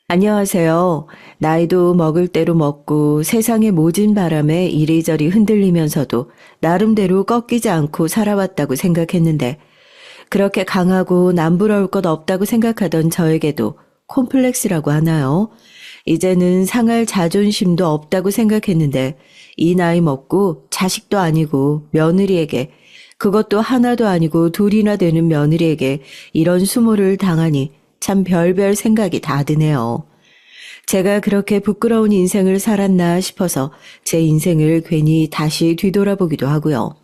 안녕하세요. 나이도 먹을 대로 먹고 세상의 모진 바람에 이리저리 흔들리면서도 나름대로 꺾이지 않고 살아왔다고 생각했는데 그렇게 강하고 남부러울 것 없다고 생각하던 저에게도 콤플렉스라고 하나요? 이제는 상할 자존심도 없다고 생각했는데 이 나이 먹고 자식도 아니고 며느리에게 그것도 하나도 아니고 둘이나 되는 며느리에게 이런 수모를 당하니 참 별별 생각이 다 드네요. 제가 그렇게 부끄러운 인생을 살았나 싶어서 제 인생을 괜히 다시 뒤돌아보기도 하고요.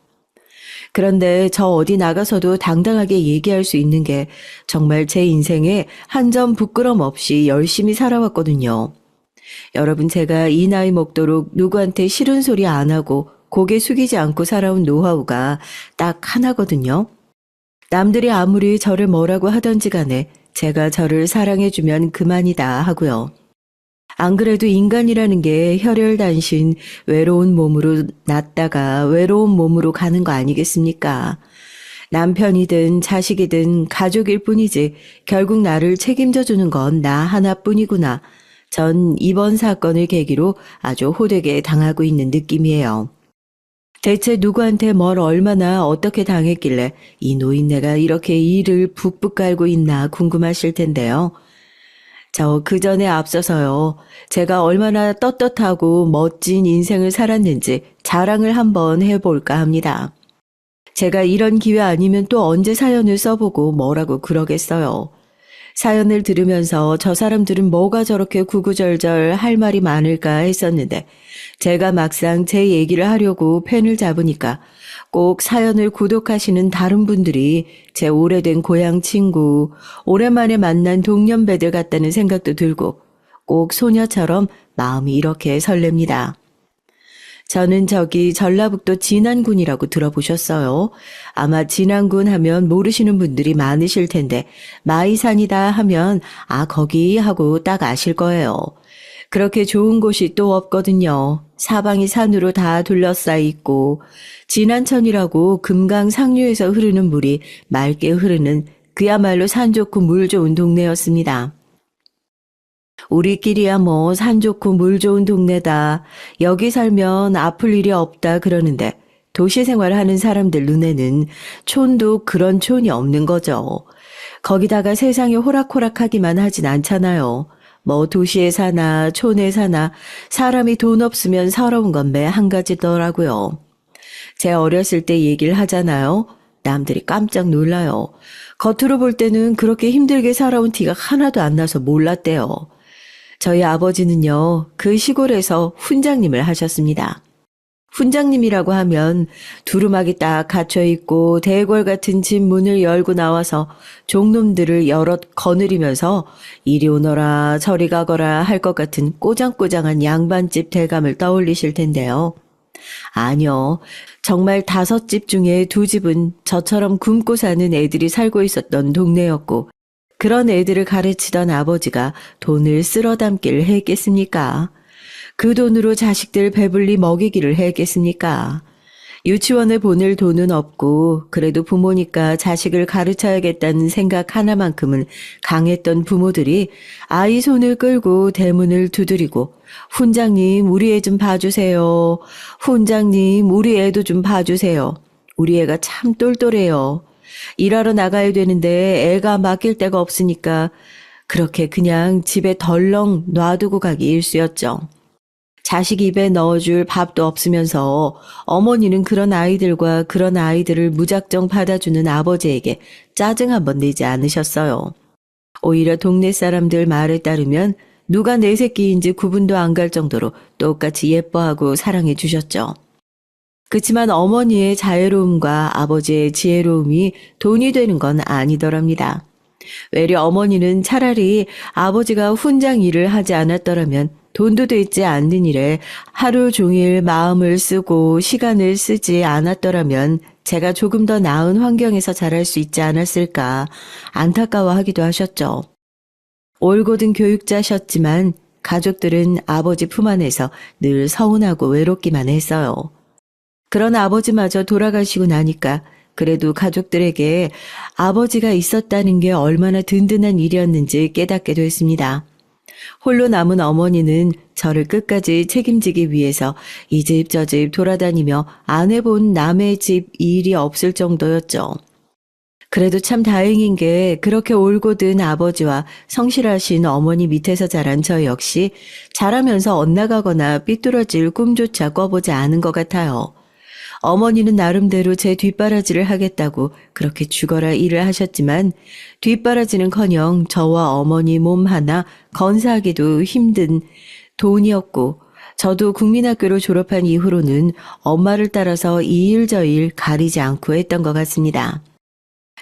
그런데 저 어디 나가서도 당당하게 얘기할 수 있는 게 정말 제 인생에 한 점 부끄럼 없이 열심히 살아왔거든요. 여러분, 제가 이 나이 먹도록 누구한테 싫은 소리 안 하고 고개 숙이지 않고 살아온 노하우가 딱 하나거든요. 남들이 아무리 저를 뭐라고 하던지 간에 제가 저를 사랑해주면 그만이다 하고요. 안 그래도 인간이라는 게 혈혈단신 외로운 몸으로 났다가 외로운 몸으로 가는 거 아니겠습니까? 남편이든 자식이든 가족일 뿐이지 결국 나를 책임져 주는 건 나 하나뿐이구나. 전 이번 사건을 계기로 아주 호되게 당하고 있는 느낌이에요. 대체 누구한테 뭘 얼마나 어떻게 당했길래 이 노인네가 이렇게 이를 북북 깔고 있나 궁금하실 텐데요. 저 그전에 앞서서요. 제가 얼마나 떳떳하고 멋진 인생을 살았는지 자랑을 한번 해볼까 합니다. 제가 이런 기회 아니면 또 언제 사연을 써보고 뭐라고 그러겠어요. 사연을 들으면서 저 사람들은 뭐가 저렇게 구구절절 할 말이 많을까 했었는데 제가 막상 제 얘기를 하려고 펜을 잡으니까 꼭 사연을 구독하시는 다른 분들이 제 오래된 고향 친구, 오랜만에 만난 동년배들 같다는 생각도 들고 꼭 소녀처럼 마음이 이렇게 설렙니다. 저는 저기 전라북도 진안군이라고 들어보셨어요? 아마 진안군 하면 모르시는 분들이 많으실 텐데 마이산이다 하면 아 거기 하고 딱 아실 거예요. 그렇게 좋은 곳이 또 없거든요. 사방이 산으로 다 둘러싸여 있고 진안천이라고 금강 상류에서 흐르는 물이 맑게 흐르는 그야말로 산 좋고 물 좋은 동네였습니다. 우리끼리야 뭐 산 좋고 물 좋은 동네다. 여기 살면 아플 일이 없다 그러는데 도시 생활하는 사람들 눈에는 촌도 그런 촌이 없는 거죠. 거기다가 세상이 호락호락하기만 하진 않잖아요. 뭐 도시에 사나 촌에 사나 사람이 돈 없으면 서러운 건 매 한 가지더라고요. 제 어렸을 때 얘기를 하잖아요. 남들이 깜짝 놀라요. 겉으로 볼 때는 그렇게 힘들게 살아온 티가 하나도 안 나서 몰랐대요. 저희 아버지는요, 그 시골에서 훈장님을 하셨습니다. 훈장님이라고 하면 두루마기 딱 갇혀있고 대궐 같은 집 문을 열고 나와서 종놈들을 여럿 거느리면서 이리 오너라 저리 가거라 할 것 같은 꼬장꼬장한 양반집 대감을 떠올리실 텐데요. 아니요. 정말 5집 중에 2집은 저처럼 굶고 사는 애들이 살고 있었던 동네였고 그런 애들을 가르치던 아버지가 돈을 쓸어 담기를 했겠습니까? 그 돈으로 자식들 배불리 먹이기를 했겠습니까? 유치원에 보낼 돈은 없고 그래도 부모니까 자식을 가르쳐야겠다는 생각 하나만큼은 강했던 부모들이 아이 손을 끌고 대문을 두드리고 훈장님 우리 애 좀 봐주세요. 훈장님 우리 애도 좀 봐주세요. 우리 애가 참 똘똘해요. 일하러 나가야 되는데 애가 맡길 데가 없으니까 그렇게 그냥 집에 덜렁 놔두고 가기 일쑤였죠. 자식 입에 넣어줄 밥도 없으면서 어머니는 그런 아이들과 그런 아이들을 무작정 받아주는 아버지에게 짜증 한번 내지 않으셨어요. 오히려 동네 사람들 말에 따르면 누가 내 새끼인지 구분도 안 갈 정도로 똑같이 예뻐하고 사랑해 주셨죠. 그치만 어머니의 자애로움과 아버지의 지혜로움이 돈이 되는 건 아니더랍니다. 외려 어머니는 차라리 아버지가 훈장 일을 하지 않았더라면 돈도 되지 않는 일에 하루 종일 마음을 쓰고 시간을 쓰지 않았더라면 제가 조금 더 나은 환경에서 자랄 수 있지 않았을까 안타까워하기도 하셨죠. 올곧은 교육자셨지만 가족들은 아버지 품 안에서 늘 서운하고 외롭기만 했어요. 그런 아버지마저 돌아가시고 나니까 그래도 가족들에게 아버지가 있었다는 게 얼마나 든든한 일이었는지 깨닫게 됐습니다. 홀로 남은 어머니는 저를 끝까지 책임지기 위해서 이 집 저 집 돌아다니며 안 해본 남의 집 일이 없을 정도였죠. 그래도 참 다행인 게 그렇게 올곧은 아버지와 성실하신 어머니 밑에서 자란 저 역시 자라면서 엇나가거나 삐뚤어질 꿈조차 꿔보지 않은 것 같아요. 어머니는 나름대로 제 뒷바라지를 하겠다고 그렇게 죽어라 일을 하셨지만 뒷바라지는커녕 저와 어머니 몸 하나 건사하기도 힘든 돈이었고 저도 국민학교를 졸업한 이후로는 엄마를 따라서 이 일 저 일 가리지 않고 했던 것 같습니다.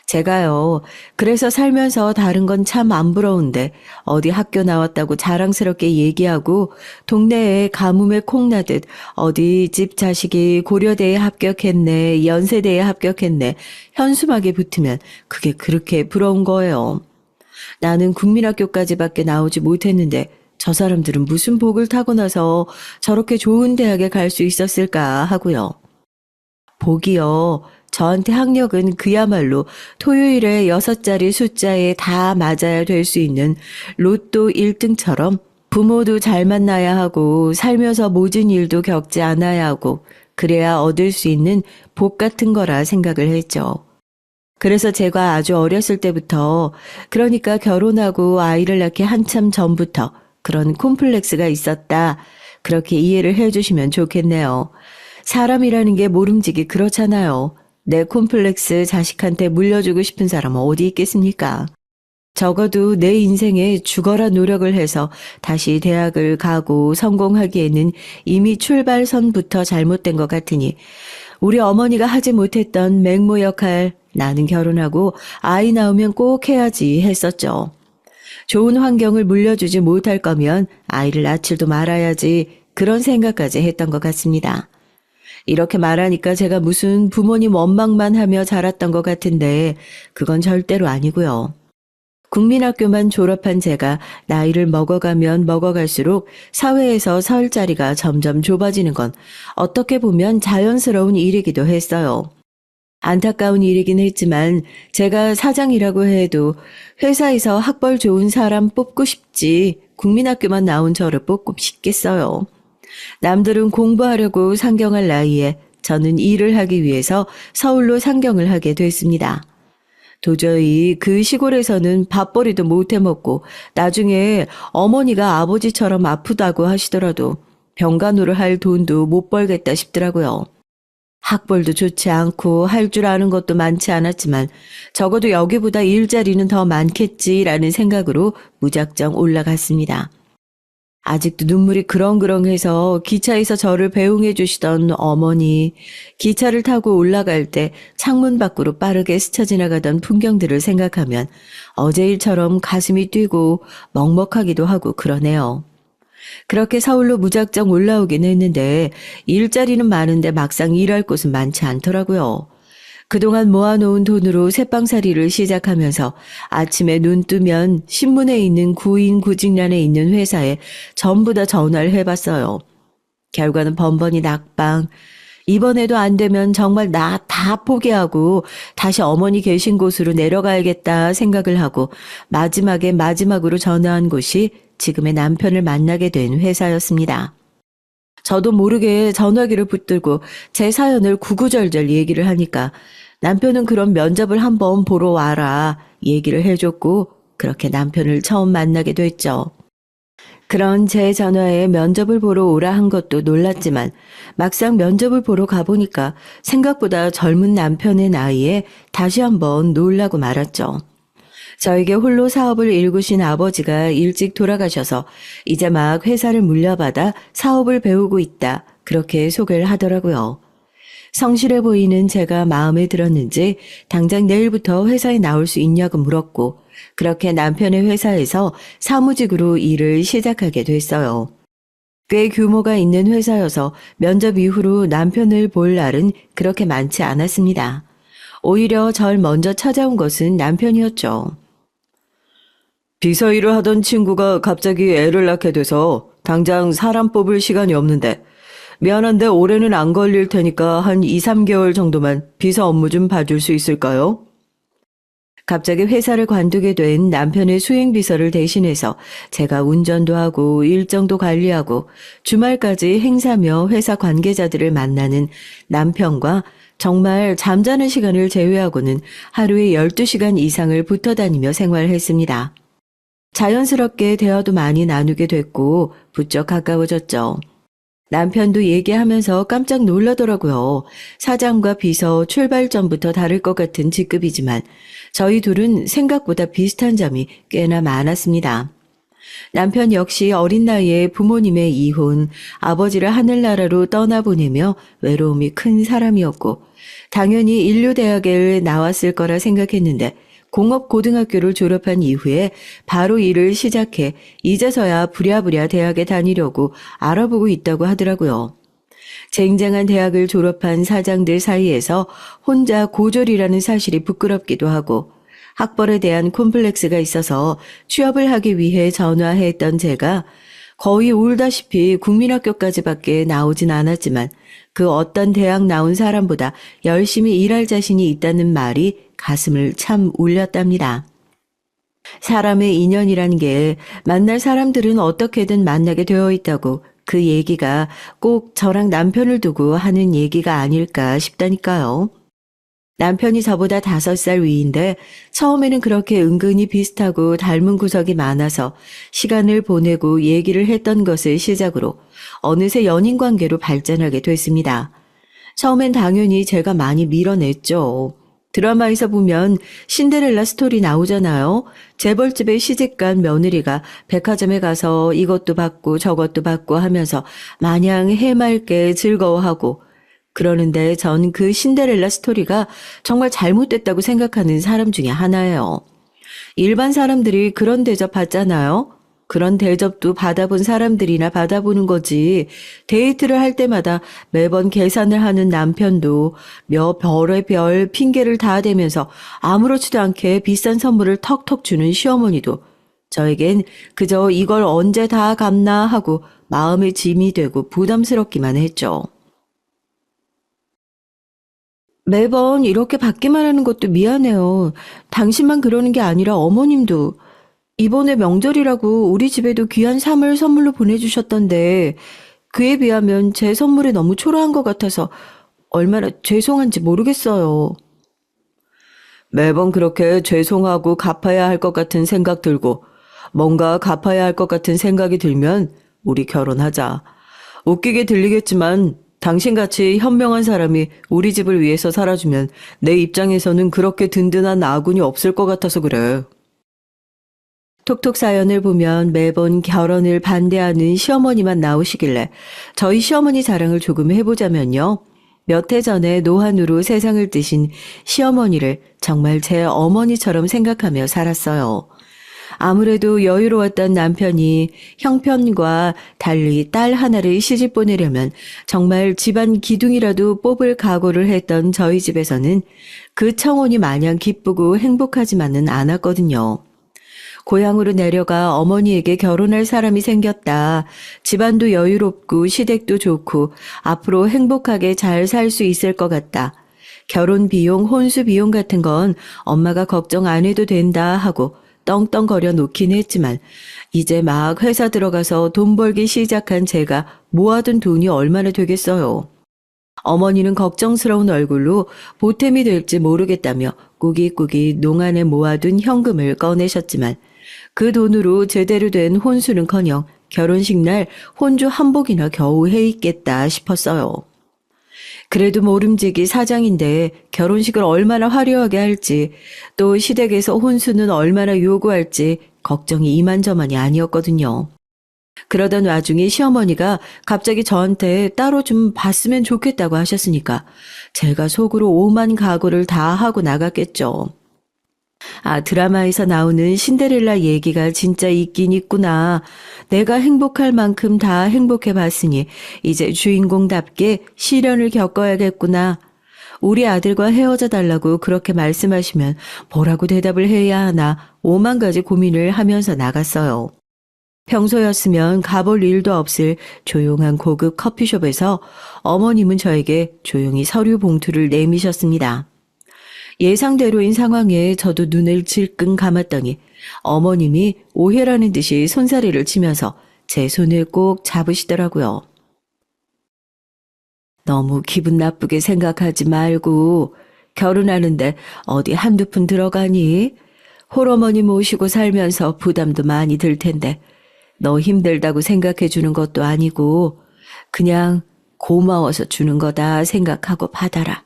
제가요, 그래서 살면서 다른 건 참 안 부러운데 어디 학교 나왔다고 자랑스럽게 얘기하고 동네에 가뭄에 콩나듯 어디 집 자식이 고려대에 합격했네, 연세대에 합격했네, 현수막에 붙으면 그게 그렇게 부러운 거예요. 나는 국민학교까지밖에 나오지 못했는데 저 사람들은 무슨 복을 타고 나서 저렇게 좋은 대학에 갈 수 있었을까 하고요. 복이요. 저한테 학력은 그야말로 토요일에 6자리 숫자에 다 맞아야 될 수 있는 로또 1등처럼 부모도 잘 만나야 하고 살면서 모진 일도 겪지 않아야 하고 그래야 얻을 수 있는 복 같은 거라 생각을 했죠. 그래서 제가 아주 어렸을 때부터 그러니까 결혼하고 아이를 낳기 한참 전부터 그런 콤플렉스가 있었다. 그렇게 이해를 해주시면 좋겠네요. 사람이라는 게 모름지기 그렇잖아요. 내 콤플렉스 자식한테 물려주고 싶은 사람은 어디 있겠습니까? 적어도 내 인생에 죽어라 노력을 해서 다시 대학을 가고 성공하기에는 이미 출발선부터 잘못된 것 같으니 우리 어머니가 하지 못했던 맹모 역할 나는 결혼하고 아이 낳으면 꼭 해야지 했었죠. 좋은 환경을 물려주지 못할 거면 아이를 낳지도 말아야지 그런 생각까지 했던 것 같습니다. 이렇게 말하니까 제가 무슨 부모님 원망만 하며 자랐던 것 같은데 그건 절대로 아니고요. 국민학교만 졸업한 제가 나이를 먹어가면 먹어갈수록 사회에서 설 자리가 점점 좁아지는 건 어떻게 보면 자연스러운 일이기도 했어요. 안타까운 일이긴 했지만 제가 사장이라고 해도 회사에서 학벌 좋은 사람 뽑고 싶지 국민학교만 나온 저를 뽑고 싶겠어요. 남들은 공부하려고 상경할 나이에 저는 일을 하기 위해서 서울로 상경을 하게 됐습니다. 도저히 그 시골에서는 밥벌이도 못 해먹고 나중에 어머니가 아버지처럼 아프다고 하시더라도 병간호를 할 돈도 못 벌겠다 싶더라고요. 학벌도 좋지 않고 할 줄 아는 것도 많지 않았지만 적어도 여기보다 일자리는 더 많겠지라는 생각으로 무작정 올라갔습니다. 아직도 눈물이 그렁그렁해서 기차에서 저를 배웅해 주시던 어머니, 기차를 타고 올라갈 때 창문 밖으로 빠르게 스쳐 지나가던 풍경들을 생각하면 어제 일처럼 가슴이 뛰고 먹먹하기도 하고 그러네요. 그렇게 서울로 무작정 올라오긴 했는데 일자리는 많은데 막상 일할 곳은 많지 않더라고요. 그동안 모아놓은 돈으로 새빵살이를 시작하면서 아침에 눈 뜨면 신문에 있는 구인 구직란에 있는 회사에 전부 다 전화를 해봤어요. 결과는 번번이 낙방. 이번에도 안 되면 정말 나 다 포기하고 다시 어머니 계신 곳으로 내려가야겠다 생각을 하고 마지막으로 전화한 곳이 지금의 남편을 만나게 된 회사였습니다. 저도 모르게 전화기를 붙들고 제 사연을 구구절절 얘기를 하니까 남편은 그런 면접을 한번 보러 와라 얘기를 해줬고 그렇게 남편을 처음 만나게 됐죠. 그런 제 전화에 면접을 보러 오라 한 것도 놀랐지만 막상 면접을 보러 가보니까 생각보다 젊은 남편의 나이에 다시 한번 놀라고 말았죠. 저에게 홀로 사업을 일구신 아버지가 일찍 돌아가셔서 이제 막 회사를 물려받아 사업을 배우고 있다. 그렇게 소개를 하더라고요. 성실해 보이는 제가 마음에 들었는지 당장 내일부터 회사에 나올 수 있냐고 물었고 그렇게 남편의 회사에서 사무직으로 일을 시작하게 됐어요. 꽤 규모가 있는 회사여서 면접 이후로 남편을 볼 날은 그렇게 많지 않았습니다. 오히려 절 먼저 찾아온 것은 남편이었죠. 비서 일을 하던 친구가 갑자기 애를 낳게 돼서 당장 사람 뽑을 시간이 없는데 미안한데 올해는 안 걸릴 테니까 한 2, 3개월 정도만 비서 업무 좀 봐줄 수 있을까요? 갑자기 회사를 관두게 된 남편의 수행비서를 대신해서 제가 운전도 하고 일정도 관리하고 주말까지 행사며 회사 관계자들을 만나는 남편과 정말 잠자는 시간을 제외하고는 하루에 12시간 이상을 붙어 다니며 생활했습니다. 자연스럽게 대화도 많이 나누게 됐고 부쩍 가까워졌죠. 남편도 얘기하면서 깜짝 놀라더라고요. 사장과 비서 출발 전부터 다를 것 같은 직급이지만 저희 둘은 생각보다 비슷한 점이 꽤나 많았습니다. 남편 역시 어린 나이에 부모님의 이혼, 아버지를 하늘나라로 떠나보내며 외로움이 큰 사람이었고 당연히 인류대학에 나왔을 거라 생각했는데 공업고등학교를 졸업한 이후에 바로 일을 시작해 이제서야 부랴부랴 대학에 다니려고 알아보고 있다고 하더라고요. 쟁쟁한 대학을 졸업한 사장들 사이에서 혼자 고졸이라는 사실이 부끄럽기도 하고 학벌에 대한 콤플렉스가 있어서 취업을 하기 위해 전화했던 제가 거의 울다시피 국민학교까지밖에 나오진 않았지만 그 어떤 대학 나온 사람보다 열심히 일할 자신이 있다는 말이 가슴을 참 울렸답니다. 사람의 인연이란 게 만날 사람들은 어떻게든 만나게 되어 있다고 그 얘기가 꼭 저랑 남편을 두고 하는 얘기가 아닐까 싶다니까요. 남편이 저보다 5살 위인데 처음에는 그렇게 은근히 비슷하고 닮은 구석이 많아서 시간을 보내고 얘기를 했던 것을 시작으로 어느새 연인 관계로 발전하게 됐습니다. 처음엔 당연히 제가 많이 밀어냈죠. 드라마에서 보면 신데렐라 스토리 나오잖아요. 재벌집에 시집간 며느리가 백화점에 가서 이것도 받고 저것도 받고 하면서 마냥 해맑게 즐거워하고 그러는데 전 그 신데렐라 스토리가 정말 잘못됐다고 생각하는 사람 중에 하나예요. 일반 사람들이 그런 대접 받잖아요. 그런 대접도 받아본 사람들이나 받아보는 거지. 데이트를 할 때마다 매번 계산을 하는 남편도 몇 별의 별 핑계를 다 대면서 아무렇지도 않게 비싼 선물을 턱턱 주는 시어머니도 저에겐 그저 이걸 언제 다 갚나 하고 마음의 짐이 되고 부담스럽기만 했죠. 매번 이렇게 받기만 하는 것도 미안해요. 당신만 그러는 게 아니라 어머님도. 이번에 명절이라고 우리 집에도 귀한 삼을 선물로 보내주셨던데 그에 비하면 제 선물이 너무 초라한 것 같아서 얼마나 죄송한지 모르겠어요. 매번 그렇게 죄송하고 갚아야 할 것 같은 생각 들고 뭔가 갚아야 할 것 같은 생각이 들면 우리 결혼하자. 웃기게 들리겠지만 당신같이 현명한 사람이 우리 집을 위해서 살아주면 내 입장에서는 그렇게 든든한 아군이 없을 것 같아서 그래. 톡톡 사연을 보면 매번 결혼을 반대하는 시어머니만 나오시길래 저희 시어머니 자랑을 조금 해보자면요. 몇 해 전에 노환으로 세상을 뜨신 시어머니를 정말 제 어머니처럼 생각하며 살았어요. 아무래도 여유로웠던 남편이 형편과 달리 딸 하나를 시집 보내려면 정말 집안 기둥이라도 뽑을 각오를 했던 저희 집에서는 그 청혼이 마냥 기쁘고 행복하지만은 않았거든요. 고향으로 내려가 어머니에게 결혼할 사람이 생겼다. 집안도 여유롭고 시댁도 좋고 앞으로 행복하게 잘 살 수 있을 것 같다. 결혼 비용, 혼수 비용 같은 건 엄마가 걱정 안 해도 된다 하고 떵떵거려 놓긴 했지만 이제 막 회사 들어가서 돈 벌기 시작한 제가 모아둔 돈이 얼마나 되겠어요. 어머니는 걱정스러운 얼굴로 보탬이 될지 모르겠다며 꾸깃꾸깃 농안에 모아둔 현금을 꺼내셨지만 그 돈으로 제대로 된 혼수는커녕 결혼식 날 혼주 한복이나 겨우 해 있겠다 싶었어요. 그래도 모름지기 사장인데 결혼식을 얼마나 화려하게 할지 또 시댁에서 혼수는 얼마나 요구할지 걱정이 이만저만이 아니었거든요. 그러던 와중에 시어머니가 갑자기 저한테 따로 좀 봤으면 좋겠다고 하셨으니까 제가 속으로 오만 각오를 다 하고 나갔겠죠. 아, 드라마에서 나오는 신데렐라 얘기가 진짜 있긴 있구나. 내가 행복할 만큼 다 행복해 봤으니 이제 주인공답게 시련을 겪어야겠구나. 우리 아들과 헤어져 달라고 그렇게 말씀하시면 뭐라고 대답을 해야 하나 오만 가지 고민을 하면서 나갔어요. 평소였으면 가볼 일도 없을 조용한 고급 커피숍에서 어머님은 저에게 조용히 서류 봉투를 내미셨습니다. 예상대로인 상황에 저도 눈을 질끈 감았더니 어머님이 오해라는 듯이 손사래를 치면서 제 손을 꼭 잡으시더라고요. 너무 기분 나쁘게 생각하지 말고 결혼하는데 어디 한두 푼 들어가니? 홀어머니 모시고 살면서 부담도 많이 들 텐데 너 힘들다고 생각해 주는 것도 아니고 그냥 고마워서 주는 거다 생각하고 받아라.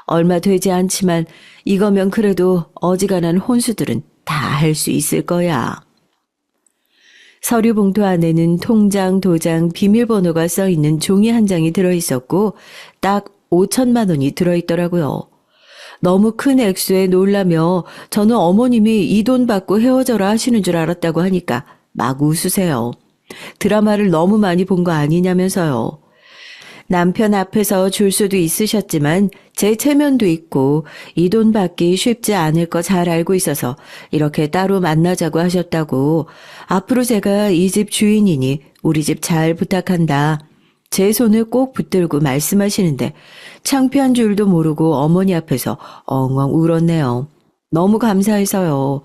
얼마 되지 않지만 이거면 그래도 어지간한 혼수들은 다 할 수 있을 거야. 서류 봉투 안에는 통장, 도장, 비밀번호가 써 있는 종이 한 장이 들어있었고 딱 5천만 원이 들어있더라고요. 너무 큰 액수에 놀라며 저는 어머님이 이 돈 받고 헤어져라 하시는 줄 알았다고 하니까 막 웃으세요. 드라마를 너무 많이 본 거 아니냐면서요. 남편 앞에서 줄 수도 있으셨지만 제 체면도 있고 이 돈 받기 쉽지 않을 거 잘 알고 있어서 이렇게 따로 만나자고 하셨다고 앞으로 제가 이 집 주인이니 우리 집 잘 부탁한다. 제 손을 꼭 붙들고 말씀하시는데 창피한 줄도 모르고 어머니 앞에서 엉엉 울었네요. 너무 감사해서요.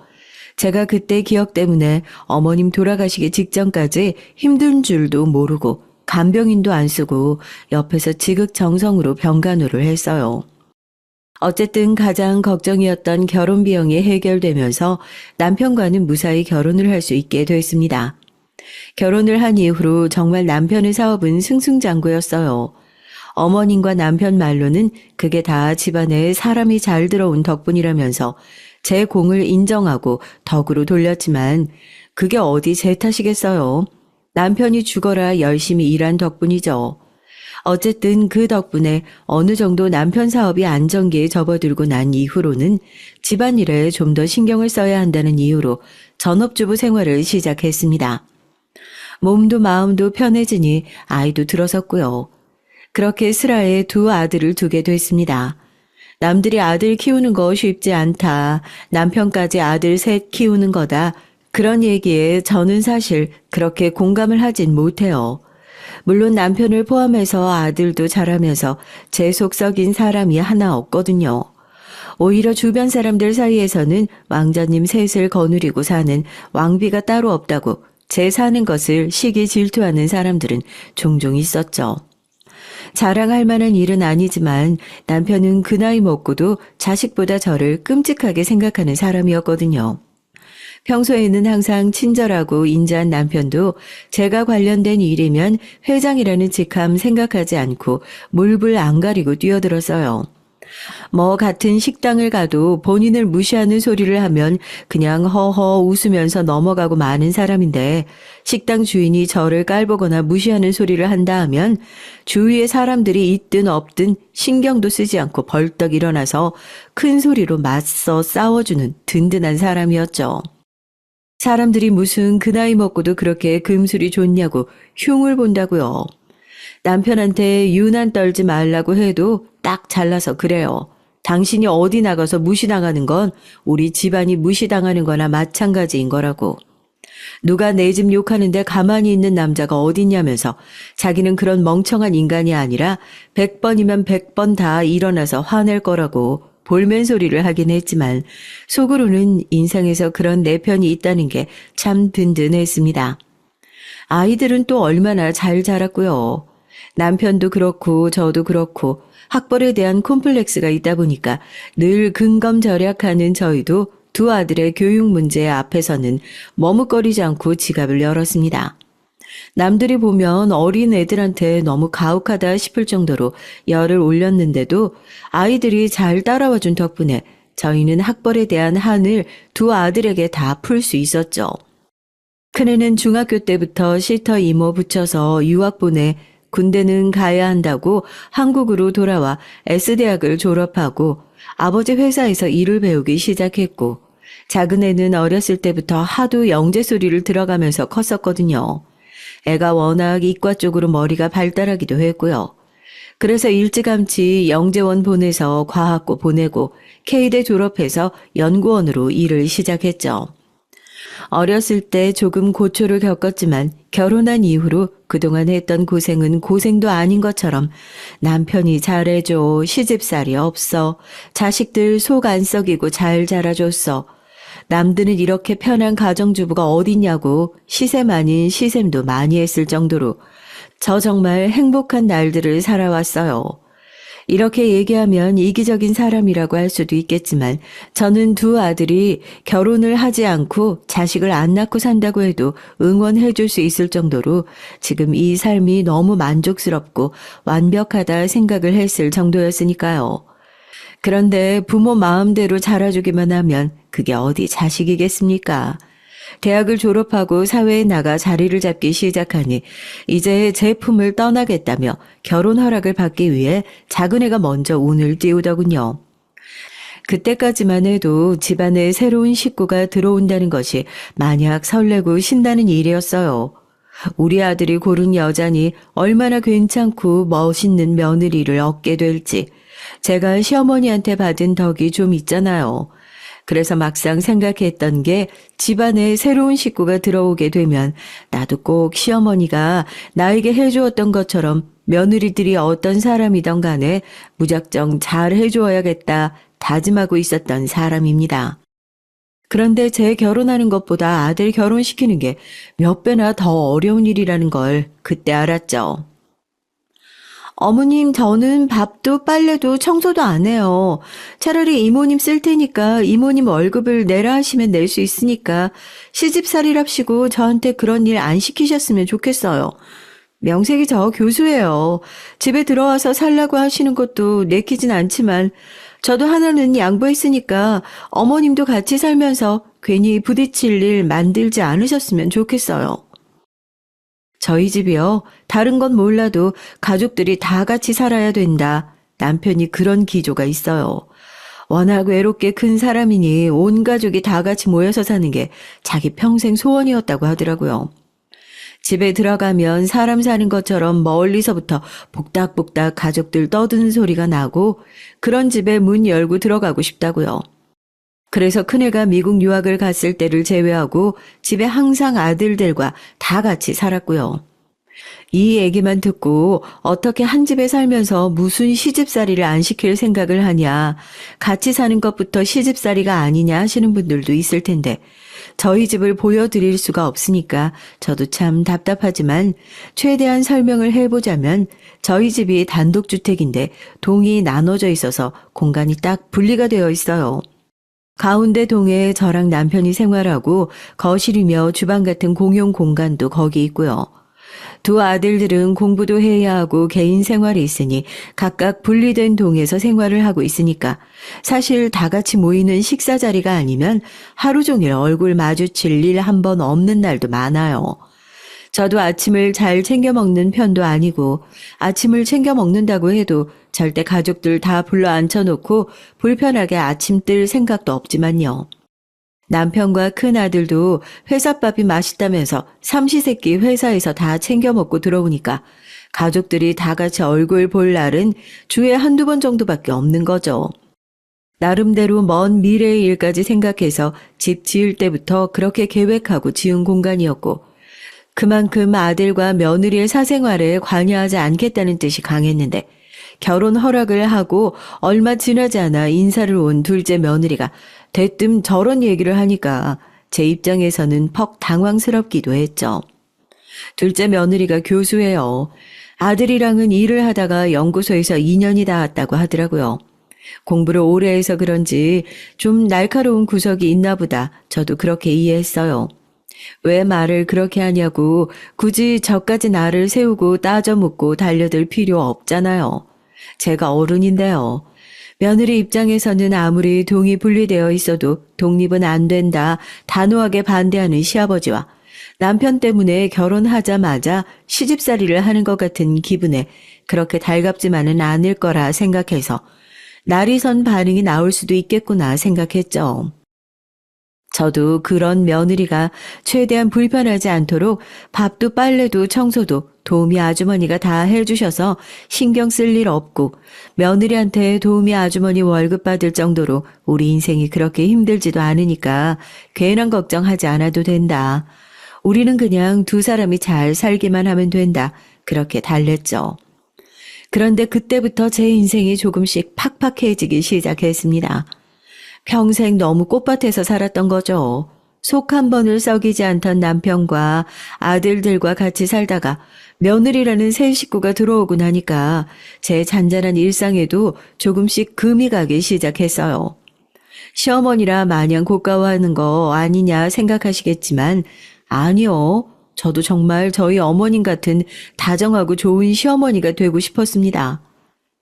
제가 그때 기억 때문에 어머님 돌아가시기 직전까지 힘든 줄도 모르고 간병인도 안 쓰고 옆에서 지극정성으로 병간호를 했어요. 어쨌든 가장 걱정이었던 결혼 비용이 해결되면서 남편과는 무사히 결혼을 할 수 있게 됐습니다. 결혼을 한 이후로 정말 남편의 사업은 승승장구였어요. 어머님과 남편 말로는 그게 다 집안에 사람이 잘 들어온 덕분이라면서 제 공을 인정하고 덕으로 돌렸지만 그게 어디 제 탓이겠어요. 남편이 죽어라 열심히 일한 덕분이죠. 어쨌든 그 덕분에 어느 정도 남편 사업이 안정기에 접어들고 난 이후로는 집안일에 좀 더 신경을 써야 한다는 이유로 전업주부 생활을 시작했습니다. 몸도 마음도 편해지니 아이도 들어섰고요. 그렇게 슬하에 두 아들을 두게 됐습니다. 남들이 아들 키우는 거 쉽지 않다. 남편까지 아들 셋 키우는 거다. 그런 얘기에 저는 사실 그렇게 공감을 하진 못해요. 물론 남편을 포함해서 아들도 자라면서 제 속 썩인 사람이 하나 없거든요. 오히려 주변 사람들 사이에서는 왕자님 셋을 거느리고 사는 왕비가 따로 없다고 제 사는 것을 시기 질투하는 사람들은 종종 있었죠. 자랑할 만한 일은 아니지만 남편은 그 나이 먹고도 자식보다 저를 끔찍하게 생각하는 사람이었거든요. 평소에는 항상 친절하고 인자한 남편도 제가 관련된 일이면 회장이라는 직함 생각하지 않고 물불 안 가리고 뛰어들었어요. 뭐 같은 식당을 가도 본인을 무시하는 소리를 하면 그냥 허허 웃으면서 넘어가고 마는 사람인데 식당 주인이 저를 깔보거나 무시하는 소리를 한다 하면 주위에 사람들이 있든 없든 신경도 쓰지 않고 벌떡 일어나서 큰 소리로 맞서 싸워주는 든든한 사람이었죠. 사람들이 무슨 그 나이 먹고도 그렇게 금술이 좋냐고 흉을 본다고요. 남편한테 유난 떨지 말라고 해도 딱 잘라서 그래요. 당신이 어디 나가서 무시당하는 건 우리 집안이 무시당하는 거나 마찬가지인 거라고. 누가 내 집 욕하는데 가만히 있는 남자가 어딨냐면서 자기는 그런 멍청한 인간이 아니라 100번이면 100번 다 일어나서 화낼 거라고 볼멘 소리를 하긴 했지만 속으로는 인생에서 그런 내 편이 있다는 게 참 든든했습니다. 아이들은 또 얼마나 잘 자랐고요. 남편도 그렇고 저도 그렇고 학벌에 대한 콤플렉스가 있다 보니까 늘 근검절약하는 저희도 두 아들의 교육 문제 앞에서는 머뭇거리지 않고 지갑을 열었습니다. 남들이 보면 어린 애들한테 너무 가혹하다 싶을 정도로 열을 올렸는데도 아이들이 잘 따라와준 덕분에 저희는 학벌에 대한 한을 두 아들에게 다 풀 수 있었죠. 큰애는 중학교 때부터 시터 이모 붙여서 유학 보내 군대는 가야 한다고 한국으로 돌아와 S대학을 졸업하고 아버지 회사에서 일을 배우기 시작했고 작은 애는 어렸을 때부터 하도 영재 소리를 들어가면서 컸었거든요. 애가 워낙 이과 쪽으로 머리가 발달하기도 했고요. 그래서 일찌감치 영재원 보내서 과학고 보내고 K대 졸업해서 연구원으로 일을 시작했죠. 어렸을 때 조금 고초를 겪었지만 결혼한 이후로 그동안 했던 고생은 고생도 아닌 것처럼 남편이 잘해줘, 시집살이 없어, 자식들 속 안 썩이고 잘 자라줬어. 남들은 이렇게 편한 가정주부가 어딨냐고 시샘 아닌 시샘도 많이 했을 정도로 저 정말 행복한 날들을 살아왔어요. 이렇게 얘기하면 이기적인 사람이라고 할 수도 있겠지만 저는 두 아들이 결혼을 하지 않고 자식을 안 낳고 산다고 해도 응원해 줄 수 있을 정도로 지금 이 삶이 너무 만족스럽고 완벽하다 생각을 했을 정도였으니까요. 그런데 부모 마음대로 자라주기만 하면 그게 어디 자식이겠습니까? 대학을 졸업하고 사회에 나가 자리를 잡기 시작하니 이제 제 품을 떠나겠다며 결혼 허락을 받기 위해 작은애가 먼저 운을 띄우더군요. 그때까지만 해도 집안에 새로운 식구가 들어온다는 것이 마냥 설레고 신나는 일이었어요. 우리 아들이 고른 여자니 얼마나 괜찮고 멋있는 며느리를 얻게 될지 제가 시어머니한테 받은 덕이 좀 있잖아요. 그래서 막상 생각했던 게 집안에 새로운 식구가 들어오게 되면 나도 꼭 시어머니가 나에게 해주었던 것처럼 며느리들이 어떤 사람이든 간에 무작정 잘 해주어야겠다 다짐하고 있었던 사람입니다. 그런데 제 결혼하는 것보다 아들 결혼시키는 게 몇 배나 더 어려운 일이라는 걸 그때 알았죠. 어머님, 저는 밥도 빨래도 청소도 안 해요. 차라리 이모님 쓸 테니까 이모님 월급을 내라 하시면 낼 수 있으니까 시집살이랍시고 저한테 그런 일 안 시키셨으면 좋겠어요. 명색이 저 교수예요. 집에 들어와서 살라고 하시는 것도 내키진 않지만 저도 하나는 양보했으니까 어머님도 같이 살면서 괜히 부딪힐 일 만들지 않으셨으면 좋겠어요. 저희 집이요. 다른 건 몰라도 가족들이 다 같이 살아야 된다. 남편이 그런 기조가 있어요. 워낙 외롭게 큰 사람이니 온 가족이 다 같이 모여서 사는 게 자기 평생 소원이었다고 하더라고요. 집에 들어가면 사람 사는 것처럼 멀리서부터 복닥복닥 가족들 떠드는 소리가 나고 그런 집에 문 열고 들어가고 싶다고요. 그래서 큰애가 미국 유학을 갔을 때를 제외하고 집에 항상 아들들과 다 같이 살았고요. 이 얘기만 듣고 어떻게 한 집에 살면서 무슨 시집살이를 안 시킬 생각을 하냐, 같이 사는 것부터 시집살이가 아니냐 하시는 분들도 있을 텐데 저희 집을 보여드릴 수가 없으니까 저도 참 답답하지만 최대한 설명을 해보자면 저희 집이 단독주택인데 동이 나눠져 있어서 공간이 딱 분리가 되어 있어요. 가운데 동에 저랑 남편이 생활하고 거실이며 주방 같은 공용 공간도 거기 있고요. 두 아들들은 공부도 해야 하고 개인 생활이 있으니 각각 분리된 동에서 생활을 하고 있으니까 사실 다 같이 모이는 식사 자리가 아니면 하루 종일 얼굴 마주칠 일 한 번 없는 날도 많아요. 저도 아침을 잘 챙겨 먹는 편도 아니고 아침을 챙겨 먹는다고 해도 절대 가족들 다 불러 앉혀놓고 불편하게 아침 뜰 생각도 없지만요. 남편과 큰아들도 회사밥이 맛있다면서 삼시세끼 회사에서 다 챙겨 먹고 들어오니까 가족들이 다 같이 얼굴 볼 날은 주에 한두 번 정도밖에 없는 거죠. 나름대로 먼 미래의 일까지 생각해서 집 지을 때부터 그렇게 계획하고 지은 공간이었고 그만큼 아들과 며느리의 사생활에 관여하지 않겠다는 뜻이 강했는데 결혼 허락을 하고 얼마 지나지 않아 인사를 온 둘째 며느리가 대뜸 저런 얘기를 하니까 제 입장에서는 퍽 당황스럽기도 했죠. 둘째 며느리가 교수예요. 아들이랑은 일을 하다가 연구소에서 2년이 닿았다고 하더라고요. 공부를 오래 해서 그런지 좀 날카로운 구석이 있나 보다 저도 그렇게 이해했어요. 왜 말을 그렇게 하냐고 굳이 저까지 나를 세우고 따져 묻고 달려들 필요 없잖아요. 제가 어른인데요. 며느리 입장에서는 아무리 동이 분리되어 있어도 독립은 안 된다 단호하게 반대하는 시아버지와 남편 때문에 결혼하자마자 시집살이를 하는 것 같은 기분에 그렇게 달갑지만은 않을 거라 생각해서 날이 선 반응이 나올 수도 있겠구나 생각했죠. 저도 그런 며느리가 최대한 불편하지 않도록 밥도 빨래도 청소도 도우미 아주머니가 다 해주셔서 신경 쓸 일 없고 며느리한테 도우미 아주머니 월급 받을 정도로 우리 인생이 그렇게 힘들지도 않으니까 괜한 걱정하지 않아도 된다. 우리는 그냥 두 사람이 잘 살기만 하면 된다. 그렇게 달랬죠. 그런데 그때부터 제 인생이 조금씩 팍팍해지기 시작했습니다. 평생 너무 꽃밭에서 살았던 거죠. 속 한 번을 썩이지 않던 남편과 아들들과 같이 살다가 며느리라는 새 식구가 들어오고 나니까 제 잔잔한 일상에도 조금씩 금이 가기 시작했어요. 시어머니라 마냥 고가워하는 거 아니냐 생각하시겠지만 아니요. 저도 정말 저희 어머님 같은 다정하고 좋은 시어머니가 되고 싶었습니다.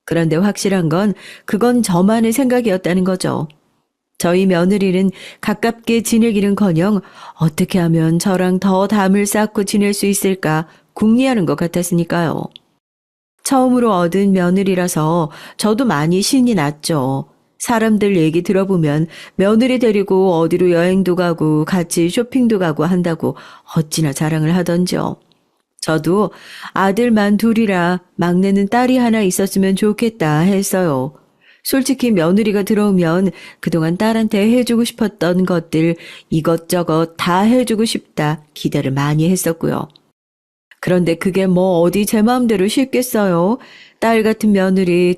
그런데 확실한 건 그건 저만의 생각이었다는 거죠. 저희 며느리는 가깝게 지내기는커녕 어떻게 하면 저랑 더 담을 쌓고 지낼 수 있을까 궁리하는 것 같았으니까요. 처음으로 얻은 며느리라서 저도 많이 신이 났죠. 사람들 얘기 들어보면 며느리 데리고 어디로 여행도 가고 같이 쇼핑도 가고 한다고 어찌나 자랑을 하던지요. 저도 아들만 둘이라 막내는 딸이 하나 있었으면 좋겠다 했어요. 솔직히 며느리가 들어오면 그동안 딸한테 해주고 싶었던 것들 이것저것 다 해주고 싶다 기대를 많이 했었고요. 그런데 그게 뭐 어디 제 마음대로 쉽겠어요. 딸 같은 며느리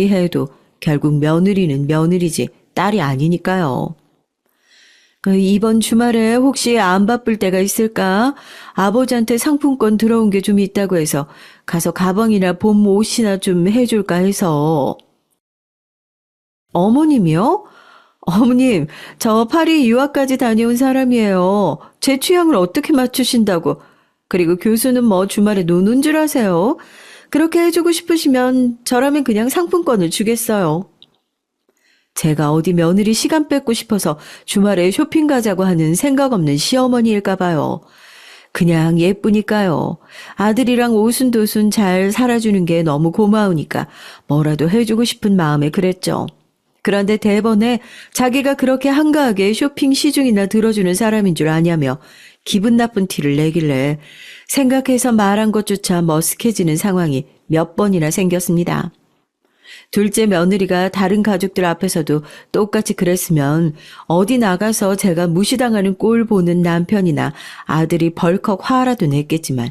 해도 결국 며느리는 며느리지 딸이 아니니까요. 이번 주말에 혹시 안 바쁠 때가 있을까? 아버지한테 상품권 들어온 게 좀 있다고 해서 가서 가방이나 봄 옷이나 좀 해줄까 해서. 어머님이요? 어머님, 저 파리 유학까지 다녀온 사람이에요. 제 취향을 어떻게 맞추신다고. 그리고 교수는 뭐 주말에 노는 줄 아세요? 그렇게 해주고 싶으시면 저라면 그냥 상품권을 주겠어요. 제가 어디 며느리 시간 뺏고 싶어서 주말에 쇼핑 가자고 하는 생각 없는 시어머니일까 봐요. 그냥 예쁘니까요. 아들이랑 오순도순 잘 살아주는 게 너무 고마우니까 뭐라도 해주고 싶은 마음에 그랬죠. 그런데 대번에 자기가 그렇게 한가하게 쇼핑 시중이나 들어주는 사람인 줄 아냐며 기분 나쁜 티를 내길래 생각해서 말한 것조차 머쓱해지는 상황이 몇 번이나 생겼습니다. 둘째 며느리가 다른 가족들 앞에서도 똑같이 그랬으면 어디 나가서 제가 무시당하는 꼴 보는 남편이나 아들이 벌컥 화라도 냈겠지만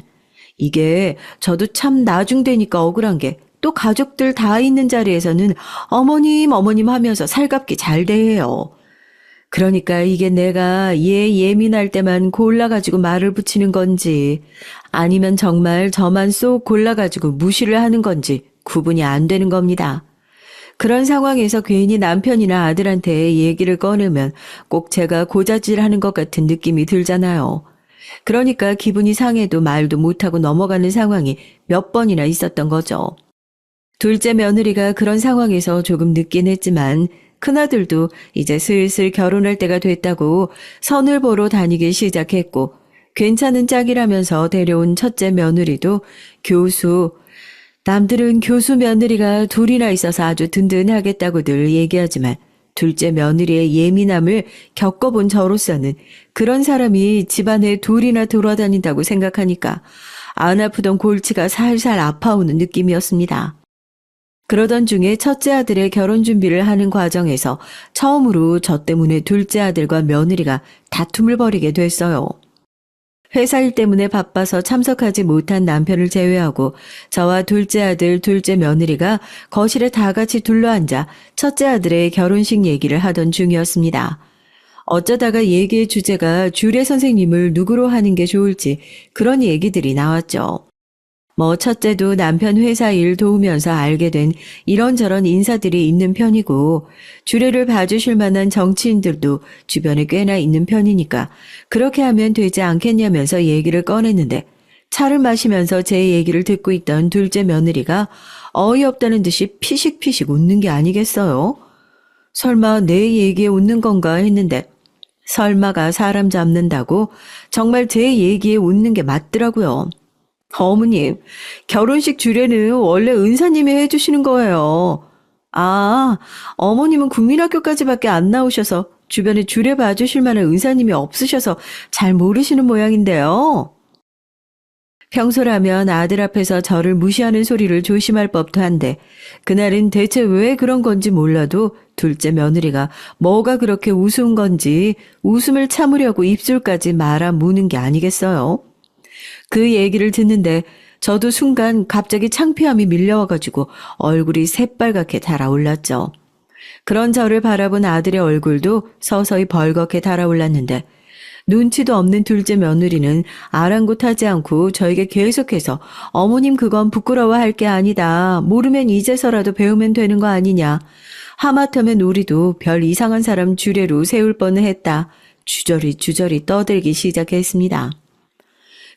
이게 저도 참 나중되니까 억울한 게 또 가족들 다 있는 자리에서는 어머님 하면서 살갑게 잘 대해요. 그러니까 이게 내가 얘 예민할 때만 골라가지고 말을 붙이는 건지 아니면 정말 저만 쏙 골라가지고 무시를 하는 건지 구분이 안 되는 겁니다. 그런 상황에서 괜히 남편이나 아들한테 얘기를 꺼내면 꼭 제가 고자질하는 것 같은 느낌이 들잖아요. 그러니까 기분이 상해도 말도 못하고 넘어가는 상황이 몇 번이나 있었던 거죠. 둘째 며느리가 그런 상황에서 조금 늦긴 했지만 큰아들도 이제 슬슬 결혼할 때가 됐다고 선을 보러 다니기 시작했고 괜찮은 짝이라면서 데려온 첫째 며느리도 교수, 남들은 교수 며느리가 둘이나 있어서 아주 든든하겠다고들 얘기하지만 둘째 며느리의 예민함을 겪어본 저로서는 그런 사람이 집안에 둘이나 돌아다닌다고 생각하니까 안 아프던 골치가 살살 아파오는 느낌이었습니다. 그러던 중에 첫째 아들의 결혼 준비를 하는 과정에서 처음으로 저 때문에 둘째 아들과 며느리가 다툼을 벌이게 됐어요. 회사 일 때문에 바빠서 참석하지 못한 남편을 제외하고 저와 둘째 아들, 둘째 며느리가 거실에 다 같이 둘러앉아 첫째 아들의 결혼식 얘기를 하던 중이었습니다. 어쩌다가 얘기의 주제가 주례 선생님을 누구로 하는 게 좋을지 그런 얘기들이 나왔죠. 뭐 첫째도 남편 회사 일 도우면서 알게 된 이런저런 인사들이 있는 편이고 주례를 봐주실 만한 정치인들도 주변에 꽤나 있는 편이니까 그렇게 하면 되지 않겠냐면서 얘기를 꺼냈는데 차를 마시면서 제 얘기를 듣고 있던 둘째 며느리가 어이없다는 듯이 피식피식 웃는 게 아니겠어요? 설마 내 얘기에 웃는 건가 했는데 설마가 사람 잡는다고 정말 제 얘기에 웃는 게 맞더라고요. 어머님, 결혼식 주례는 원래 은사님이 해주시는 거예요. 아, 어머님은 국민학교까지밖에 안 나오셔서 주변에 주례 봐주실 만한 의사님이 없으셔서 잘 모르시는 모양인데요. 평소라면 아들 앞에서 저를 무시하는 소리를 조심할 법도 한데 그날은 대체 왜 그런 건지 몰라도 둘째 며느리가 뭐가 그렇게 우스운 건지 웃음을 참으려고 입술까지 말아 무는 게 아니겠어요. 그 얘기를 듣는데 저도 순간 갑자기 창피함이 밀려와가지고 얼굴이 새빨갛게 달아올랐죠. 그런 저를 바라본 아들의 얼굴도 서서히 벌겋게 달아올랐는데 눈치도 없는 둘째 며느리는 아랑곳하지 않고 저에게 계속해서 어머님 그건 부끄러워할 게 아니다. 모르면 이제서라도 배우면 되는 거 아니냐. 하마터면 우리도 별 이상한 사람 주례로 세울 뻔을 했다. 주저리 떠들기 시작했습니다.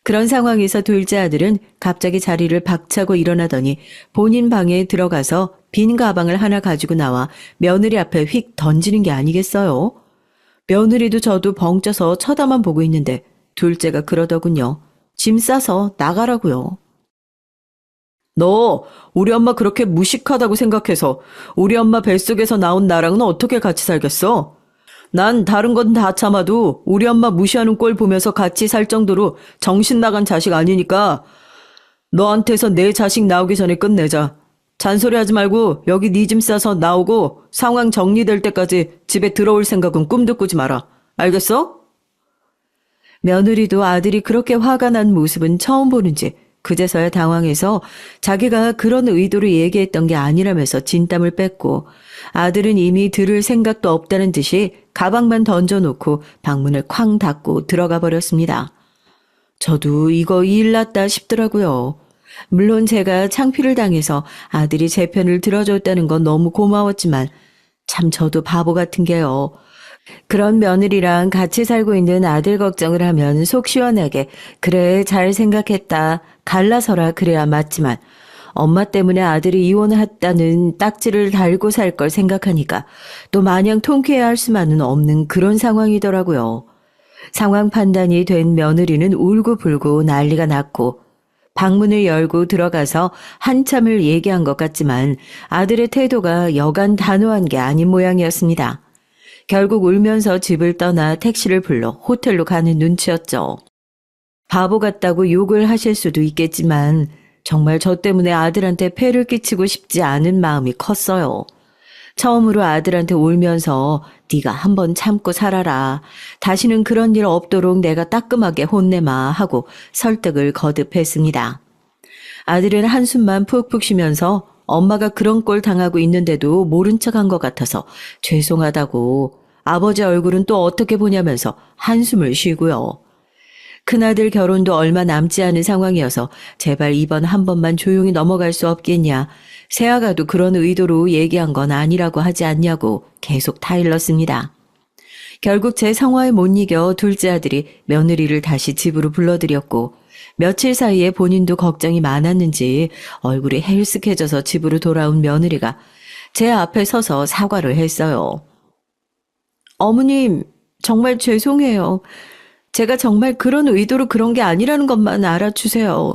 그런 상황에서 둘째 아들은 갑자기 자리를 박차고 일어나더니 본인 방에 들어가서 빈 가방을 하나 가지고 나와 며느리 앞에 휙 던지는 게 아니겠어요? 며느리도 저도 벙쪄서 쳐다만 보고 있는데 둘째가 그러더군요. 짐 싸서 나가라고요. 너 우리 엄마 그렇게 무식하다고 생각해서 우리 엄마 뱃속에서 나온 나랑은 어떻게 같이 살겠어? 난 다른 건 다 참아도 우리 엄마 무시하는 꼴 보면서 같이 살 정도로 정신 나간 자식 아니니까 너한테서 내 자식 나오기 전에 끝내자. 잔소리하지 말고 여기 네 짐 싸서 나오고 상황 정리될 때까지 집에 들어올 생각은 꿈도 꾸지 마라. 알겠어? 며느리도 아들이 그렇게 화가 난 모습은 처음 보는지 그제서야 당황해서 자기가 그런 의도로 얘기했던 게 아니라면서 진땀을 뺐고 아들은 이미 들을 생각도 없다는 듯이 가방만 던져놓고 방문을 쾅 닫고 들어가 버렸습니다. 저도 이거 일 났다 싶더라고요. 물론 제가 창피를 당해서 아들이 제 편을 들어줬다는 건 너무 고마웠지만 참 저도 바보 같은 게요. 그런 며느리랑 같이 살고 있는 아들 걱정을 하면 속 시원하게 그래 잘 생각했다 갈라서라 그래야 맞지만 엄마 때문에 아들이 이혼했다는 딱지를 달고 살 걸 생각하니까 또 마냥 통쾌해야 할 수만은 없는 그런 상황이더라고요. 상황 판단이 된 며느리는 울고불고 난리가 났고 방문을 열고 들어가서 한참을 얘기한 것 같지만 아들의 태도가 여간 단호한 게 아닌 모양이었습니다. 결국 울면서 집을 떠나 택시를 불러 호텔로 가는 눈치였죠. 바보 같다고 욕을 하실 수도 있겠지만 정말 저 때문에 아들한테 폐를 끼치고 싶지 않은 마음이 컸어요. 처음으로 아들한테 울면서 네가 한번 참고 살아라. 다시는 그런 일 없도록 내가 따끔하게 혼내마 하고 설득을 거듭했습니다. 아들은 한숨만 푹푹 쉬면서 엄마가 그런 꼴 당하고 있는데도 모른 척한 것 같아서 죄송하다고 아버지 얼굴은 또 어떻게 보냐면서 한숨을 쉬고요. 큰아들 결혼도 얼마 남지 않은 상황이어서 제발 이번 한 번만 조용히 넘어갈 수 없겠냐. 새아가도 그런 의도로 얘기한 건 아니라고 하지 않냐고 계속 타일렀습니다. 결국 제 성화에 못 이겨 둘째 아들이 며느리를 다시 집으로 불러들였고 며칠 사이에 본인도 걱정이 많았는지 얼굴이 헬쓱해져서 집으로 돌아온 며느리가 제 앞에 서서 사과를 했어요. 어머님, 정말 죄송해요. 제가 정말 그런 의도로 그런 게 아니라는 것만 알아주세요.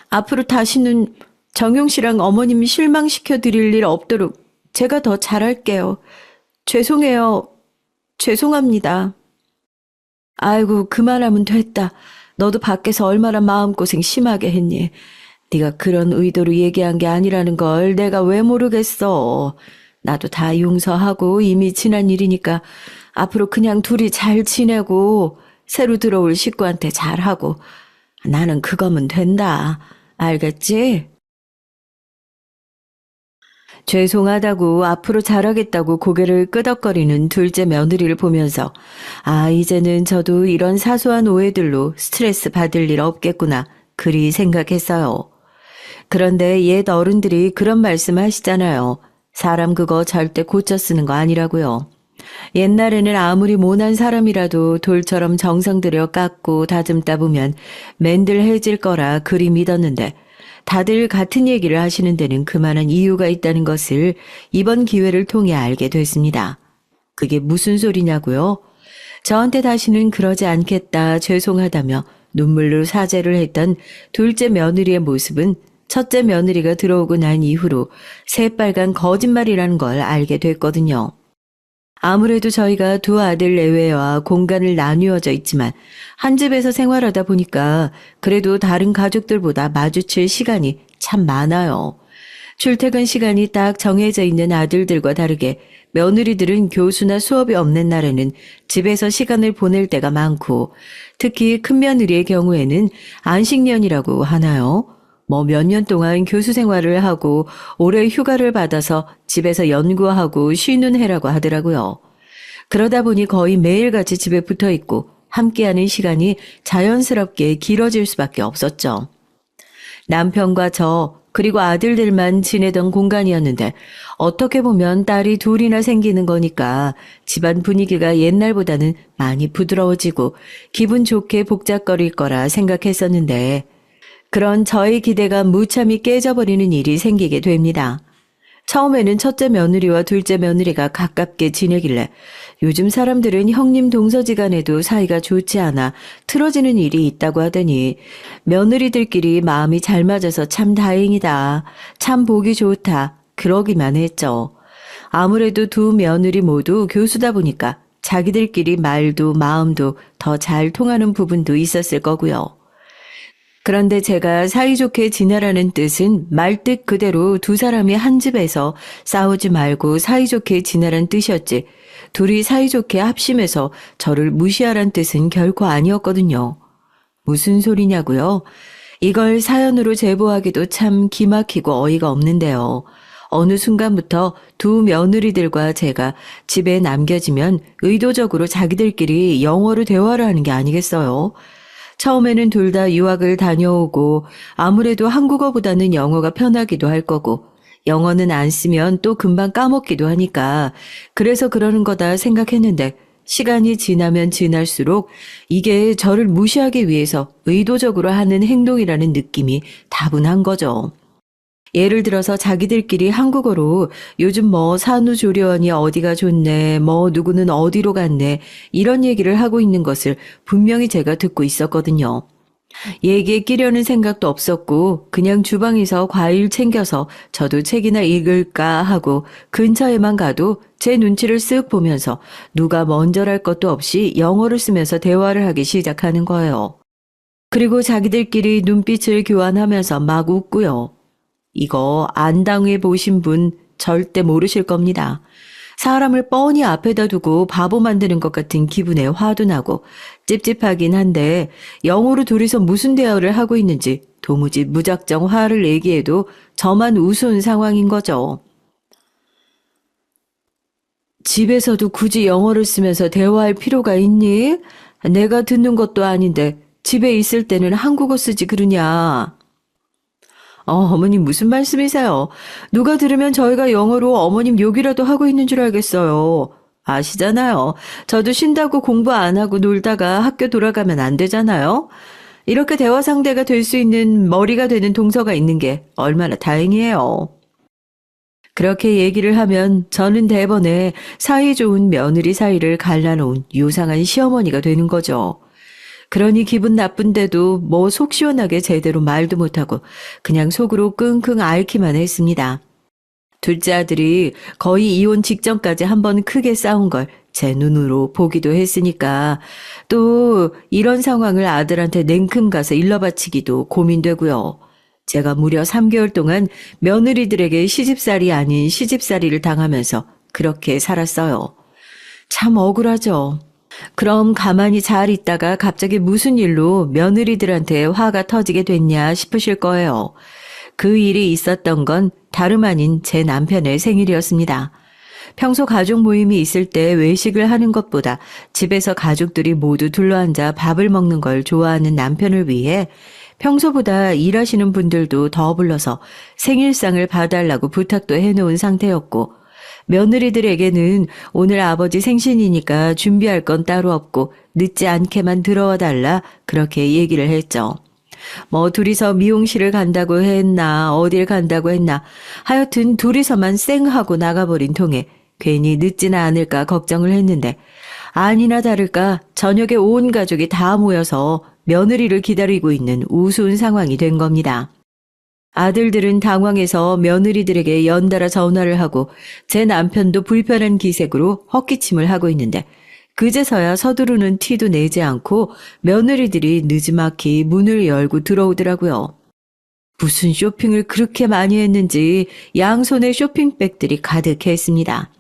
앞으로 다시는 정용 씨랑 어머님이 실망시켜 드릴 일 없도록 제가 더 잘할게요. 죄송해요. 죄송합니다. 아이고 그만하면 됐다. 너도 밖에서 얼마나 마음고생 심하게 했니. 네가 그런 의도로 얘기한 게 아니라는 걸 내가 왜 모르겠어. 나도 다 용서하고 이미 지난 일이니까 앞으로 그냥 둘이 잘 지내고 새로 들어올 식구한테 잘하고 나는 그거면 된다. 알겠지? 죄송하다고 앞으로 잘하겠다고 고개를 끄덕거리는 둘째 며느리를 보면서 아 이제는 저도 이런 사소한 오해들로 스트레스 받을 일 없겠구나 그리 생각했어요. 그런데 옛 어른들이 그런 말씀 하시잖아요. 사람 그거 절대 고쳐 쓰는 거 아니라고요. 옛날에는 아무리 모난 사람이라도 돌처럼 정성 들여 깎고 다듬다 보면 맨들해질 거라 그리 믿었는데 다들 같은 얘기를 하시는 데는 그만한 이유가 있다는 것을 이번 기회를 통해 알게 됐습니다. 그게 무슨 소리냐고요? 저한테 다시는 그러지 않겠다 죄송하다며 눈물로 사죄를 했던 둘째 며느리의 모습은 첫째 며느리가 들어오고 난 이후로 새빨간 거짓말이라는 걸 알게 됐거든요. 아무래도 저희가 두 아들 내외와 공간을 나누어져 있지만 한 집에서 생활하다 보니까 그래도 다른 가족들보다 마주칠 시간이 참 많아요. 출퇴근 시간이 딱 정해져 있는 아들들과 다르게 며느리들은 교수나 수업이 없는 날에는 집에서 시간을 보낼 때가 많고, 특히 큰 며느리의 경우에는 안식년이라고 하나요? 뭐 몇 년 동안 교수 생활을 하고 올해 휴가를 받아서 집에서 연구하고 쉬는 해라고 하더라고요. 그러다 보니 거의 매일같이 집에 붙어 있고 함께하는 시간이 자연스럽게 길어질 수밖에 없었죠. 남편과 저 그리고 아들들만 지내던 공간이었는데 어떻게 보면 딸이 둘이나 생기는 거니까 집안 분위기가 옛날보다는 많이 부드러워지고 기분 좋게 복잡거릴 거라 생각했었는데 그런 저의 기대가 무참히 깨져버리는 일이 생기게 됩니다. 처음에는 첫째 며느리와 둘째 며느리가 가깝게 지내길래 요즘 사람들은 형님 동서지간에도 사이가 좋지 않아 틀어지는 일이 있다고 하더니 며느리들끼리 마음이 잘 맞아서 참 다행이다. 참 보기 좋다. 그러기만 했죠. 아무래도 두 며느리 모두 교수다 보니까 자기들끼리 말도 마음도 더 잘 통하는 부분도 있었을 거고요. 그런데 제가 사이좋게 지내라는 뜻은 말뜻 그대로 두 사람이 한 집에서 싸우지 말고 사이좋게 지내란 뜻이었지, 둘이 사이좋게 합심해서 저를 무시하란 뜻은 결코 아니었거든요. 무슨 소리냐고요? 이걸 사연으로 제보하기도 참 기막히고 어이가 없는데요. 어느 순간부터 두 며느리들과 제가 집에 남겨지면 의도적으로 자기들끼리 영어로 대화를 하는 게 아니겠어요? 처음에는 둘 다 유학을 다녀오고 아무래도 한국어보다는 영어가 편하기도 할 거고 영어는 안 쓰면 또 금방 까먹기도 하니까 그래서 그러는 거다 생각했는데 시간이 지나면 지날수록 이게 저를 무시하기 위해서 의도적으로 하는 행동이라는 느낌이 다분한 거죠. 예를 들어서 자기들끼리 한국어로 요즘 뭐 산후조리원이 어디가 좋네, 뭐 누구는 어디로 갔네, 이런 얘기를 하고 있는 것을 분명히 제가 듣고 있었거든요. 얘기에 끼려는 생각도 없었고 그냥 주방에서 과일 챙겨서 저도 책이나 읽을까 하고 근처에만 가도 제 눈치를 쓱 보면서 누가 먼저랄 것도 없이 영어를 쓰면서 대화를 하기 시작하는 거예요. 그리고 자기들끼리 눈빛을 교환하면서 막 웃고요. 이거 안 당해 보신 분 절대 모르실 겁니다. 사람을 뻔히 앞에다 두고 바보 만드는 것 같은 기분에 화도 나고 찝찝하긴 한데 영어로 둘이서 무슨 대화를 하고 있는지 도무지 무작정 화를 내기에도 저만 우스운 상황인 거죠. 집에서도 굳이 영어를 쓰면서 대화할 필요가 있니? 내가 듣는 것도 아닌데 집에 있을 때는 한국어 쓰지 그러냐? 어머님 무슨 말씀이세요? 누가 들으면 저희가 영어로 어머님 욕이라도 하고 있는 줄 알겠어요. 아시잖아요. 저도 쉰다고 공부 안 하고 놀다가 학교 돌아가면 안 되잖아요. 이렇게 대화 상대가 될 수 있는 머리가 되는 동서가 있는 게 얼마나 다행이에요. 그렇게 얘기를 하면 저는 대번에 사이 좋은 며느리 사이를 갈라놓은 요상한 시어머니가 되는 거죠. 그러니 기분 나쁜데도 뭐 속 시원하게 제대로 말도 못하고 그냥 속으로 끙끙 앓기만 했습니다. 둘째 아들이 거의 이혼 직전까지 한번 크게 싸운 걸 제 눈으로 보기도 했으니까 또 이런 상황을 아들한테 냉큼 가서 일러바치기도 고민되고요. 제가 무려 3개월 동안 며느리들에게 시집살이 아닌 시집살이를 당하면서 그렇게 살았어요. 참 억울하죠. 그럼 가만히 잘 있다가 갑자기 무슨 일로 며느리들한테 화가 터지게 됐냐 싶으실 거예요. 그 일이 있었던 건 다름 아닌 제 남편의 생일이었습니다. 평소 가족 모임이 있을 때 외식을 하는 것보다 집에서 가족들이 모두 둘러앉아 밥을 먹는 걸 좋아하는 남편을 위해 평소보다 일하시는 분들도 더 불러서 생일상을 봐달라고 부탁도 해놓은 상태였고 며느리들에게는 오늘 아버지 생신이니까 준비할 건 따로 없고 늦지 않게만 들어와 달라 그렇게 얘기를 했죠. 뭐 둘이서 미용실을 간다고 했나 어딜 간다고 했나 하여튼 둘이서만 쌩하고 나가버린 통에 괜히 늦지는 않을까 걱정을 했는데 아니나 다를까 저녁에 온 가족이 다 모여서 며느리를 기다리고 있는 우스운 상황이 된 겁니다. 아들들은 당황해서 며느리들에게 연달아 전화를 하고 제 남편도 불편한 기색으로 헛기침을 하고 있는데 그제서야 서두르는 티도 내지 않고 며느리들이 느지막이 문을 열고 들어오더라고요. 무슨 쇼핑을 그렇게 많이 했는지 양손에 쇼핑백들이 가득했습니다.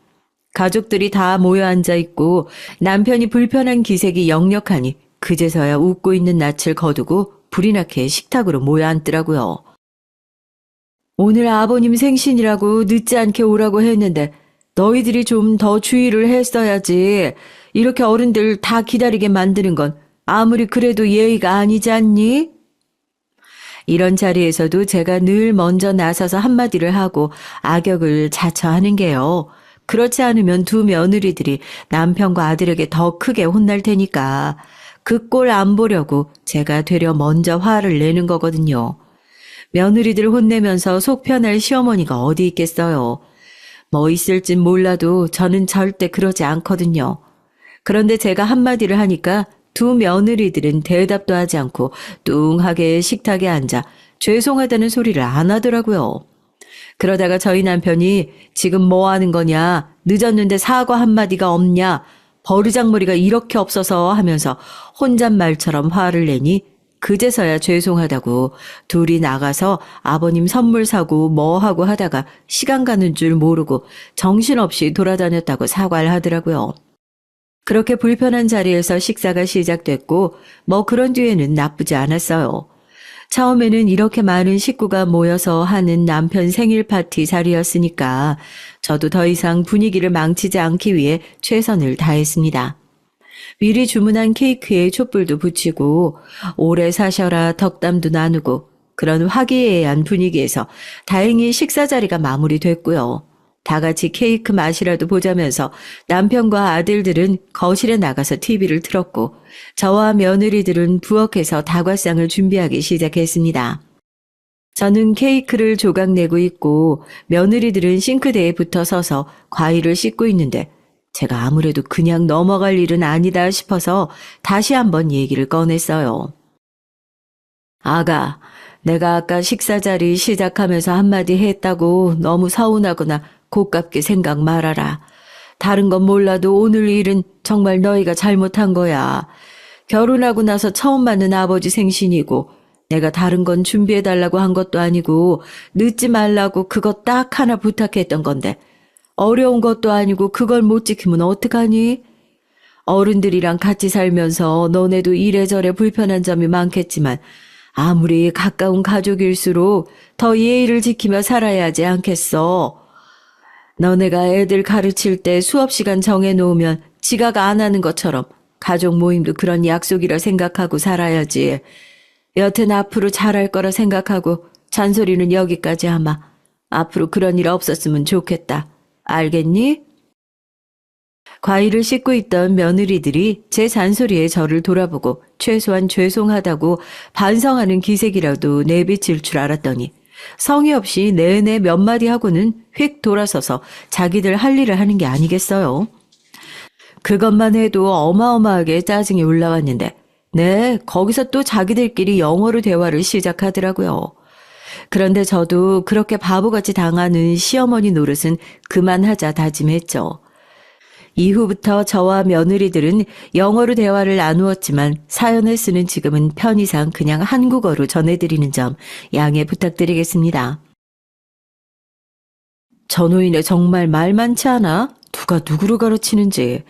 가족들이 다 모여 앉아 있고 남편이 불편한 기색이 역력하니 그제서야 웃고 있는 낯을 거두고 불이 나게 식탁으로 모여 앉더라고요. 오늘 아버님 생신이라고 늦지 않게 오라고 했는데 너희들이 좀 더 주의를 했어야지. 이렇게 어른들 다 기다리게 만드는 건 아무리 그래도 예의가 아니지 않니? 이런 자리에서도 제가 늘 먼저 나서서 한마디를 하고 악역을 자처하는 게요. 그렇지 않으면 두 며느리들이 남편과 아들에게 더 크게 혼날 테니까 그 꼴 안 보려고 제가 되려 먼저 화를 내는 거거든요. 며느리들 혼내면서 속 편할 시어머니가 어디 있겠어요. 뭐 있을진 몰라도 저는 절대 그러지 않거든요. 그런데 제가 한마디를 하니까 두 며느리들은 대답도 하지 않고 뚱하게 식탁에 앉아 죄송하다는 소리를 안 하더라고요. 그러다가 저희 남편이 지금 뭐 하는 거냐, 늦었는데 사과 한마디가 없냐, 버르장머리가 이렇게 없어서 하면서 혼잣말처럼 화를 내니 그제서야 죄송하다고 둘이 나가서 아버님 선물 사고 뭐 하고 하다가 시간 가는 줄 모르고 정신없이 돌아다녔다고 사과를 하더라고요. 그렇게 불편한 자리에서 식사가 시작됐고 뭐 그런 뒤에는 나쁘지 않았어요. 처음에는 이렇게 많은 식구가 모여서 하는 남편 생일 파티 자리였으니까 저도 더 이상 분위기를 망치지 않기 위해 최선을 다했습니다. 미리 주문한 케이크에 촛불도 붙이고 오래 사셔라 덕담도 나누고 그런 화기애애한 분위기에서 다행히 식사 자리가 마무리됐고요. 다 같이 케이크 맛이라도 보자면서 남편과 아들들은 거실에 나가서 TV를 틀었고 저와 며느리들은 부엌에서 다과상을 준비하기 시작했습니다. 저는 케이크를 조각내고 있고 며느리들은 싱크대에 붙어 서서 과일을 씻고 있는데 제가 아무래도 그냥 넘어갈 일은 아니다 싶어서 다시 한번 얘기를 꺼냈어요. 아가, 내가 아까 식사 자리 시작하면서 한마디 했다고 너무 서운하거나 고깝게 생각 말아라. 다른 건 몰라도 오늘 일은 정말 너희가 잘못한 거야. 결혼하고 나서 처음 맞는 아버지 생신이고 내가 다른 건 준비해달라고 한 것도 아니고 늦지 말라고 그거 딱 하나 부탁했던 건데 어려운 것도 아니고 그걸 못 지키면 어떡하니? 어른들이랑 같이 살면서 너네도 이래저래 불편한 점이 많겠지만 아무리 가까운 가족일수록 더 예의를 지키며 살아야 하지 않겠어. 너네가 애들 가르칠 때 수업 시간 정해놓으면 지각 안 하는 것처럼 가족 모임도 그런 약속이라 생각하고 살아야지. 여튼 앞으로 잘할 거라 생각하고 잔소리는 여기까지 하마. 앞으로 그런 일 없었으면 좋겠다. 알겠니? 과일을 씻고 있던 며느리들이 제 잔소리에 저를 돌아보고 최소한 죄송하다고 반성하는 기색이라도 내비칠 줄 알았더니 성의 없이 내내 몇 마디 하고는 휙 돌아서서 자기들 할 일을 하는 게 아니겠어요. 그것만 해도 어마어마하게 짜증이 올라왔는데 네, 거기서 또 자기들끼리 영어로 대화를 시작하더라고요. 그런데 저도 그렇게 바보같이 당하는 시어머니 노릇은 그만하자 다짐했죠. 이후부터 저와 며느리들은 영어로 대화를 나누었지만 사연을 쓰는 지금은 편의상 그냥 한국어로 전해드리는 점 양해 부탁드리겠습니다. 저 노인네 정말 말 많지 않아? 누가 누구를 가르치는지.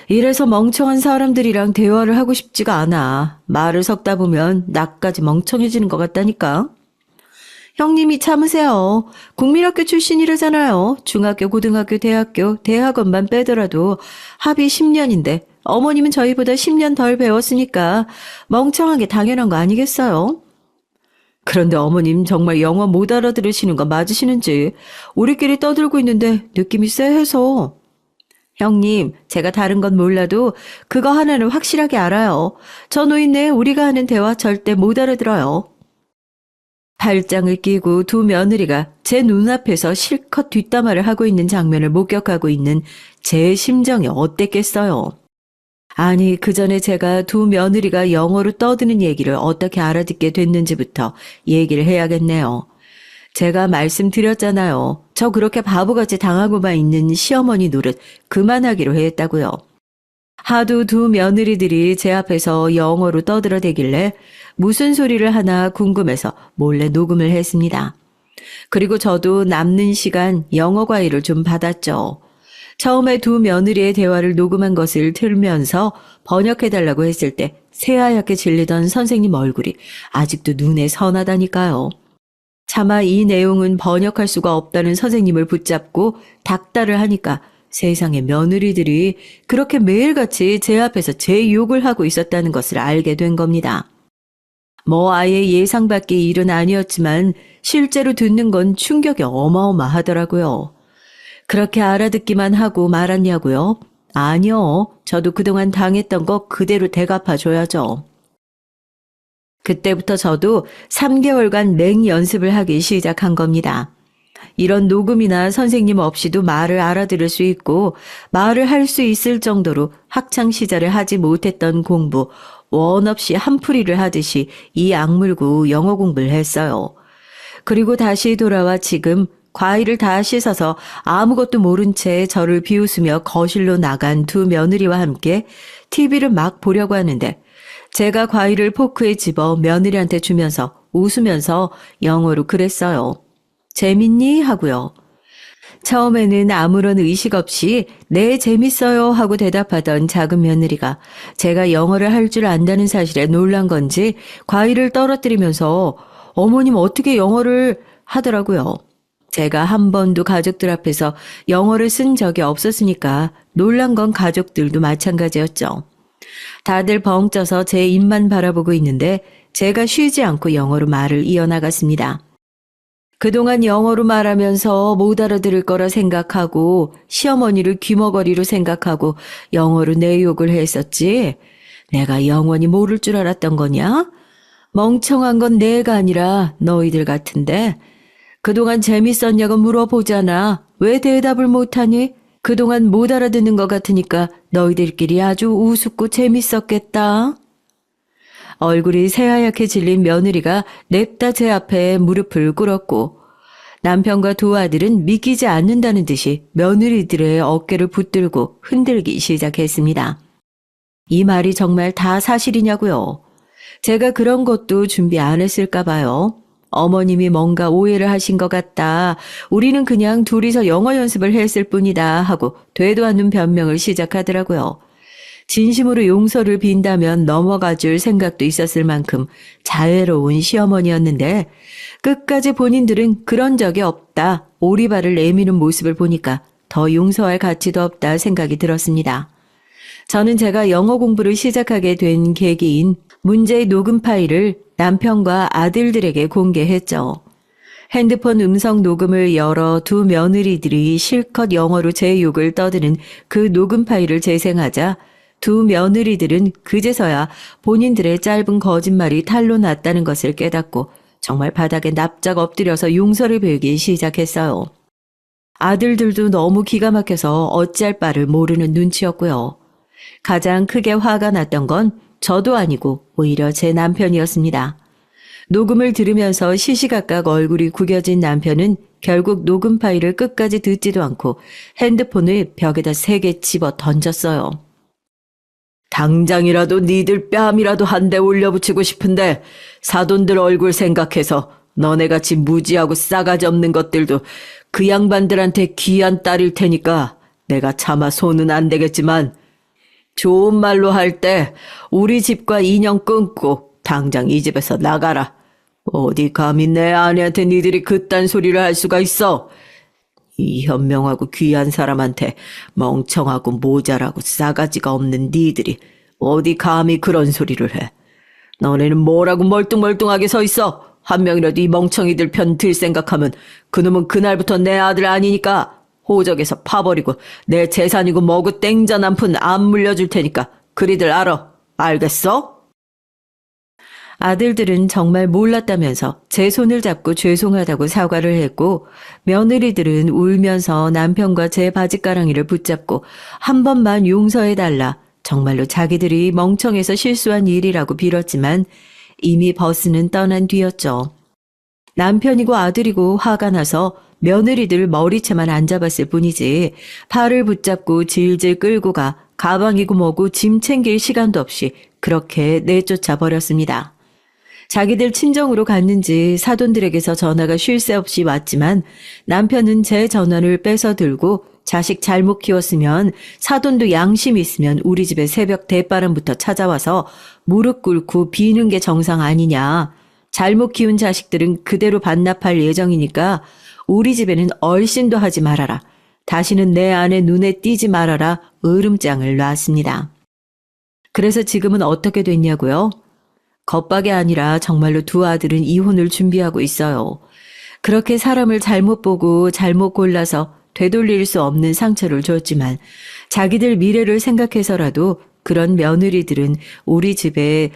이래서 멍청한 사람들이랑 대화를 하고 싶지가 않아. 말을 섞다 보면 나까지 멍청해지는 것 같다니까. 형님이 참으세요. 국민학교 출신이라잖아요. 중학교, 고등학교, 대학교, 대학원만 빼더라도 합이 10년인데 어머님은 저희보다 10년 덜 배웠으니까 멍청한 게 당연한 거 아니겠어요? 그런데 어머님 정말 영어 못 알아들으시는 거 맞으시는지 우리끼리 떠들고 있는데 느낌이 쎄해서. 형님, 제가 다른 건 몰라도 그거 하나는 확실하게 알아요. 저 노인네 우리가 하는 대화 절대 못 알아들어요. 팔짱을 끼고 두 며느리가 제 눈앞에서 실컷 뒷담화를 하고 있는 장면을 목격하고 있는 제 심정이 어땠겠어요. 아니, 그 전에 제가 두 며느리가 영어로 떠드는 얘기를 어떻게 알아듣게 됐는지부터 얘기를 해야겠네요. 제가 말씀드렸잖아요. 저 그렇게 바보같이 당하고만 있는 시어머니 노릇 그만하기로 했다고요. 하도 두 며느리들이 제 앞에서 영어로 떠들어대길래 무슨 소리를 하나 궁금해서 몰래 녹음을 했습니다. 그리고 저도 남는 시간 영어 과외를 좀 받았죠. 처음에 두 며느리의 대화를 녹음한 것을 틀면서 번역해달라고 했을 때 새하얗게 질리던 선생님 얼굴이 아직도 눈에 선하다니까요. 차마 이 내용은 번역할 수가 없다는 선생님을 붙잡고 닥달을 하니까 세상에 며느리들이 그렇게 매일같이 제 앞에서 제 욕을 하고 있었다는 것을 알게 된 겁니다. 뭐 아예 예상 밖의 일은 아니었지만 실제로 듣는 건 충격이 어마어마하더라고요. 그렇게 알아듣기만 하고 말았냐고요? 아니요. 저도 그동안 당했던 거 그대로 대갚아줘야죠. 그때부터 저도 3개월간 맹연습을 하기 시작한 겁니다. 이런 녹음이나 선생님 없이도 말을 알아들을 수 있고 말을 할 수 있을 정도로 학창시절에 하지 못했던 공부 원 없이 한풀이를 하듯이 이 악물고 영어 공부를 했어요. 그리고 다시 돌아와 지금 과일을 다 씻어서 아무것도 모른 채 저를 비웃으며 거실로 나간 두 며느리와 함께 TV를 막 보려고 하는데 제가 과일을 포크에 집어 며느리한테 주면서 웃으면서 영어로 그랬어요. 재밌니? 하고요. 처음에는 아무런 의식 없이 네 재밌어요 하고 대답하던 작은 며느리가 제가 영어를 할 줄 안다는 사실에 놀란 건지 과일을 떨어뜨리면서 어머님 어떻게 영어를 하더라고요. 제가 한 번도 가족들 앞에서 영어를 쓴 적이 없었으니까 놀란 건 가족들도 마찬가지였죠. 다들 벙쪄서 제 입만 바라보고 있는데 제가 쉬지 않고 영어로 말을 이어나갔습니다. 그동안 영어로 말하면서 못 알아들을 거라 생각하고 시어머니를 귀머거리로 생각하고 영어로 내 욕을 했었지. 내가 영원히 모를 줄 알았던 거냐? 멍청한 건 내가 아니라 너희들 같은데. 그동안 재밌었냐고 물어보잖아. 왜 대답을 못하니? 그동안 못 알아듣는 것 같으니까 너희들끼리 아주 우습고 재밌었겠다. 얼굴이 새하얗게 질린 며느리가 냅다 제 앞에 무릎을 꿇었고 남편과 두 아들은 믿기지 않는다는 듯이 며느리들의 어깨를 붙들고 흔들기 시작했습니다. 이 말이 정말 다 사실이냐고요. 제가 그런 것도 준비 안 했을까 봐요. 어머님이 뭔가 오해를 하신 것 같다. 우리는 그냥 둘이서 영어 연습을 했을 뿐이다 하고 되도 않는 변명을 시작하더라고요. 진심으로 용서를 빈다면 넘어가 줄 생각도 있었을 만큼 자애로운 시어머니였는데 끝까지 본인들은 그런 적이 없다. 오리발을 내미는 모습을 보니까 더 용서할 가치도 없다 생각이 들었습니다. 저는 제가 영어 공부를 시작하게 된 계기인 문제의 녹음 파일을 남편과 아들들에게 공개했죠. 핸드폰 음성 녹음을 열어 두 며느리들이 실컷 영어로 제 욕을 떠드는 그 녹음 파일을 재생하자 두 며느리들은 그제서야 본인들의 짧은 거짓말이 탄로 났다는 것을 깨닫고 정말 바닥에 납작 엎드려서 용서를 빌기 시작했어요. 아들들도 너무 기가 막혀서 어찌할 바를 모르는 눈치였고요. 가장 크게 화가 났던 건 저도 아니고 오히려 제 남편이었습니다. 녹음을 들으면서 시시각각 얼굴이 구겨진 남편은 결국 녹음 파일을 끝까지 듣지도 않고 핸드폰을 벽에다 세게 집어 던졌어요. 당장이라도 니들 뺨이라도 한 대 올려붙이고 싶은데 사돈들 얼굴 생각해서 너네같이 무지하고 싸가지 없는 것들도 그 양반들한테 귀한 딸일 테니까 내가 차마 손은 안 대겠지만 좋은 말로 할 때 우리 집과 인연 끊고 당장 이 집에서 나가라. 어디 감히 내 아내한테 니들이 그딴 소리를 할 수가 있어. 이 현명하고 귀한 사람한테 멍청하고 모자라고 싸가지가 없는 니들이 어디 감히 그런 소리를 해. 너네는 뭐라고 멀뚱멀뚱하게 서 있어. 한 명이라도 이 멍청이들 편 들 생각하면 그놈은 그날부터 내 아들 아니니까 호적에서 파버리고 내 재산이고 뭐고 땡전 한 푼 안 물려줄 테니까 그리들 알아. 알겠어? 아들들은 정말 몰랐다면서 제 손을 잡고 죄송하다고 사과를 했고 며느리들은 울면서 남편과 제 바지가랑이를 붙잡고 한 번만 용서해달라. 정말로 자기들이 멍청해서 실수한 일이라고 빌었지만 이미 버스는 떠난 뒤였죠. 남편이고 아들이고 화가 나서 며느리들 머리채만 안 잡았을 뿐이지 팔을 붙잡고 질질 끌고 가 가방이고 뭐고 짐 챙길 시간도 없이 그렇게 내쫓아 버렸습니다. 자기들 친정으로 갔는지 사돈들에게서 전화가 쉴 새 없이 왔지만 남편은 제 전화를 뺏어 들고 자식 잘못 키웠으면 사돈도 양심 있으면 우리 집에 새벽 대바람부터 찾아와서 무릎 꿇고 비는 게 정상 아니냐. 잘못 키운 자식들은 그대로 반납할 예정이니까 우리 집에는 얼씬도 하지 말아라. 다시는 내 아내 눈에 띄지 말아라. 으름장을 놨습니다. 그래서 지금은 어떻게 됐냐고요? 겁박이 아니라 정말로 두 아들은 이혼을 준비하고 있어요. 그렇게 사람을 잘못 보고 잘못 골라서 되돌릴 수 없는 상처를 줬지만 자기들 미래를 생각해서라도 그런 며느리들은 우리 집에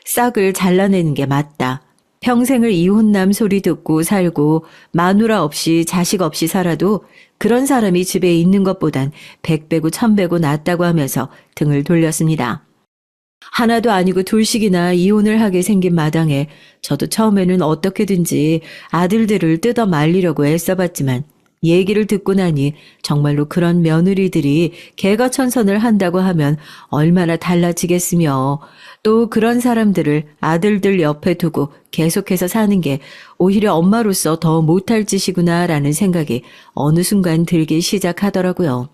싹을 잘라내는 게 맞다. 평생을 이혼남 소리 듣고 살고 마누라 없이 자식 없이 살아도 그런 사람이 집에 있는 것보단 100배고 1000배고 낫다고 하면서 등을 돌렸습니다. 하나도 아니고 둘씩이나 이혼을 하게 생긴 마당에 저도 처음에는 어떻게든지 아들들을 뜯어 말리려고 애써봤지만 얘기를 듣고 나니 정말로 그런 며느리들이 개가천선을 한다고 하면 얼마나 달라지겠으며 또 그런 사람들을 아들들 옆에 두고 계속해서 사는 게 오히려 엄마로서 더 못할 짓이구나라는 생각이 어느 순간 들기 시작하더라고요.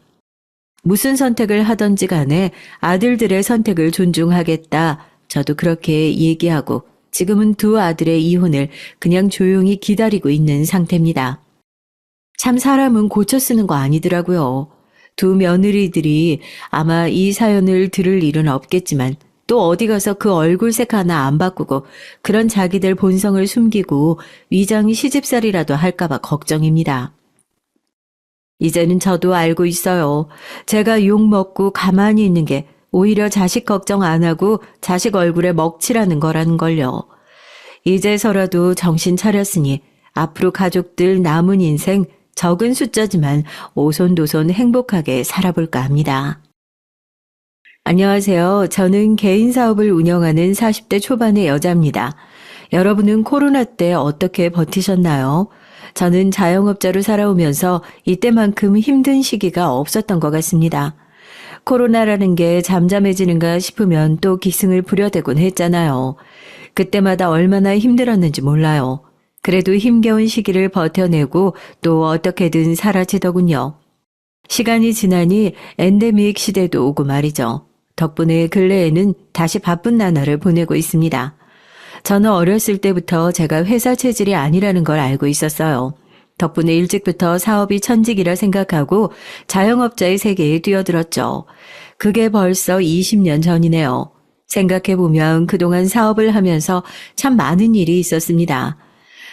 무슨 선택을 하던지 간에 아들들의 선택을 존중하겠다. 저도 그렇게 얘기하고 지금은 두 아들의 이혼을 그냥 조용히 기다리고 있는 상태입니다. 참 사람은 고쳐 쓰는 거 아니더라고요. 두 며느리들이 아마 이 사연을 들을 일은 없겠지만 또 어디 가서 그 얼굴색 하나 안 바꾸고 그런 자기들 본성을 숨기고 위장 시집살이라도 할까봐 걱정입니다. 이제는 저도 알고 있어요. 제가 욕먹고 가만히 있는 게 오히려 자식 걱정 안 하고 자식 얼굴에 먹칠하는 거라는 걸요. 이제서라도 정신 차렸으니 앞으로 가족들 남은 인생 적은 숫자지만 오손도손 행복하게 살아볼까 합니다. 안녕하세요. 저는 개인 사업을 운영하는 40대 초반의 여자입니다. 여러분은 코로나 때 어떻게 버티셨나요? 저는 자영업자로 살아오면서 이때만큼 힘든 시기가 없었던 것 같습니다. 코로나라는 게 잠잠해지는가 싶으면 또 기승을 부려대곤 했잖아요. 그때마다 얼마나 힘들었는지 몰라요. 그래도 힘겨운 시기를 버텨내고 또 어떻게든 사라지더군요. 시간이 지나니 엔데믹 시대도 오고 말이죠. 덕분에 근래에는 다시 바쁜 나날을 보내고 있습니다. 저는 어렸을 때부터 제가 회사 체질이 아니라는 걸 알고 있었어요. 덕분에 일찍부터 사업이 천직이라 생각하고 자영업자의 세계에 뛰어들었죠. 그게 벌써 20년 전이네요. 생각해보면 그동안 사업을 하면서 참 많은 일이 있었습니다.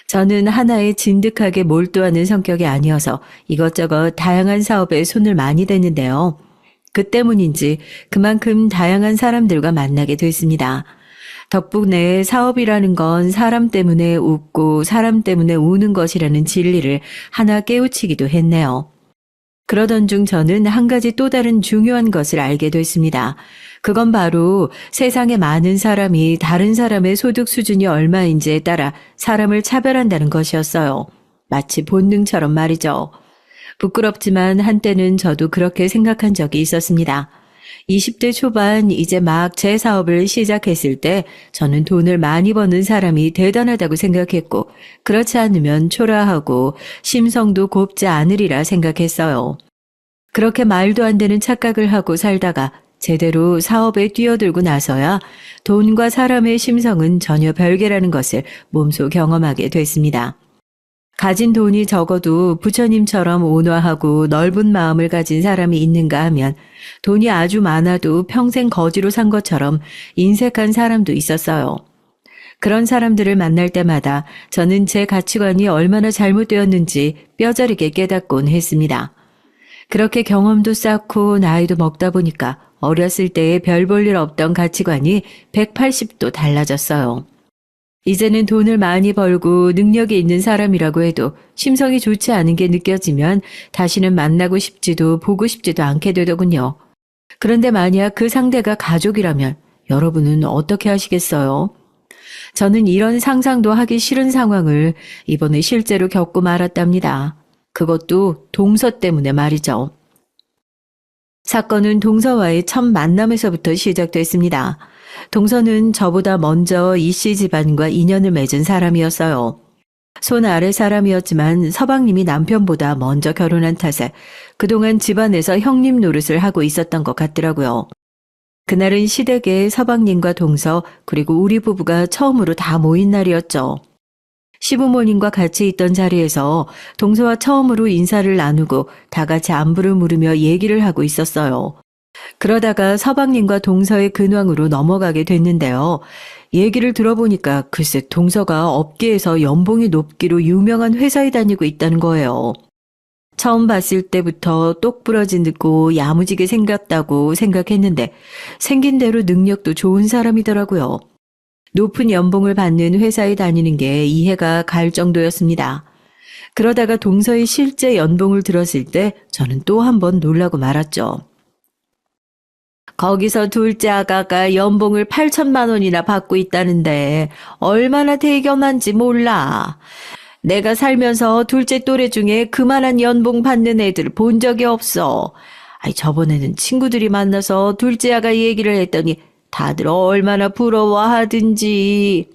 저는 하나에 진득하게 몰두하는 성격이 아니어서 이것저것 다양한 사업에 손을 많이 댔는데요. 그 때문인지 그만큼 다양한 사람들과 만나게 됐습니다. 덕분에 사업이라는 건 사람 때문에 웃고 사람 때문에 우는 것이라는 진리를 하나 깨우치기도 했네요. 그러던 중 저는 한 가지 또 다른 중요한 것을 알게 됐습니다. 그건 바로 세상에 많은 사람이 다른 사람의 소득 수준이 얼마인지에 따라 사람을 차별한다는 것이었어요. 마치 본능처럼 말이죠. 부끄럽지만 한때는 저도 그렇게 생각한 적이 있었습니다. 20대 초반 이제 막 제 사업을 시작했을 때 저는 돈을 많이 버는 사람이 대단하다고 생각했고 그렇지 않으면 초라하고 심성도 곱지 않으리라 생각했어요. 그렇게 말도 안 되는 착각을 하고 살다가 제대로 사업에 뛰어들고 나서야 돈과 사람의 심성은 전혀 별개라는 것을 몸소 경험하게 됐습니다. 가진 돈이 적어도 부처님처럼 온화하고 넓은 마음을 가진 사람이 있는가 하면 돈이 아주 많아도 평생 거지로 산 것처럼 인색한 사람도 있었어요. 그런 사람들을 만날 때마다 저는 제 가치관이 얼마나 잘못되었는지 뼈저리게 깨닫곤 했습니다. 그렇게 경험도 쌓고 나이도 먹다 보니까 어렸을 때에 별 볼 일 없던 가치관이 180도 달라졌어요. 이제는 돈을 많이 벌고 능력이 있는 사람이라고 해도 심성이 좋지 않은 게 느껴지면 다시는 만나고 싶지도 보고 싶지도 않게 되더군요. 그런데 만약 그 상대가 가족이라면 여러분은 어떻게 하시겠어요? 저는 이런 상상도 하기 싫은 상황을 이번에 실제로 겪고 말았답니다. 그것도 동서 때문에 말이죠. 사건은 동서와의 첫 만남에서부터 시작됐습니다. 동서는 저보다 먼저 이 씨 집안과 인연을 맺은 사람이었어요. 손 아래 사람이었지만 서방님이 남편보다 먼저 결혼한 탓에 그동안 집안에서 형님 노릇을 하고 있었던 것 같더라고요. 그날은 시댁에 서방님과 동서 그리고 우리 부부가 처음으로 다 모인 날이었죠. 시부모님과 같이 있던 자리에서 동서와 처음으로 인사를 나누고 다 같이 안부를 물으며 얘기를 하고 있었어요. 그러다가 서방님과 동서의 근황으로 넘어가게 됐는데요. 얘기를 들어보니까 글쎄 동서가 업계에서 연봉이 높기로 유명한 회사에 다니고 있다는 거예요. 처음 봤을 때부터 똑부러지고 야무지게 생겼다고 생각했는데 생긴 대로 능력도 좋은 사람이더라고요. 높은 연봉을 받는 회사에 다니는 게 이해가 갈 정도였습니다. 그러다가 동서의 실제 연봉을 들었을 때 저는 또 한 번 놀라고 말았죠. 거기서 둘째 아가가 연봉을 8천만 원이나 받고 있다는데 얼마나 대견한지 몰라. 내가 살면서 둘째 또래 중에 그만한 연봉 받는 애들 본 적이 없어. 저번에는 친구들이 만나서 둘째 아가 얘기를 했더니 다들 얼마나 부러워하든지.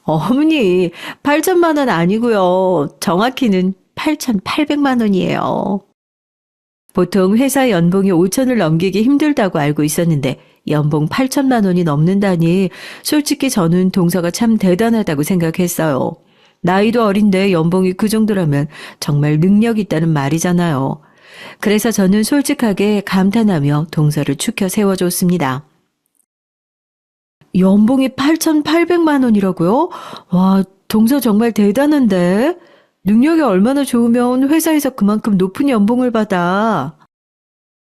어머니, 8천만 원 아니고요. 정확히는 8,800만 원이에요. 보통 회사 연봉이 5천을 넘기기 힘들다고 알고 있었는데 연봉 8천만 원이 넘는다니 솔직히 저는 동서가 참 대단하다고 생각했어요. 나이도 어린데 연봉이 그 정도라면 정말 능력 있다는 말이잖아요. 그래서 저는 솔직하게 감탄하며 동서를 추켜 세워줬습니다. 연봉이 8,800만 원이라고요? 와, 동서 정말 대단한데? 능력이 얼마나 좋으면 회사에서 그만큼 높은 연봉을 받아.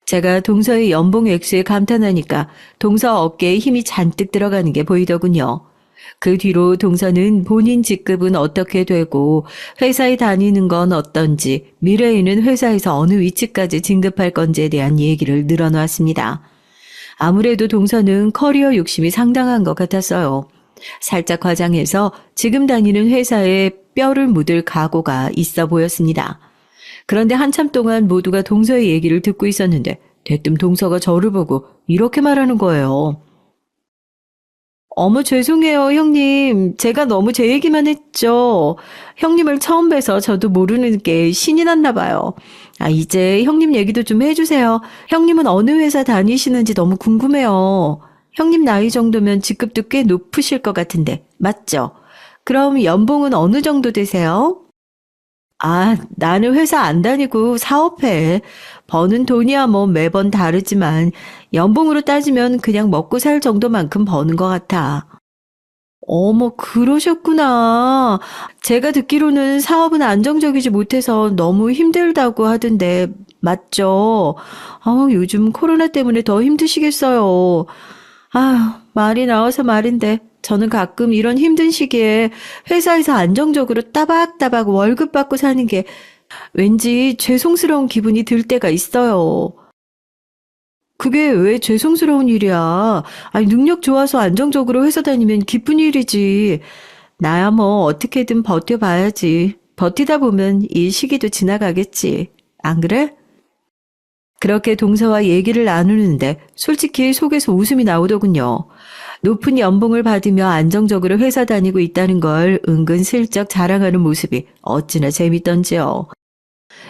제가 동서의 연봉 액수에 감탄하니까 동서 어깨에 힘이 잔뜩 들어가는 게 보이더군요. 그 뒤로 동서는 본인 직급은 어떻게 되고 회사에 다니는 건 어떤지 미래에는 회사에서 어느 위치까지 진급할 건지에 대한 얘기를 늘어놓았습니다. 아무래도 동서는 커리어 욕심이 상당한 것 같았어요. 살짝 과장해서 지금 다니는 회사에 뼈를 묻을 각오가 있어 보였습니다. 그런데 한참 동안 모두가 동서의 얘기를 듣고 있었는데 대뜸 동서가 저를 보고 이렇게 말하는 거예요. 어머 죄송해요 형님. 제가 너무 제 얘기만 했죠. 형님을 처음 뵈서 저도 모르는 게 신이 났나 봐요. 이제 형님 얘기도 좀 해주세요. 형님은 어느 회사 다니시는지 너무 궁금해요. 형님 나이 정도면 직급도 꽤 높으실 것 같은데 맞죠? 그럼 연봉은 어느 정도 되세요? 나는 회사 안 다니고 사업해. 버는 돈이야 뭐 매번 다르지만 연봉으로 따지면 그냥 먹고 살 정도만큼 버는 것 같아. 어머, 그러셨구나. 제가 듣기로는 사업은 안정적이지 못해서 너무 힘들다고 하던데, 맞죠? 요즘 코로나 때문에 더 힘드시겠어요. 말이 나와서 말인데, 저는 가끔 이런 힘든 시기에 회사에서 안정적으로 따박따박 월급 받고 사는 게 왠지 죄송스러운 기분이 들 때가 있어요. 그게 왜 죄송스러운 일이야? 능력 좋아서 안정적으로 회사 다니면 기쁜 일이지. 나야 뭐 어떻게든 버텨봐야지. 버티다 보면 이 시기도 지나가겠지. 안 그래? 그렇게 동서와 얘기를 나누는데 솔직히 속에서 웃음이 나오더군요. 높은 연봉을 받으며 안정적으로 회사 다니고 있다는 걸 은근슬쩍 자랑하는 모습이 어찌나 재밌던지요.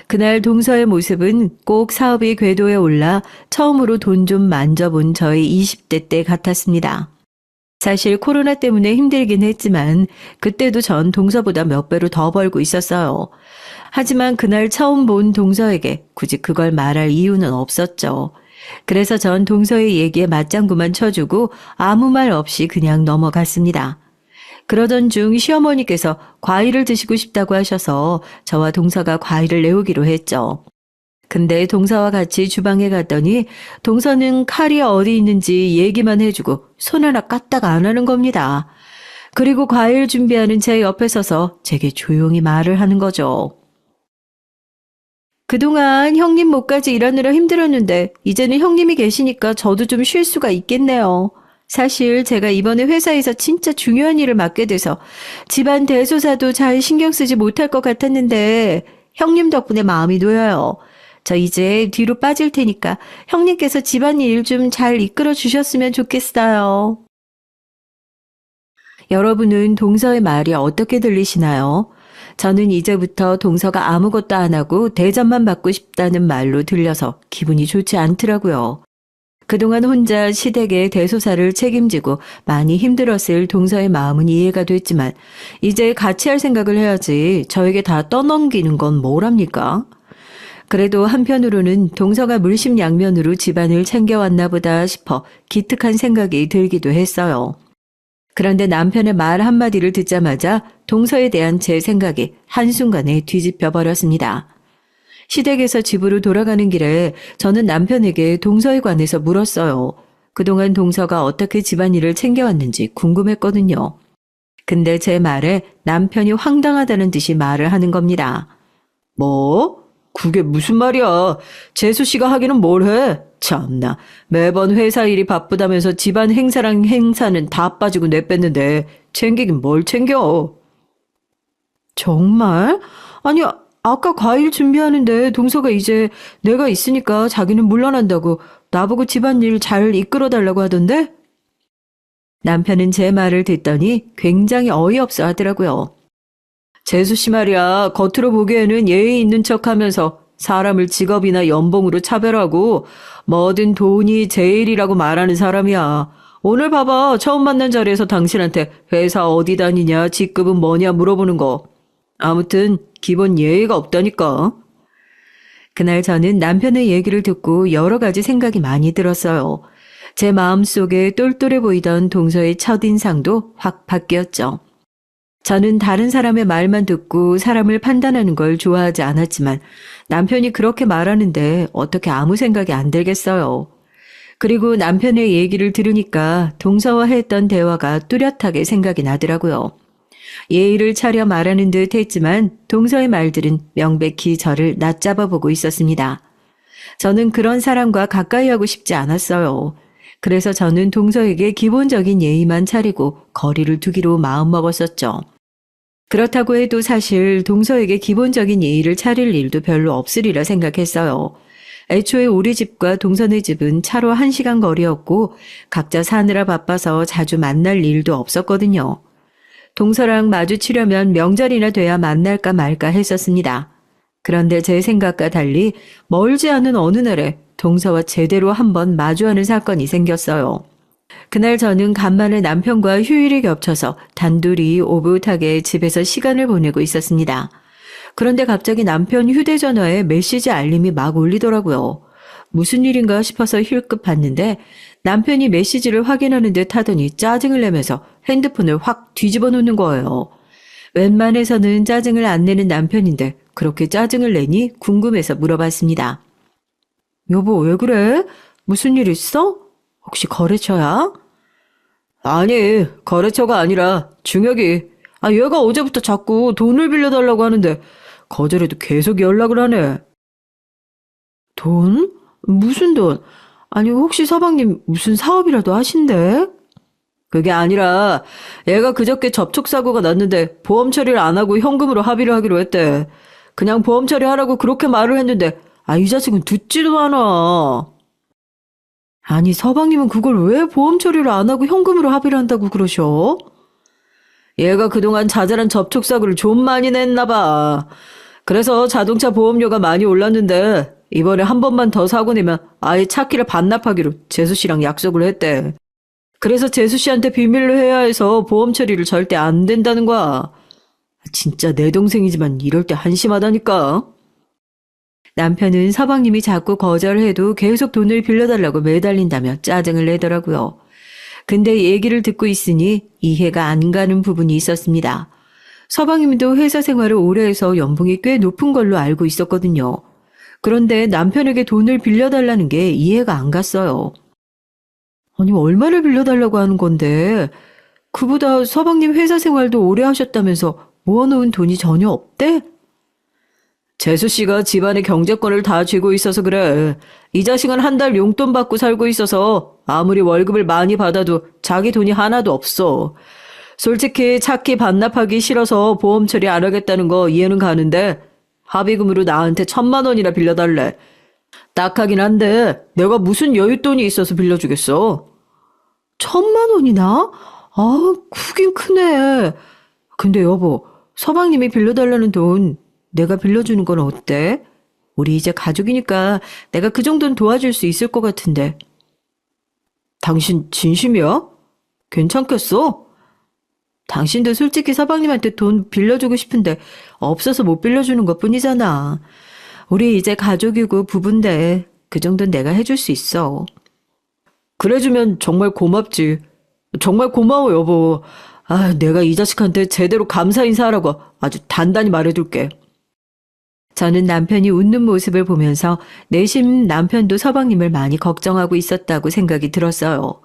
그날 동서의 모습은 꼭 사업이 궤도에 올라 처음으로 돈 좀 만져본 저의 20대 때 같았습니다. 사실 코로나 때문에 힘들긴 했지만 그때도 전 동서보다 몇 배로 더 벌고 있었어요. 하지만 그날 처음 본 동서에게 굳이 그걸 말할 이유는 없었죠. 그래서 전 동서의 얘기에 맞장구만 쳐주고 아무 말 없이 그냥 넘어갔습니다. 그러던 중 시어머니께서 과일을 드시고 싶다고 하셔서 저와 동서가 과일을 내오기로 했죠. 근데 동서와 같이 주방에 갔더니 동서는 칼이 어디 있는지 얘기만 해주고 손 하나 까딱 안 하는 겁니다. 그리고 과일 준비하는 제 옆에 서서 제게 조용히 말을 하는 거죠. 그동안 형님 목까지 일하느라 힘들었는데 이제는 형님이 계시니까 저도 좀 쉴 수가 있겠네요. 사실 제가 이번에 회사에서 진짜 중요한 일을 맡게 돼서 집안 대소사도 잘 신경 쓰지 못할 것 같았는데 형님 덕분에 마음이 놓여요. 저 이제 뒤로 빠질 테니까 형님께서 집안일 좀 잘 이끌어 주셨으면 좋겠어요. 여러분은 동서의 말이 어떻게 들리시나요? 저는 이제부터 동서가 아무것도 안 하고 대접만 받고 싶다는 말로 들려서 기분이 좋지 않더라고요. 그동안 혼자 시댁의 대소사를 책임지고 많이 힘들었을 동서의 마음은 이해가 됐지만 이제 같이 할 생각을 해야지 저에게 다 떠넘기는 건 뭐랍니까? 그래도 한편으로는 동서가 물심양면으로 집안을 챙겨왔나 보다 싶어 기특한 생각이 들기도 했어요. 그런데 남편의 말 한마디를 듣자마자 동서에 대한 제 생각이 한순간에 뒤집혀 버렸습니다. 시댁에서 집으로 돌아가는 길에 저는 남편에게 동서에 관해서 물었어요. 그동안 동서가 어떻게 집안일을 챙겨왔는지 궁금했거든요. 근데 제 말에 남편이 황당하다는 듯이 말을 하는 겁니다. 뭐? 그게 무슨 말이야? 재수 씨가 하기는 뭘 해? 참나. 매번 회사 일이 바쁘다면서 집안 행사랑 행사는 다 빠지고 내뺐는데 챙기긴 뭘 챙겨? 정말? 아니, 아까 과일 준비하는데 동서가 이제 내가 있으니까 자기는 물러난다고 나보고 집안일 잘 이끌어달라고 하던데? 남편은 제 말을 듣더니 굉장히 어이없어 하더라고요. 재수 씨 말이야, 겉으로 보기에는 예의 있는 척 하면서 사람을 직업이나 연봉으로 차별하고 뭐든 돈이 제일이라고 말하는 사람이야. 오늘 봐봐, 처음 만난 자리에서 당신한테 회사 어디 다니냐, 직급은 뭐냐 물어보는 거. 아무튼 기본 예의가 없다니까. 그날 저는 남편의 얘기를 듣고 여러 가지 생각이 많이 들었어요. 제 마음속에 똘똘해 보이던 동서의 첫인상도 확 바뀌었죠. 저는 다른 사람의 말만 듣고 사람을 판단하는 걸 좋아하지 않았지만 남편이 그렇게 말하는데 어떻게 아무 생각이 안 들겠어요. 그리고 남편의 얘기를 들으니까 동서와 했던 대화가 뚜렷하게 생각이 나더라고요. 예의를 차려 말하는 듯 했지만 동서의 말들은 명백히 저를 낮잡아 보고 있었습니다. 저는 그런 사람과 가까이 하고 싶지 않았어요. 그래서 저는 동서에게 기본적인 예의만 차리고 거리를 두기로 마음먹었었죠. 그렇다고 해도 사실 동서에게 기본적인 예의를 차릴 일도 별로 없으리라 생각했어요. 애초에 우리 집과 동서네 집은 차로 1시간 거리였고 각자 사느라 바빠서 자주 만날 일도 없었거든요. 동서랑 마주치려면 명절이나 돼야 만날까 말까 했었습니다. 그런데 제 생각과 달리 멀지 않은 어느 날에 동서와 제대로 한번 마주하는 사건이 생겼어요. 그날 저는 간만에 남편과 휴일이 겹쳐서 단둘이 오붓하게 집에서 시간을 보내고 있었습니다. 그런데 갑자기 남편 휴대전화에 메시지 알림이 막 울리더라고요. 무슨 일인가 싶어서 힐끗 봤는데 남편이 메시지를 확인하는 듯 하더니 짜증을 내면서 핸드폰을 확 뒤집어 놓는 거예요. 웬만해서는 짜증을 안 내는 남편인데 그렇게 짜증을 내니 궁금해서 물어봤습니다. 여보, 왜 그래? 무슨 일 있어? 혹시 거래처야? 아니, 거래처가 아니라 중혁이. 얘가 어제부터 자꾸 돈을 빌려달라고 하는데 거절해도 계속 연락을 하네. 돈? 무슨 돈? 아니, 혹시 서방님 무슨 사업이라도 하신대? 그게 아니라 얘가 그저께 접촉사고가 났는데 보험 처리를 안 하고 현금으로 합의를 하기로 했대. 그냥 보험 처리하라고 그렇게 말을 했는데 이 자식은 듣지도 않아. 아니, 서방님은 그걸 왜 보험 처리를 안 하고 현금으로 합의를 한다고 그러셔? 얘가 그동안 자잘한 접촉사고를 좀 많이 냈나 봐. 그래서 자동차 보험료가 많이 올랐는데 이번에 한 번만 더 사고 내면 아예 차 키를 반납하기로 재수 씨랑 약속을 했대. 그래서 재수 씨한테 비밀로 해야 해서 보험 처리를 절대 안 된다는 거야. 진짜 내 동생이지만 이럴 때 한심하다니까. 남편은 서방님이 자꾸 거절해도 계속 돈을 빌려달라고 매달린다며 짜증을 내더라고요. 근데 얘기를 듣고 있으니 이해가 안 가는 부분이 있었습니다. 서방님도 회사 생활을 오래 해서 연봉이 꽤 높은 걸로 알고 있었거든요. 그런데 남편에게 돈을 빌려달라는 게 이해가 안 갔어요. 아니, 얼마를 빌려달라고 하는 건데 그보다 서방님 회사 생활도 오래 하셨다면서 모아놓은 돈이 전혀 없대? 재수 씨가 집안의 경제권을 다 쥐고 있어서 그래. 이 자식은 한 달 용돈 받고 살고 있어서 아무리 월급을 많이 받아도 자기 돈이 하나도 없어. 솔직히 차키 반납하기 싫어서 보험 처리 안 하겠다는 거 이해는 가는데 합의금으로 나한테 1,000만 원이나 빌려달래. 딱하긴 한데 내가 무슨 여윳돈이 있어서 빌려주겠어. 1,000만 원이나? 아, 크긴 크네. 근데 여보, 서방님이 빌려달라는 돈 내가 빌려주는 건 어때? 우리 이제 가족이니까 내가 그 정도는 도와줄 수 있을 것 같은데. 당신 진심이야? 괜찮겠어? 당신도 솔직히 서방님한테 돈 빌려주고 싶은데 없어서 못 빌려주는 것뿐이잖아. 우리 이제 가족이고 부부인데 그 정도는 내가 해줄 수 있어. 그래주면 정말 고맙지. 정말 고마워, 여보. 아, 내가 이 자식한테 제대로 감사 인사하라고 아주 단단히 말해둘게. 저는 남편이 웃는 모습을 보면서 내심 남편도 서방님을 많이 걱정하고 있었다고 생각이 들었어요.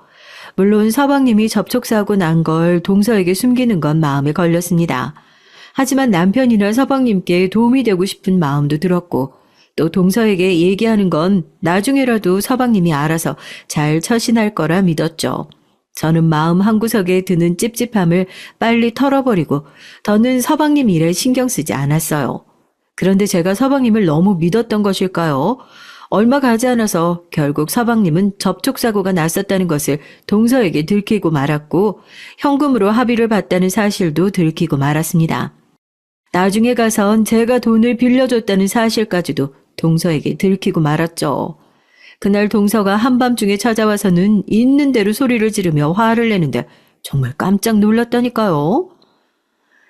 물론 서방님이 접촉사고 난 걸 동서에게 숨기는 건 마음에 걸렸습니다. 하지만 남편이나 서방님께 도움이 되고 싶은 마음도 들었고 또 동서에게 얘기하는 건 나중에라도 서방님이 알아서 잘 처신할 거라 믿었죠. 저는 마음 한구석에 드는 찝찝함을 빨리 털어버리고 더는 서방님 일에 신경 쓰지 않았어요. 그런데 제가 서방님을 너무 믿었던 것일까요? 얼마 가지 않아서 결국 서방님은 접촉사고가 났었다는 것을 동서에게 들키고 말았고 현금으로 합의를 봤다는 사실도 들키고 말았습니다. 나중에 가선 제가 돈을 빌려줬다는 사실까지도 동서에게 들키고 말았죠. 그날 동서가 한밤중에 찾아와서는 있는 대로 소리를 지르며 화를 내는데 정말 깜짝 놀랐다니까요.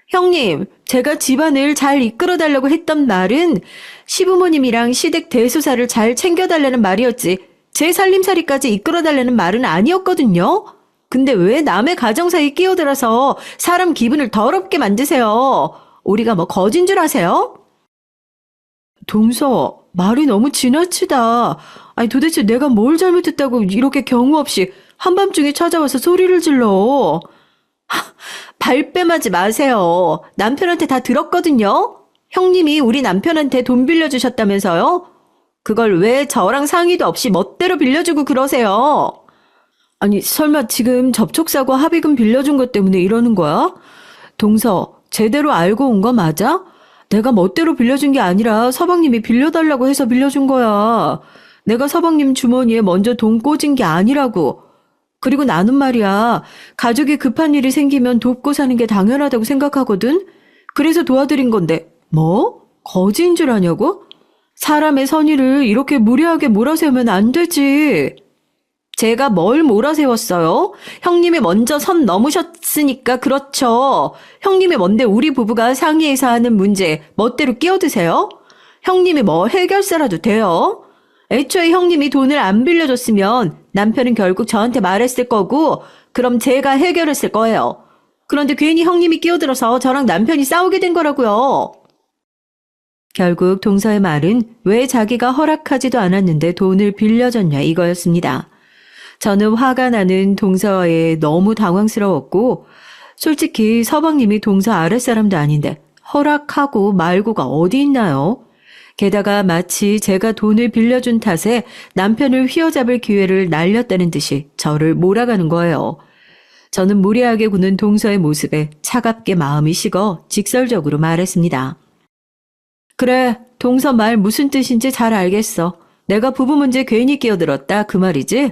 형님, 제가 집안을 잘 이끌어달라고 했던 말은 시부모님이랑 시댁 대소사를 잘 챙겨달라는 말이었지 제 살림살이까지 이끌어달라는 말은 아니었거든요. 근데 왜 남의 가정사에 끼어들어서 사람 기분을 더럽게 만드세요? 우리가 뭐 거진 줄 아세요? 동서, 말이 너무 지나치다. 아니 도대체 내가 뭘 잘못했다고 이렇게 경우 없이 한밤중에 찾아와서 소리를 질러. 발뺌하지 마세요. 남편한테 다 들었거든요. 형님이 우리 남편한테 돈 빌려주셨다면서요? 그걸 왜 저랑 상의도 없이 멋대로 빌려주고 그러세요? 아니 설마 지금 접촉사고 합의금 빌려준 것 때문에 이러는 거야? 동서, 제대로 알고 온 거 맞아? 내가 멋대로 빌려준 게 아니라 서방님이 빌려달라고 해서 빌려준 거야. 내가 서방님 주머니에 먼저 돈 꽂은 게 아니라고. 그리고 나는 말이야, 가족이 급한 일이 생기면 돕고 사는 게 당연하다고 생각하거든? 그래서 도와드린 건데, 뭐? 거지인 줄 아냐고? 사람의 선의를 이렇게 무례하게 몰아세우면 안 되지. 제가 뭘 몰아세웠어요? 형님이 먼저 선 넘으셨으니까 그렇죠. 형님이 뭔데 우리 부부가 상의해서 하는 문제에 멋대로 끼어드세요? 형님이 뭐 해결사라도 돼요? 애초에 형님이 돈을 안 빌려줬으면 남편은 결국 저한테 말했을 거고 그럼 제가 해결했을 거예요. 그런데 괜히 형님이 끼어들어서 저랑 남편이 싸우게 된 거라고요. 결국 동서의 말은 왜 자기가 허락하지도 않았는데 돈을 빌려줬냐 이거였습니다. 저는 화가 나는 동서에 너무 당황스러웠고 솔직히 서방님이 동서 아랫사람도 아닌데 허락하고 말고가 어디 있나요? 게다가 마치 제가 돈을 빌려준 탓에 남편을 휘어잡을 기회를 날렸다는 듯이 저를 몰아가는 거예요. 저는 무례하게 구는 동서의 모습에 차갑게 마음이 식어 직설적으로 말했습니다. 그래, 동서 말 무슨 뜻인지 잘 알겠어. 내가 부부 문제 괜히 끼어들었다 그 말이지?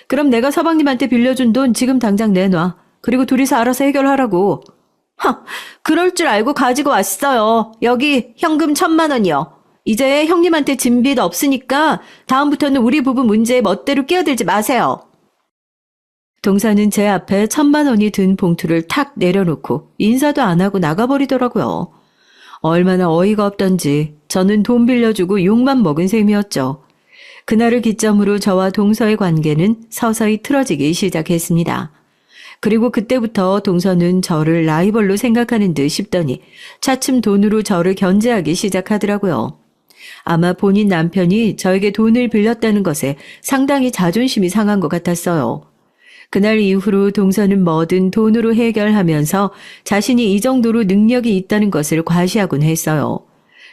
그럼 내가 서방님한테 빌려준 돈 지금 당장 내놔. 그리고 둘이서 알아서 해결하라고. 그럴 줄 알고 가지고 왔어요. 여기 현금 1,000만 원이요. 이제 형님한테 진 빚 없으니까 다음부터는 우리 부부 문제에 멋대로 끼어들지 마세요. 동서는 제 앞에 1,000만 원이 든 봉투를 탁 내려놓고 인사도 안 하고 나가버리더라고요. 얼마나 어이가 없던지 저는 돈 빌려주고 욕만 먹은 셈이었죠. 그날을 기점으로 저와 동서의 관계는 서서히 틀어지기 시작했습니다. 그리고 그때부터 동서는 저를 라이벌로 생각하는 듯 싶더니 차츰 돈으로 저를 견제하기 시작하더라고요. 아마 본인 남편이 저에게 돈을 빌렸다는 것에 상당히 자존심이 상한 것 같았어요. 그날 이후로 동서는 뭐든 돈으로 해결하면서 자신이 이 정도로 능력이 있다는 것을 과시하곤 했어요.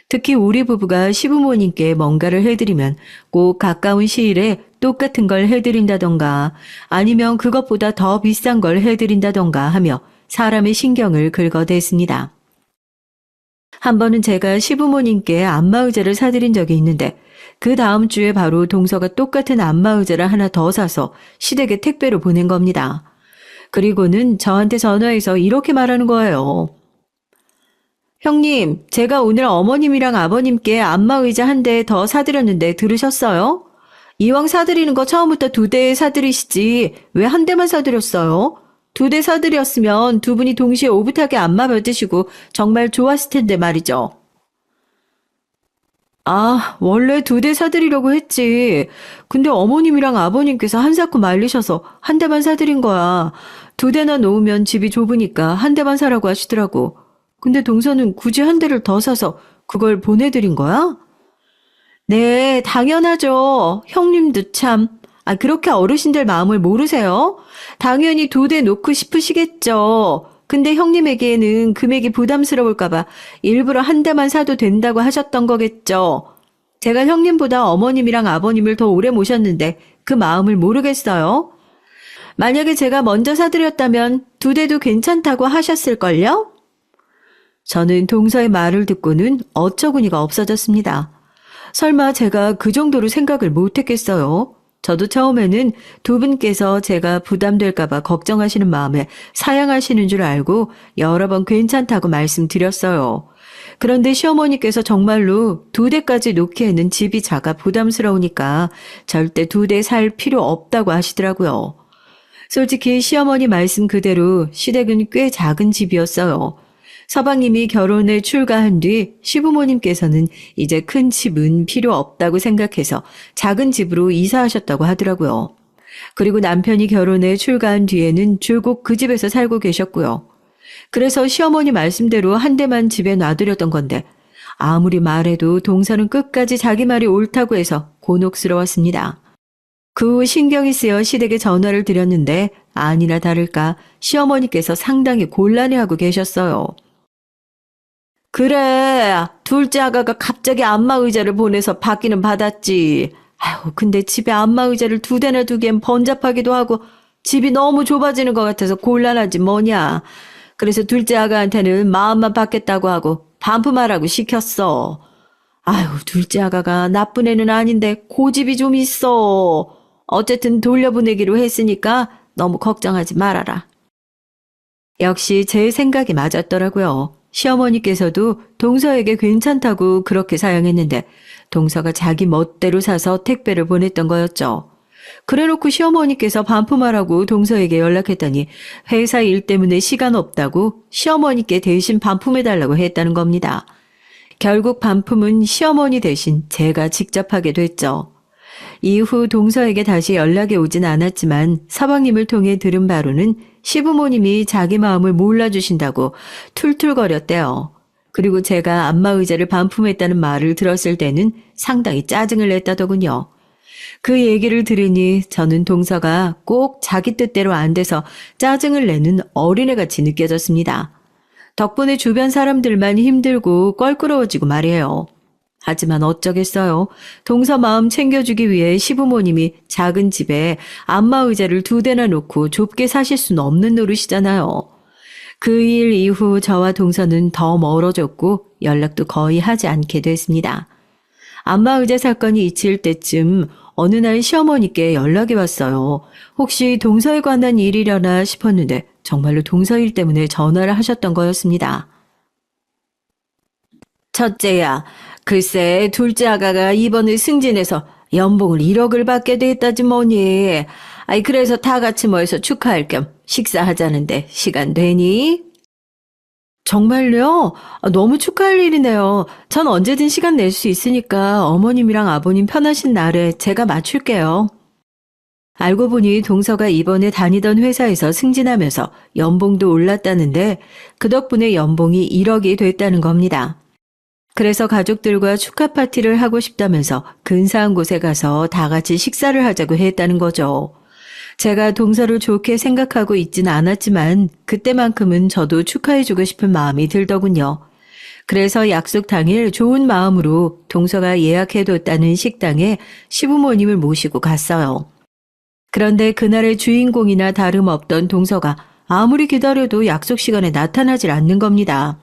특히 우리 부부가 시부모님께 뭔가를 해드리면 꼭 가까운 시일에 똑같은 걸 해드린다던가 아니면 그것보다 더 비싼 걸 해드린다던가 하며 사람의 신경을 긁어댔습니다. 한 번은 제가 시부모님께 안마의자를 사드린 적이 있는데 그 다음 주에 바로 동서가 똑같은 안마의자를 하나 더 사서 시댁에 택배로 보낸 겁니다. 그리고는 저한테 전화해서 이렇게 말하는 거예요. 형님, 제가 오늘 어머님이랑 아버님께 안마의자 한 대 더 사드렸는데 들으셨어요? 이왕 사드리는 거 처음부터 2대 사드리시지 왜 한 대만 사드렸어요? 2대 사드렸으면 두 분이 동시에 오붓하게 안마 받으시고 정말 좋았을 텐데 말이죠. 아, 원래 2대 사드리려고 했지. 근데 어머님이랑 아버님께서 한사코 말리셔서 한 대만 사드린 거야. 2대나 놓으면 집이 좁으니까 한 대만 사라고 하시더라고. 근데 동서는 굳이 한 대를 더 사서 그걸 보내드린 거야? 네, 당연하죠. 형님도 참. 아, 그렇게 어르신들 마음을 모르세요? 당연히 2대 놓고 싶으시겠죠. 근데 형님에게는 금액이 부담스러울까봐 일부러 한 대만 사도 된다고 하셨던 거겠죠. 제가 형님보다 어머님이랑 아버님을 더 오래 모셨는데 그 마음을 모르겠어요. 만약에 제가 먼저 사드렸다면 2대도 괜찮다고 하셨을걸요? 저는 동서의 말을 듣고는 어처구니가 없어졌습니다. 설마 제가 그 정도로 생각을 못했겠어요? 저도 처음에는 두 분께서 제가 부담될까봐 걱정하시는 마음에 사양하시는 줄 알고 여러 번 괜찮다고 말씀드렸어요. 그런데 시어머니께서 정말로 2대까지 놓기에는 집이 작아 부담스러우니까 절대 2대 살 필요 없다고 하시더라고요. 솔직히 시어머니 말씀 그대로 시댁은 꽤 작은 집이었어요. 서방님이 결혼에 출가한 뒤 시부모님께서는 이제 큰 집은 필요 없다고 생각해서 작은 집으로 이사하셨다고 하더라고요. 그리고 남편이 결혼에 출가한 뒤에는 줄곧 그 집에서 살고 계셨고요. 그래서 시어머니 말씀대로 한 대만 집에 놔두렸던 건데 아무리 말해도 동서는 끝까지 자기 말이 옳다고 해서 곤혹스러웠습니다. 그 후 신경이 쓰여 시댁에 전화를 드렸는데 아니나 다를까 시어머니께서 상당히 곤란해하고 계셨어요. 그래, 둘째 아가가 갑자기 안마의자를 보내서 받기는 받았지. 아유, 근데 집에 안마의자를 2대나 두기엔 번잡하기도 하고 집이 너무 좁아지는 것 같아서 곤란하지 뭐냐. 그래서 둘째 아가한테는 마음만 받겠다고 하고 반품하라고 시켰어. 아유, 둘째 아가가 나쁜 애는 아닌데 고집이 좀 있어. 어쨌든 돌려보내기로 했으니까 너무 걱정하지 말아라. 역시 제 생각이 맞았더라고요. 시어머니께서도 동서에게 괜찮다고 그렇게 사양했는데 동서가 자기 멋대로 사서 택배를 보냈던 거였죠. 그래놓고 시어머니께서 반품하라고 동서에게 연락했더니 회사 일 때문에 시간 없다고 시어머니께 대신 반품해달라고 했다는 겁니다. 결국 반품은 시어머니 대신 제가 직접 하게 됐죠. 이후 동서에게 다시 연락이 오진 않았지만 서방님을 통해 들은 바로는 시부모님이 자기 마음을 몰라주신다고 툴툴거렸대요. 그리고 제가 안마의자를 반품했다는 말을 들었을 때는 상당히 짜증을 냈다더군요. 그 얘기를 들으니 저는 동서가 꼭 자기 뜻대로 안 돼서 짜증을 내는 어린애같이 느껴졌습니다. 덕분에 주변 사람들만 힘들고 껄끄러워지고 말이에요. 하지만 어쩌겠어요. 동서 마음 챙겨주기 위해 시부모님이 작은 집에 안마의자를 2대나 놓고 좁게 사실 수는 없는 노릇이잖아요. 그 일 이후 저와 동서는 더 멀어졌고 연락도 거의 하지 않게 됐습니다. 안마의자 사건이 잊힐 때쯤 어느 날 시어머니께 연락이 왔어요. 혹시 동서에 관한 일이려나 싶었는데 정말로 동서 일 때문에 전화를 하셨던 거였습니다. 첫째야, 글쎄 둘째 아가가 이번에 승진해서 연봉을 1억을 받게 됐다지 뭐니. 아이 그래서 다 같이 모여서 축하할 겸 식사하자는데 시간 되니? 정말요? 너무 축하할 일이네요. 전 언제든 시간 낼 수 있으니까 어머님이랑 아버님 편하신 날에 제가 맞출게요. 알고 보니 동서가 이번에 다니던 회사에서 승진하면서 연봉도 올랐다는데 그 덕분에 연봉이 1억이 됐다는 겁니다. 그래서 가족들과 축하 파티를 하고 싶다면서 근사한 곳에 가서 다 같이 식사를 하자고 했다는 거죠. 제가 동서를 좋게 생각하고 있진 않았지만 그때만큼은 저도 축하해주고 싶은 마음이 들더군요. 그래서 약속 당일 좋은 마음으로 동서가 예약해뒀다는 식당에 시부모님을 모시고 갔어요. 그런데 그날의 주인공이나 다름없던 동서가 아무리 기다려도 약속 시간에 나타나질 않는 겁니다.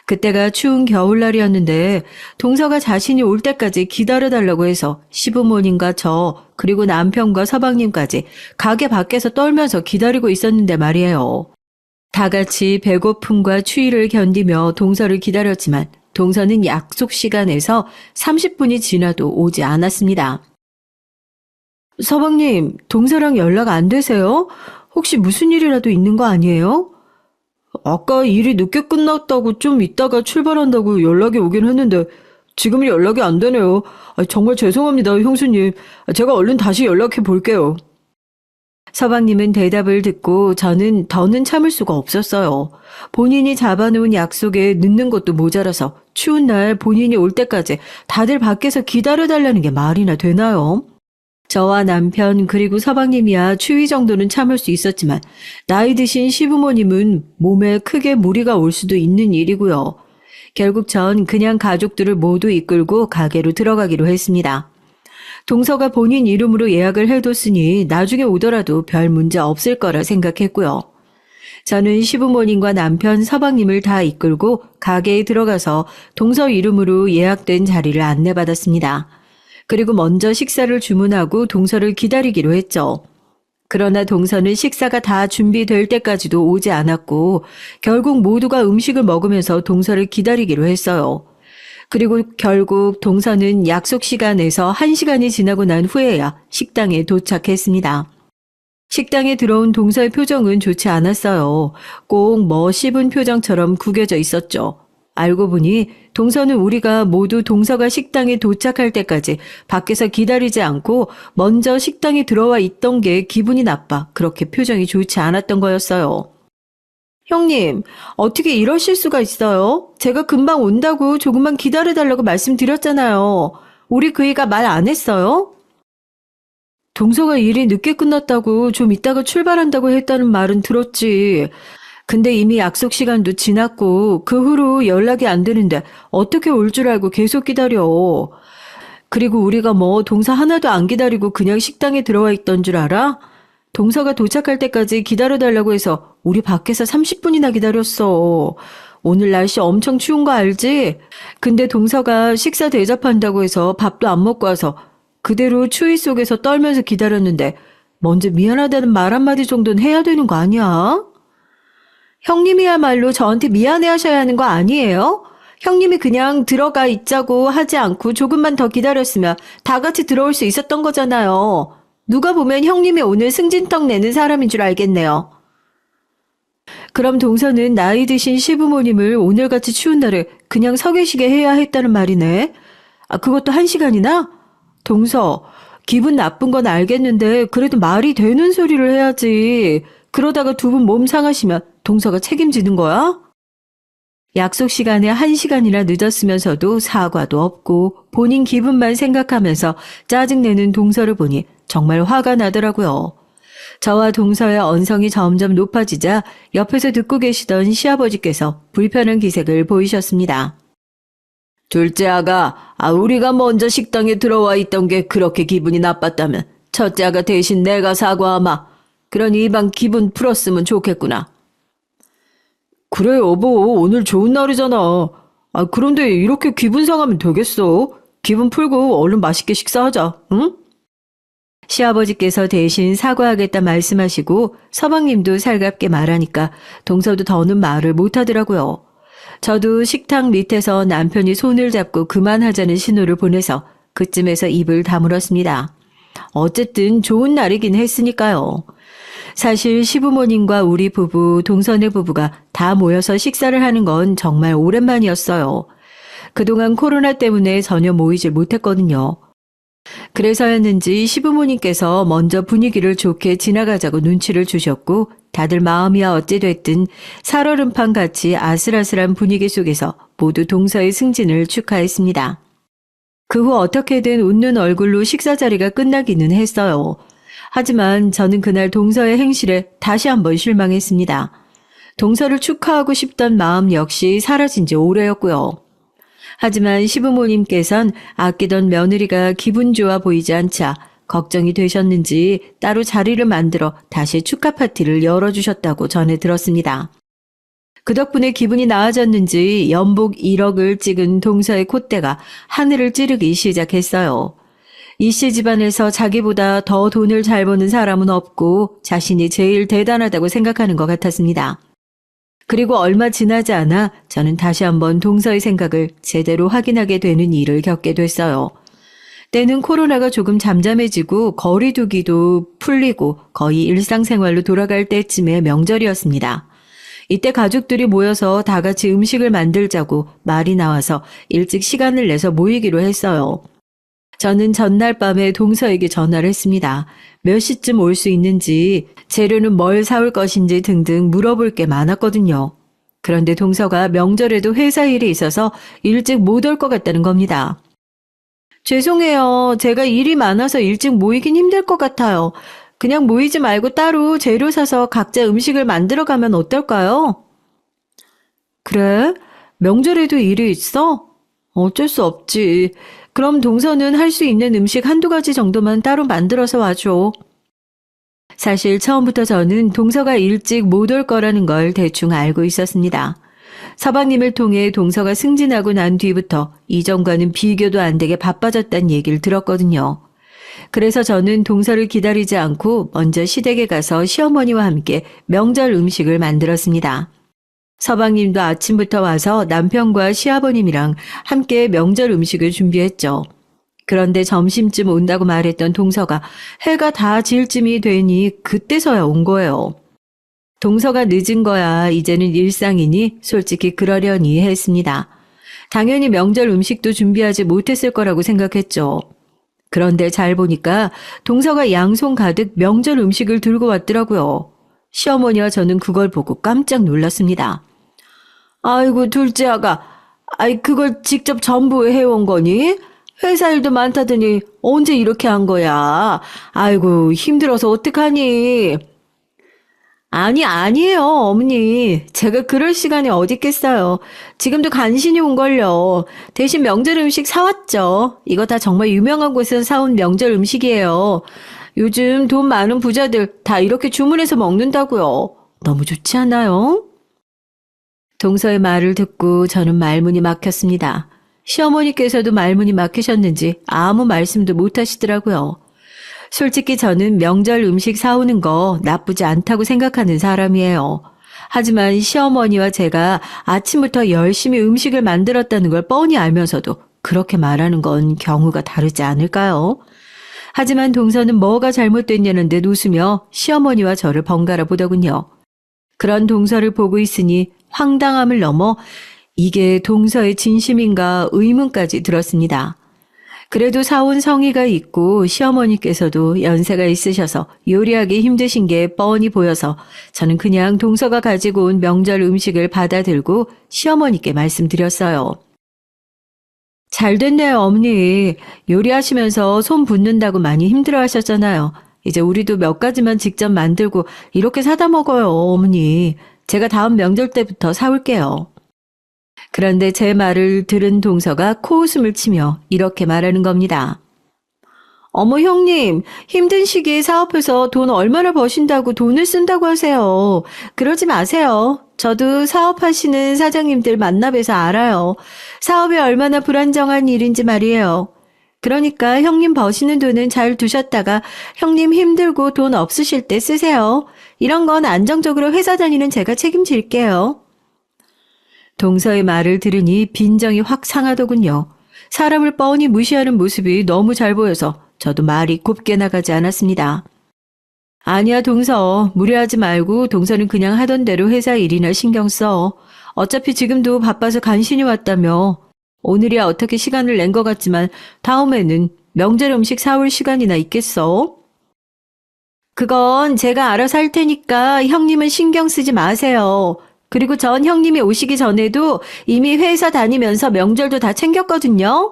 그때가 추운 겨울날이었는데 동서가 자신이 올 때까지 기다려달라고 해서 시부모님과 저 그리고 남편과 서방님까지 가게 밖에서 떨면서 기다리고 있었는데 말이에요. 다 같이 배고픔과 추위를 견디며 동서를 기다렸지만 동서는 약속 시간에서 30분이 지나도 오지 않았습니다. 서방님, 동서랑 연락 안 되세요? 혹시 무슨 일이라도 있는 거 아니에요? 아까 일이 늦게 끝났다고 좀 이따가 출발한다고 연락이 오긴 했는데 지금은 연락이 안 되네요. 정말 죄송합니다, 형수님. 제가 얼른 다시 연락해 볼게요. 서방님은 대답을 듣고 저는 더는 참을 수가 없었어요. 본인이 잡아놓은 약속에 늦는 것도 모자라서 추운 날 본인이 올 때까지 다들 밖에서 기다려달라는 게 말이나 되나요? 저와 남편 그리고 서방님이야 추위 정도는 참을 수 있었지만 나이 드신 시부모님은 몸에 크게 무리가 올 수도 있는 일이고요. 결국 전 그냥 가족들을 모두 이끌고 가게로 들어가기로 했습니다. 동서가 본인 이름으로 예약을 해뒀으니 나중에 오더라도 별 문제 없을 거라 생각했고요. 저는 시부모님과 남편 서방님을 다 이끌고 가게에 들어가서 동서 이름으로 예약된 자리를 안내받았습니다. 그리고 먼저 식사를 주문하고 동서를 기다리기로 했죠. 그러나 동서는 식사가 다 준비될 때까지도 오지 않았고 결국 모두가 음식을 먹으면서 동서를 기다리기로 했어요. 그리고 결국 동서는 약속 시간에서 1시간이 지나고 난 후에야 식당에 도착했습니다. 식당에 들어온 동서의 표정은 좋지 않았어요. 꼭 씹은 표정처럼 구겨져 있었죠. 알고 보니 동서는 우리가 모두 동서가 식당에 도착할 때까지 밖에서 기다리지 않고 먼저 식당에 들어와 있던 게 기분이 나빠 그렇게 표정이 좋지 않았던 거였어요. 형님, 어떻게 이러실 수가 있어요? 제가 금방 온다고 조금만 기다려달라고 말씀드렸잖아요. 우리 그이가 말 안 했어요? 동서가 일이 늦게 끝났다고 좀 이따가 출발한다고 했다는 말은 들었지. 근데 이미 약속 시간도 지났고 그 후로 연락이 안 되는데 어떻게 올 줄 알고 계속 기다려. 그리고 우리가 동서 하나도 안 기다리고 그냥 식당에 들어와 있던 줄 알아? 동서가 도착할 때까지 기다려달라고 해서 우리 밖에서 30분이나 기다렸어. 오늘 날씨 엄청 추운 거 알지? 근데 동서가 식사 대접한다고 해서 밥도 안 먹고 와서 그대로 추위 속에서 떨면서 기다렸는데 먼저 미안하다는 말 한마디 정도는 해야 되는 거 아니야? 형님이야말로 저한테 미안해 하셔야 하는 거 아니에요? 형님이 그냥 들어가 있자고 하지 않고 조금만 더 기다렸으면 다 같이 들어올 수 있었던 거잖아요. 누가 보면 형님이 오늘 승진떡 내는 사람인 줄 알겠네요. 그럼 동서는 나이 드신 시부모님을 오늘같이 추운 날에 그냥 서 계시게 해야 했다는 말이네. 그것도 1시간이나? 동서, 기분 나쁜 건 알겠는데 그래도 말이 되는 소리를 해야지. 그러다가 두 분 몸 상하시면 동서가 책임지는 거야? 약속 시간에 1시간이나 늦었으면서도 사과도 없고 본인 기분만 생각하면서 짜증내는 동서를 보니 정말 화가 나더라고요. 저와 동서의 언성이 점점 높아지자 옆에서 듣고 계시던 시아버지께서 불편한 기색을 보이셨습니다. 둘째 아가, 우리가 먼저 식당에 들어와 있던 게 그렇게 기분이 나빴다면 첫째 아가 대신 내가 사과하마. 그러니 이방 기분 풀었으면 좋겠구나. 그래 여보, 오늘 좋은 날이잖아. 그런데 이렇게 기분 상하면 되겠어? 기분 풀고 얼른 맛있게 식사하자, 응? 시아버지께서 대신 사과하겠다 말씀하시고 서방님도 살갑게 말하니까 동서도 더는 말을 못하더라고요. 저도 식탁 밑에서 남편이 손을 잡고 그만하자는 신호를 보내서 그쯤에서 입을 다물었습니다. 어쨌든 좋은 날이긴 했으니까요. 사실 시부모님과 우리 부부, 동서네 부부가 다 모여서 식사를 하는 건 정말 오랜만이었어요. 그동안 코로나 때문에 전혀 모이질 못했거든요. 그래서였는지 시부모님께서 먼저 분위기를 좋게 지나가자고 눈치를 주셨고 다들 마음이야 어찌됐든 살얼음판같이 아슬아슬한 분위기 속에서 모두 동서의 승진을 축하했습니다. 그 후 어떻게든 웃는 얼굴로 식사 자리가 끝나기는 했어요. 하지만 저는 그날 동서의 행실에 다시 한번 실망했습니다. 동서를 축하하고 싶던 마음 역시 사라진 지 오래였고요. 하지만 시부모님께선 아끼던 며느리가 기분 좋아 보이지 않자 걱정이 되셨는지 따로 자리를 만들어 다시 축하 파티를 열어주셨다고 전해 들었습니다. 그 덕분에 기분이 나아졌는지 연복 1억을 찍은 동서의 콧대가 하늘을 찌르기 시작했어요. 이씨 집안에서 자기보다 더 돈을 잘 버는 사람은 없고 자신이 제일 대단하다고 생각하는 것 같았습니다. 그리고 얼마 지나지 않아 저는 다시 한번 동서의 생각을 제대로 확인하게 되는 일을 겪게 됐어요. 때는 코로나가 조금 잠잠해지고 거리 두기도 풀리고 거의 일상생활로 돌아갈 때쯤의 명절이었습니다. 이때 가족들이 모여서 다 같이 음식을 만들자고 말이 나와서 일찍 시간을 내서 모이기로 했어요. 저는 전날 밤에 동서에게 전화를 했습니다. 몇 시쯤 올 수 있는지, 재료는 뭘 사올 것인지 등등 물어볼 게 많았거든요. 그런데 동서가 명절에도 회사 일이 있어서 일찍 못 올 것 같다는 겁니다. 죄송해요. 제가 일이 많아서 일찍 모이긴 힘들 것 같아요. 그냥 모이지 말고 따로 재료 사서 각자 음식을 만들어 가면 어떨까요? 그래? 명절에도 일이 있어? 어쩔 수 없지. 그럼 동서는 할 수 있는 음식 한두 가지 정도만 따로 만들어서 와줘. 사실 처음부터 저는 동서가 일찍 못 올 거라는 걸 대충 알고 있었습니다. 서방님을 통해 동서가 승진하고 난 뒤부터 이전과는 비교도 안 되게 바빠졌다는 얘기를 들었거든요. 그래서 저는 동서를 기다리지 않고 먼저 시댁에 가서 시어머니와 함께 명절 음식을 만들었습니다. 서방님도 아침부터 와서 남편과 시아버님이랑 함께 명절 음식을 준비했죠. 그런데 점심쯤 온다고 말했던 동서가 해가 다 질 쯤이 되니 그때서야 온 거예요. 동서가 늦은 거야 이제는 일상이니 솔직히 그러려니 했습니다. 당연히 명절 음식도 준비하지 못했을 거라고 생각했죠. 그런데 잘 보니까 동서가 양손 가득 명절 음식을 들고 왔더라고요. 시어머니와 저는 그걸 보고 깜짝 놀랐습니다. 아이고 둘째 아가, 그걸 직접 전부 해온 거니? 회사 일도 많다더니 언제 이렇게 한 거야? 아이고 힘들어서 어떡하니? 아니에요, 어머니. 제가 그럴 시간이 어디 있겠어요. 지금도 간신히 온걸요. 대신 명절 음식 사왔죠. 이거 다 정말 유명한 곳에서 사온 명절 음식이에요. 요즘 돈 많은 부자들 다 이렇게 주문해서 먹는다고요. 너무 좋지 않아요? 동서의 말을 듣고 저는 말문이 막혔습니다. 시어머니께서도 말문이 막히셨는지 아무 말씀도 못 하시더라고요. 솔직히 저는 명절 음식 사오는 거 나쁘지 않다고 생각하는 사람이에요. 하지만 시어머니와 제가 아침부터 열심히 음식을 만들었다는 걸 뻔히 알면서도 그렇게 말하는 건 경우가 다르지 않을까요? 하지만 동서는 뭐가 잘못됐냐는 듯 웃으며 시어머니와 저를 번갈아 보더군요. 그런 동서를 보고 있으니 황당함을 넘어 이게 동서의 진심인가 의문까지 들었습니다. 그래도 사온 성의가 있고 시어머니께서도 연세가 있으셔서 요리하기 힘드신 게 뻔히 보여서 저는 그냥 동서가 가지고 온 명절 음식을 받아들고 시어머니께 말씀드렸어요. 잘 됐네요, 어머니. 요리하시면서 손 붓는다고 많이 힘들어하셨잖아요. 이제 우리도 몇 가지만 직접 만들고 이렇게 사다 먹어요, 어머니. 제가 다음 명절 때부터 사올게요. 그런데 제 말을 들은 동서가 코웃음을 치며 이렇게 말하는 겁니다. 어머 형님, 힘든 시기에 사업해서 돈 얼마나 버신다고 돈을 쓴다고 하세요. 그러지 마세요. 저도 사업하시는 사장님들 만나 뵈서 알아요. 사업이 얼마나 불안정한 일인지 말이에요. 그러니까 형님 버시는 돈은 잘 두셨다가 형님 힘들고 돈 없으실 때 쓰세요. 이런 건 안정적으로 회사 다니는 제가 책임질게요. 동서의 말을 들으니 빈정이 확 상하더군요. 사람을 뻔히 무시하는 모습이 너무 잘 보여서 저도 말이 곱게 나가지 않았습니다. 아니야 동서, 무리하지 말고 동서는 그냥 하던 대로 회사 일이나 신경 써. 어차피 지금도 바빠서 간신히 왔다며. 오늘이야 어떻게 시간을 낸 것 같지만 다음에는 명절 음식 사올 시간이나 있겠어? 그건 제가 알아서 할 테니까 형님은 신경 쓰지 마세요. 그리고 전 형님이 오시기 전에도 이미 회사 다니면서 명절도 다 챙겼거든요.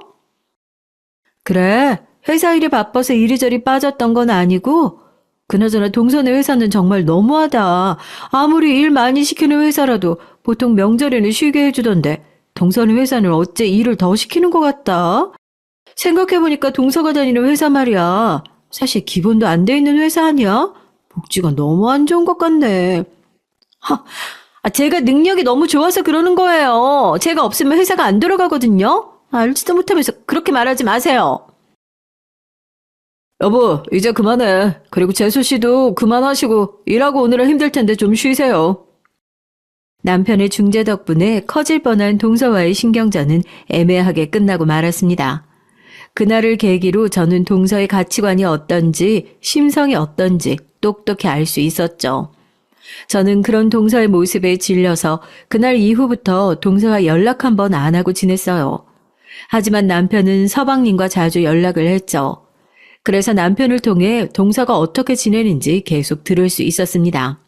그래, 회사 일이 바빠서 이리저리 빠졌던 건 아니고 그나저나 동선의 회사는 정말 너무하다. 아무리 일 많이 시키는 회사라도 보통 명절에는 쉬게 해주던데 동선의 회사는 어째 일을 더 시키는 것 같다. 생각해보니까 동서가 다니는 회사 말이야. 사실 기본도 안 돼 있는 회사 아니야? 복지가 너무 안 좋은 것 같네. 제가 능력이 너무 좋아서 그러는 거예요. 제가 없으면 회사가 안 돌아가거든요. 알지도 못하면서 그렇게 말하지 마세요. 여보, 이제 그만해. 그리고 재수 씨도 그만하시고 일하고 오느라 힘들 텐데 좀 쉬세요. 남편의 중재 덕분에 커질 뻔한 동서와의 신경전은 애매하게 끝나고 말았습니다. 그날을 계기로 저는 동서의 가치관이 어떤지, 심성이 어떤지 똑똑히 알 수 있었죠. 저는 그런 동서의 모습에 질려서 그날 이후부터 동서와 연락 한 번 안 하고 지냈어요. 하지만 남편은 서방님과 자주 연락을 했죠. 그래서 남편을 통해 동서가 어떻게 지내는지 계속 들을 수 있었습니다.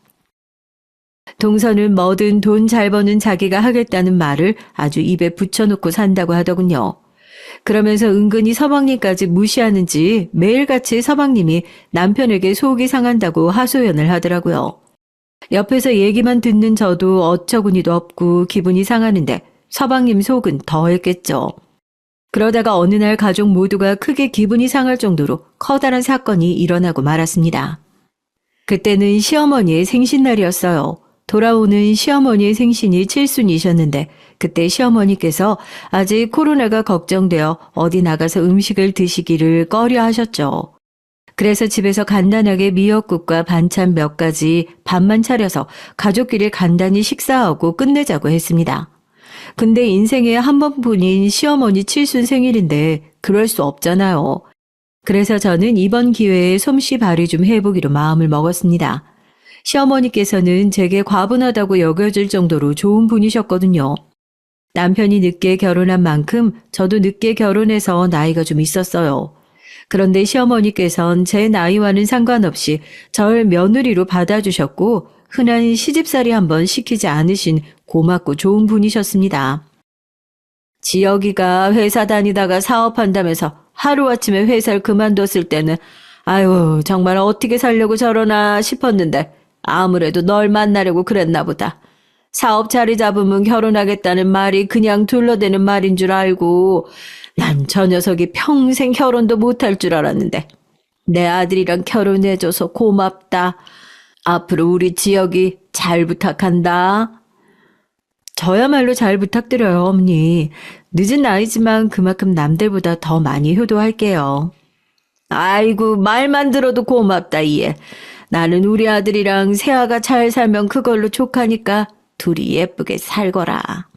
동서는 뭐든 돈 잘 버는 자기가 하겠다는 말을 아주 입에 붙여놓고 산다고 하더군요. 그러면서 은근히 서방님까지 무시하는지 매일같이 서방님이 남편에게 속이 상한다고 하소연을 하더라고요. 옆에서 얘기만 듣는 저도 어처구니도 없고 기분이 상하는데 서방님 속은 더했겠죠. 그러다가 어느 날 가족 모두가 크게 기분이 상할 정도로 커다란 사건이 일어나고 말았습니다. 그때는 시어머니의 생신날이었어요. 돌아오는 시어머니의 생신이 칠순이셨는데 그때 시어머니께서 아직 코로나가 걱정되어 어디 나가서 음식을 드시기를 꺼려 하셨죠. 그래서 집에서 간단하게 미역국과 반찬 몇 가지 밥만 차려서 가족끼리 간단히 식사하고 끝내자고 했습니다. 근데 인생에 한 번뿐인 시어머니 칠순 생일인데 그럴 수 없잖아요. 그래서 저는 이번 기회에 솜씨 발휘 좀 해보기로 마음을 먹었습니다. 시어머니께서는 제게 과분하다고 여겨질 정도로 좋은 분이셨거든요. 남편이 늦게 결혼한 만큼 저도 늦게 결혼해서 나이가 좀 있었어요. 그런데 시어머니께선 제 나이와는 상관없이 절 며느리로 받아주셨고 흔한 시집살이 한번 시키지 않으신 고맙고 좋은 분이셨습니다. 지혁이가 회사 다니다가 사업한다면서 하루아침에 회사를 그만뒀을 때는 아유 정말 어떻게 살려고 저러나 싶었는데 아무래도 널 만나려고 그랬나 보다. 사업 자리 잡으면 결혼하겠다는 말이 그냥 둘러대는 말인 줄 알고 난 저 녀석이 평생 결혼도 못할 줄 알았는데 내 아들이랑 결혼해줘서 고맙다. 앞으로 우리 지혁이 잘 부탁한다. 저야말로 잘 부탁드려요, 어머니. 늦은 나이지만 그만큼 남들보다 더 많이 효도할게요. 아이고 말만 들어도 고맙다 이해. 나는 우리 아들이랑 세아가 잘 살면 그걸로 족하니까 둘이 예쁘게 살거라.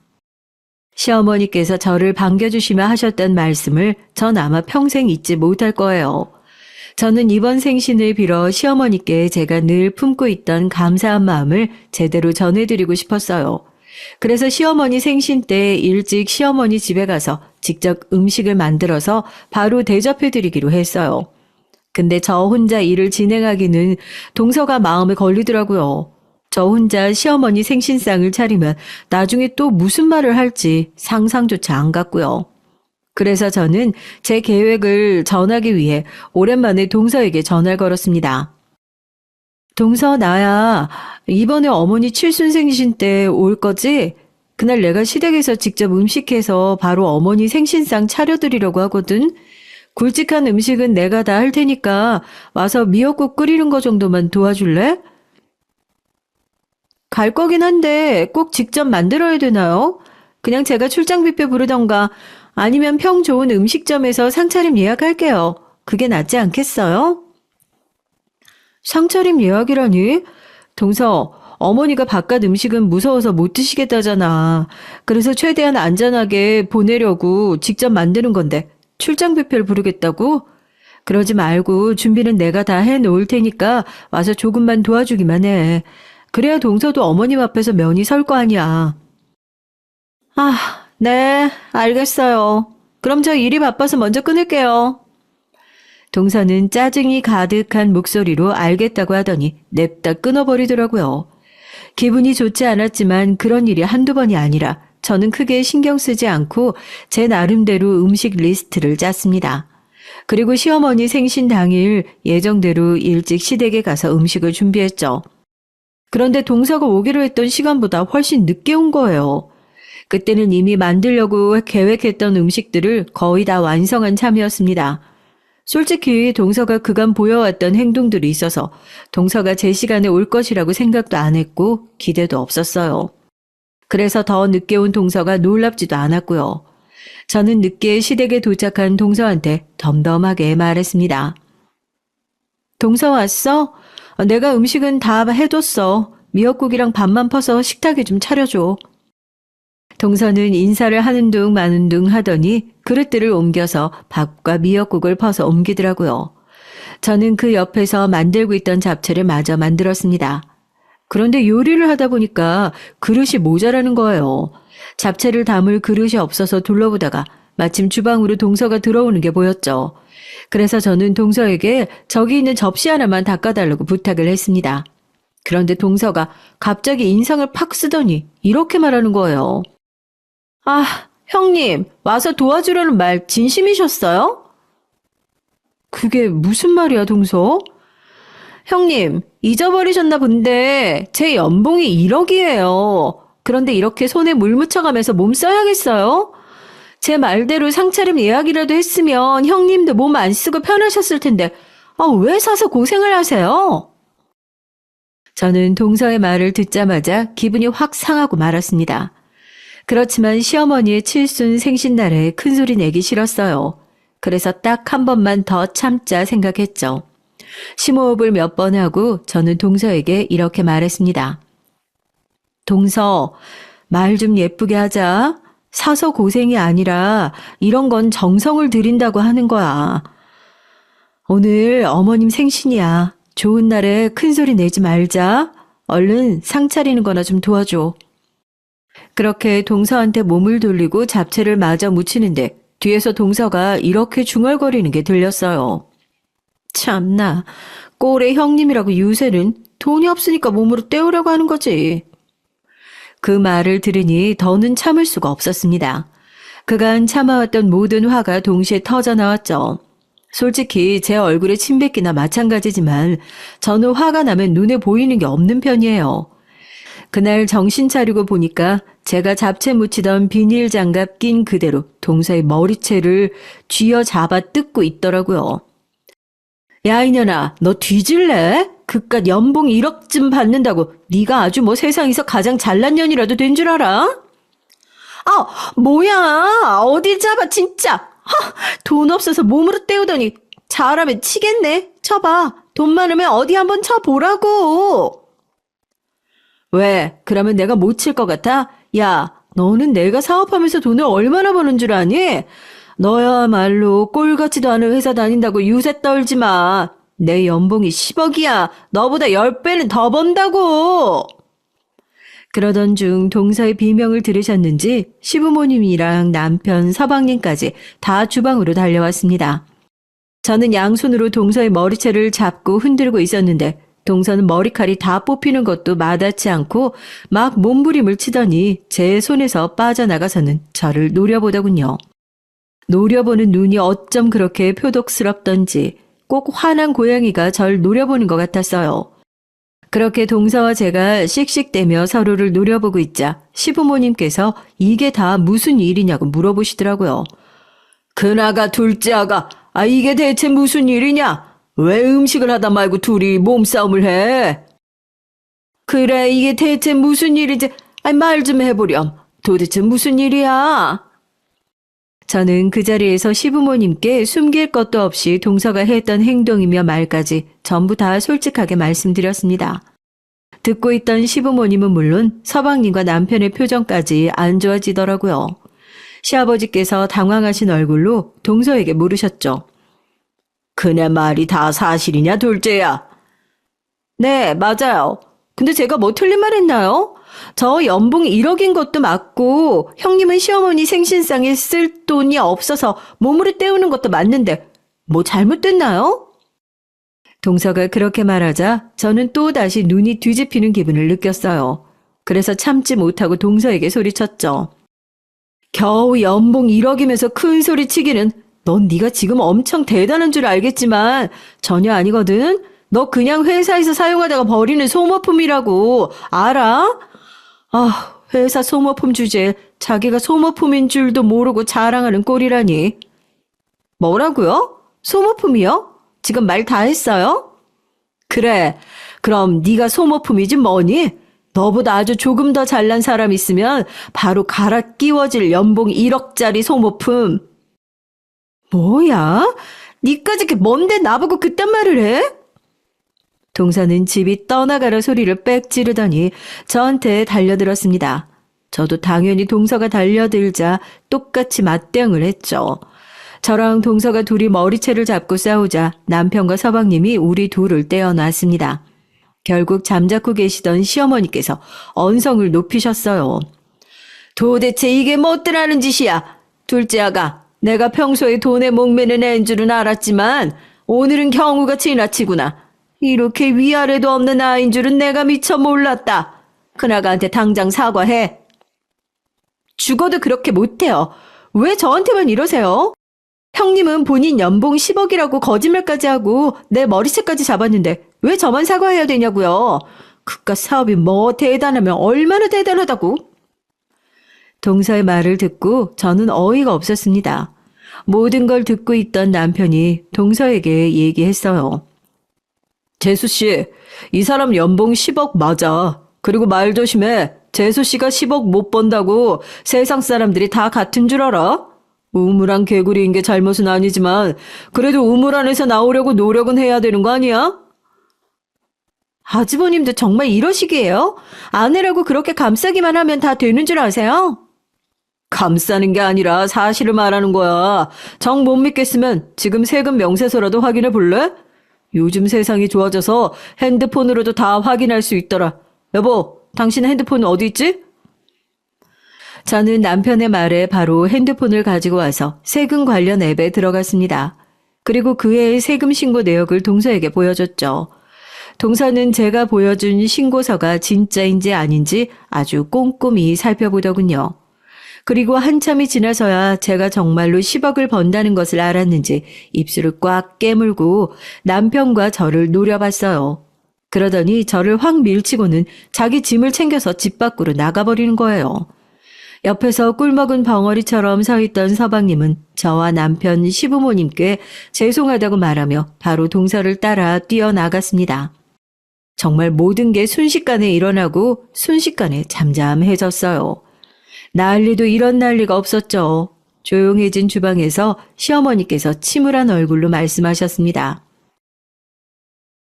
시어머니께서 저를 반겨주시며 하셨던 말씀을 전 아마 평생 잊지 못할 거예요. 저는 이번 생신을 빌어 시어머니께 제가 늘 품고 있던 감사한 마음을 제대로 전해드리고 싶었어요. 그래서 시어머니 생신 때 일찍 시어머니 집에 가서 직접 음식을 만들어서 바로 대접해드리기로 했어요. 근데 저 혼자 일을 진행하기는 동서가 마음에 걸리더라고요. 저 혼자 시어머니 생신상을 차리면 나중에 또 무슨 말을 할지 상상조차 안 갔고요. 그래서 저는 제 계획을 전하기 위해 오랜만에 동서에게 전화를 걸었습니다. 동서 나야 이번에 어머니 칠순 생신 때 올 거지? 그날 내가 시댁에서 직접 음식해서 바로 어머니 생신상 차려드리려고 하거든. 굵직한 음식은 내가 다 할 테니까 와서 미역국 끓이는 거 정도만 도와줄래? 갈 거긴 한데 꼭 직접 만들어야 되나요? 그냥 제가 출장 뷔페 부르던가 아니면 평 좋은 음식점에서 상차림 예약할게요. 그게 낫지 않겠어요? 상차림 예약이라니? 동서, 어머니가 바깥 음식은 무서워서 못 드시겠다잖아. 그래서 최대한 안전하게 보내려고 직접 만드는 건데 출장 뷔페를 부르겠다고? 그러지 말고 준비는 내가 다 해놓을 테니까 와서 조금만 도와주기만 해. 그래야 동서도 어머님 앞에서 면이 설 거 아니야. 네, 알겠어요. 그럼 저 일이 바빠서 먼저 끊을게요. 동서는 짜증이 가득한 목소리로 알겠다고 하더니 냅다 끊어버리더라고요. 기분이 좋지 않았지만 그런 일이 한두 번이 아니라 저는 크게 신경 쓰지 않고 제 나름대로 음식 리스트를 짰습니다. 그리고 시어머니 생신 당일 예정대로 일찍 시댁에 가서 음식을 준비했죠. 그런데 동서가 오기로 했던 시간보다 훨씬 늦게 온 거예요. 그때는 이미 만들려고 계획했던 음식들을 거의 다 완성한 참이었습니다. 솔직히 동서가 그간 보여왔던 행동들이 있어서 동서가 제 시간에 올 것이라고 생각도 안 했고 기대도 없었어요. 그래서 더 늦게 온 동서가 놀랍지도 않았고요. 저는 늦게 시댁에 도착한 동서한테 덤덤하게 말했습니다. 동서 왔어? 내가 음식은 다 해뒀어. 미역국이랑 밥만 퍼서 식탁에 좀 차려줘. 동서는 인사를 하는 둥 마는 둥 하더니 그릇들을 옮겨서 밥과 미역국을 퍼서 옮기더라고요. 저는 그 옆에서 만들고 있던 잡채를 마저 만들었습니다. 그런데 요리를 하다 보니까 그릇이 모자라는 거예요. 잡채를 담을 그릇이 없어서 둘러보다가 마침 주방으로 동서가 들어오는 게 보였죠. 그래서 저는 동서에게 저기 있는 접시 하나만 닦아달라고 부탁을 했습니다. 그런데 동서가 갑자기 인상을 팍 쓰더니 이렇게 말하는 거예요. 아, 형님, 와서 도와주려는 말 진심이셨어요? 그게 무슨 말이야, 동서? 형님, 잊어버리셨나 본데 제 연봉이 1억이에요. 그런데 이렇게 손에 물 묻혀가면서 몸 써야겠어요? 제 말대로 상차림 예약이라도 했으면 형님도 몸 안 쓰고 편하셨을 텐데 왜 사서 고생을 하세요? 저는 동서의 말을 듣자마자 기분이 확 상하고 말았습니다. 그렇지만 시어머니의 칠순 생신날에 큰소리 내기 싫었어요. 그래서 딱 한 번만 더 참자 생각했죠. 심호흡을 몇 번 하고 저는 동서에게 이렇게 말했습니다. 동서, 말 좀 예쁘게 하자. 사서 고생이 아니라 이런 건 정성을 들인다고 하는 거야. 오늘 어머님 생신이야. 좋은 날에 큰소리 내지 말자. 얼른 상 차리는 거나 좀 도와줘. 그렇게 동서한테 몸을 돌리고 잡채를 마저 묻히는데 뒤에서 동서가 이렇게 중얼거리는 게 들렸어요. 참나, 꼴의 형님이라고 유세는 돈이 없으니까 몸으로 때우려고 하는 거지. 그 말을 들으니 더는 참을 수가 없었습니다. 그간 참아왔던 모든 화가 동시에 터져나왔죠. 솔직히 제 얼굴에 침 뱉기나 마찬가지지만 저는 화가 나면 눈에 보이는 게 없는 편이에요. 그날 정신 차리고 보니까 제가 잡채 묻히던 비닐 장갑 낀 그대로 동서의 머리채를 쥐어잡아 뜯고 있더라고요. 야 이년아, 너 뒤질래? 그깟 연봉 1억쯤 받는다고 네가 아주 뭐 세상에서 가장 잘난 년이라도 된 줄 알아? 뭐야, 어디 잡아 진짜. 돈 없어서 몸으로 때우더니 잘하면 치겠네. 쳐봐, 돈 많으면 어디 한번 쳐보라고. 왜? 그러면 내가 못 칠 것 같아? 야, 너는 내가 사업하면서 돈을 얼마나 버는 줄 아니? 너야말로 꼴 같지도 않은 회사 다닌다고 유세 떨지 마. 내 연봉이 10억이야. 너보다 10배는 더 번다고. 그러던 중 동서의 비명을 들으셨는지 시부모님이랑 남편 서방님까지 다 주방으로 달려왔습니다. 저는 양손으로 동서의 머리채를 잡고 흔들고 있었는데 동서는 머리칼이 다 뽑히는 것도 마다치 않고 막 몸부림을 치더니 제 손에서 빠져나가서는 저를 노려보더군요. 노려보는 눈이 어쩜 그렇게 표독스럽던지 꼭 화난 고양이가 절 노려보는 것 같았어요. 그렇게 동서와 제가 씩씩대며 서로를 노려보고 있자 시부모님께서 이게 다 무슨 일이냐고 물어보시더라고요. 그나가 둘째 아가, 이게 대체 무슨 일이냐? 왜 음식을 하다 말고 둘이 몸싸움을 해? 그래, 이게 대체 무슨 일이지? 말 좀 해보렴. 도대체 무슨 일이야? 저는 그 자리에서 시부모님께 숨길 것도 없이 동서가 했던 행동이며 말까지 전부 다 솔직하게 말씀드렸습니다. 듣고 있던 시부모님은 물론 서방님과 남편의 표정까지 안 좋아지더라고요. 시아버지께서 당황하신 얼굴로 동서에게 물으셨죠. 그네 말이 다 사실이냐, 둘째야? 네, 맞아요. 근데 제가 뭐 틀린 말 했나요? 저 연봉 1억인 것도 맞고 형님은 시어머니 생신상에 쓸 돈이 없어서 몸으로 때우는 것도 맞는데 뭐 잘못됐나요? 동서가 그렇게 말하자 저는 또다시 눈이 뒤집히는 기분을 느꼈어요. 그래서 참지 못하고 동서에게 소리쳤죠. 겨우 연봉 1억이면서 큰 소리 치기는 넌 네가 지금 엄청 대단한 줄 알겠지만 전혀 아니거든. 너 그냥 회사에서 사용하다가 버리는 소모품이라고. 알아? 아, 회사 소모품 주제에 자기가 소모품인 줄도 모르고 자랑하는 꼴이라니. 뭐라고요? 소모품이요? 지금 말 다 했어요? 그래. 그럼 네가 소모품이지 뭐니? 너보다 아주 조금 더 잘난 사람 있으면 바로 갈아 끼워질 연봉 1억짜리 소모품. 뭐야? 니까지 뭔데 나보고 그딴 말을 해? 동서는 집이 떠나가라 소리를 빽 지르더니 저한테 달려들었습니다. 저도 당연히 동서가 달려들자 똑같이 맞대응을 했죠. 저랑 동서가 둘이 머리채를 잡고 싸우자 남편과 서방님이 우리 둘을 떼어놨습니다. 결국 잠자코 계시던 시어머니께서 언성을 높이셨어요. 도대체 이게 뭐더라는 짓이야? 둘째 아가, 내가 평소에 돈에 목매는 애인 줄은 알았지만 오늘은 경우가 지나치구나. 이렇게 위아래도 없는 아이인 줄은 내가 미처 몰랐다. 큰아가한테 당장 사과해. 죽어도 그렇게 못해요. 왜 저한테만 이러세요? 형님은 본인 연봉 10억이라고 거짓말까지 하고 내 머리채까지 잡았는데 왜 저만 사과해야 되냐고요. 그깟 사업이 뭐 대단하면 얼마나 대단하다고. 동서의 말을 듣고 저는 어이가 없었습니다. 모든 걸 듣고 있던 남편이 동서에게 얘기했어요. 재수씨, 이 사람 연봉 10억 맞아. 그리고 말 조심해. 재수씨가 10억 못 번다고 세상 사람들이 다 같은 줄 알아? 우물안 개구리인 게 잘못은 아니지만 그래도 우물 안에서 나오려고 노력은 해야 되는 거 아니야? 아주버님도 정말 이러시기에요? 아내라고 그렇게 감싸기만 하면 다 되는 줄 아세요? 감싸는 게 아니라 사실을 말하는 거야. 정 못 믿겠으면 지금 세금 명세서라도 확인해 볼래? 요즘 세상이 좋아져서 핸드폰으로도 다 확인할 수 있더라. 여보, 당신 핸드폰 어디 있지? 저는 남편의 말에 바로 핸드폰을 가지고 와서 세금 관련 앱에 들어갔습니다. 그리고 그 해의 세금 신고 내역을 동서에게 보여줬죠. 동서는 제가 보여준 신고서가 진짜인지 아닌지 아주 꼼꼼히 살펴보더군요. 그리고 한참이 지나서야 제가 정말로 10억을 번다는 것을 알았는지 입술을 꽉 깨물고 남편과 저를 노려봤어요. 그러더니 저를 확 밀치고는 자기 짐을 챙겨서 집 밖으로 나가버리는 거예요. 옆에서 꿀먹은 벙어리처럼 서 있던 서방님은 저와 남편 시부모님께 죄송하다고 말하며 바로 동서를 따라 뛰어나갔습니다. 정말 모든 게 순식간에 일어나고 순식간에 잠잠해졌어요. 난리도 이런 난리가 없었죠. 조용해진 주방에서 시어머니께서 침울한 얼굴로 말씀하셨습니다.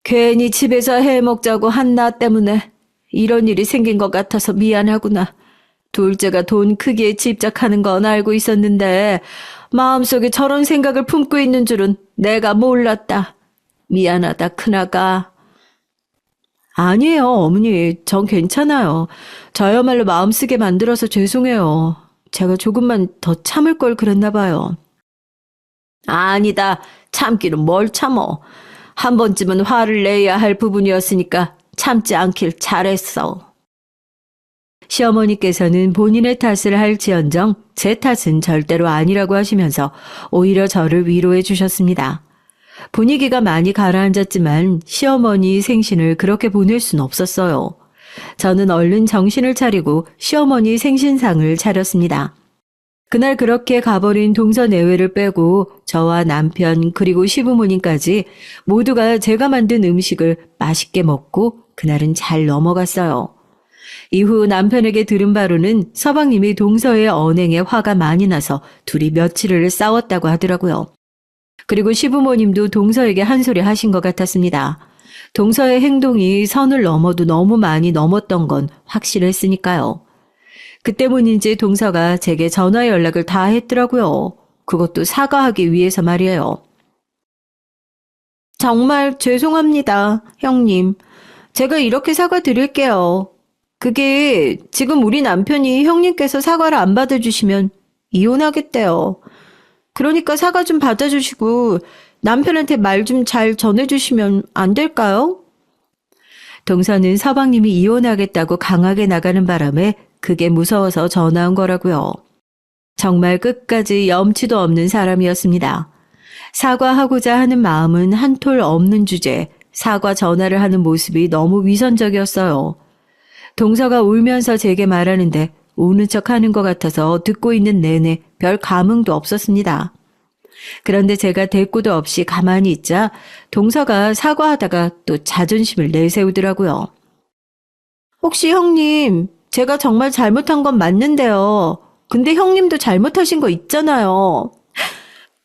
괜히 집에서 해먹자고 한 나 때문에 이런 일이 생긴 것 같아서 미안하구나. 둘째가 돈 크기에 집착하는 건 알고 있었는데 마음속에 저런 생각을 품고 있는 줄은 내가 몰랐다. 미안하다, 큰아가. 아니에요, 어머니. 전 괜찮아요. 저야말로 마음 쓰게 만들어서 죄송해요. 제가 조금만 더 참을 걸 그랬나 봐요. 아니다. 참기는 뭘 참어. 한 번쯤은 화를 내야 할 부분이었으니까 참지 않길 잘했어. 시어머니께서는 본인의 탓을 할지언정 제 탓은 절대로 아니라고 하시면서 오히려 저를 위로해 주셨습니다. 분위기가 많이 가라앉았지만 시어머니 생신을 그렇게 보낼 순 없었어요. 저는 얼른 정신을 차리고 시어머니 생신상을 차렸습니다. 그날 그렇게 가버린 동서 내외를 빼고 저와 남편 그리고 시부모님까지 모두가 제가 만든 음식을 맛있게 먹고 그날은 잘 넘어갔어요. 이후 남편에게 들은 바로는 서방님이 동서의 언행에 화가 많이 나서 둘이 며칠을 싸웠다고 하더라고요. 그리고 시부모님도 동서에게 한 소리 하신 것 같았습니다. 동서의 행동이 선을 넘어도 너무 많이 넘었던 건 확실했으니까요. 그 때문인지 동서가 제게 전화 연락을 다 했더라고요. 그것도 사과하기 위해서 말이에요. 정말 죄송합니다, 형님. 제가 이렇게 사과드릴게요. 그게 지금 우리 남편이 형님께서 사과를 안 받아주시면 이혼하겠대요. 그러니까 사과 좀 받아주시고 남편한테 말 좀 잘 전해주시면 안 될까요? 동서는 서방님이 이혼하겠다고 강하게 나가는 바람에 그게 무서워서 전화한 거라고요. 정말 끝까지 염치도 없는 사람이었습니다. 사과하고자 하는 마음은 한 톨 없는 주제에 사과 전화를 하는 모습이 너무 위선적이었어요. 동서가 울면서 제게 말하는데 우는 척 하는 것 같아서 듣고 있는 내내 별 감흥도 없었습니다. 그런데 제가 대꾸도 없이 가만히 있자 동서가 사과하다가 또 자존심을 내세우더라고요. 혹시 형님, 제가 정말 잘못한 건 맞는데요. 근데 형님도 잘못하신 거 있잖아요.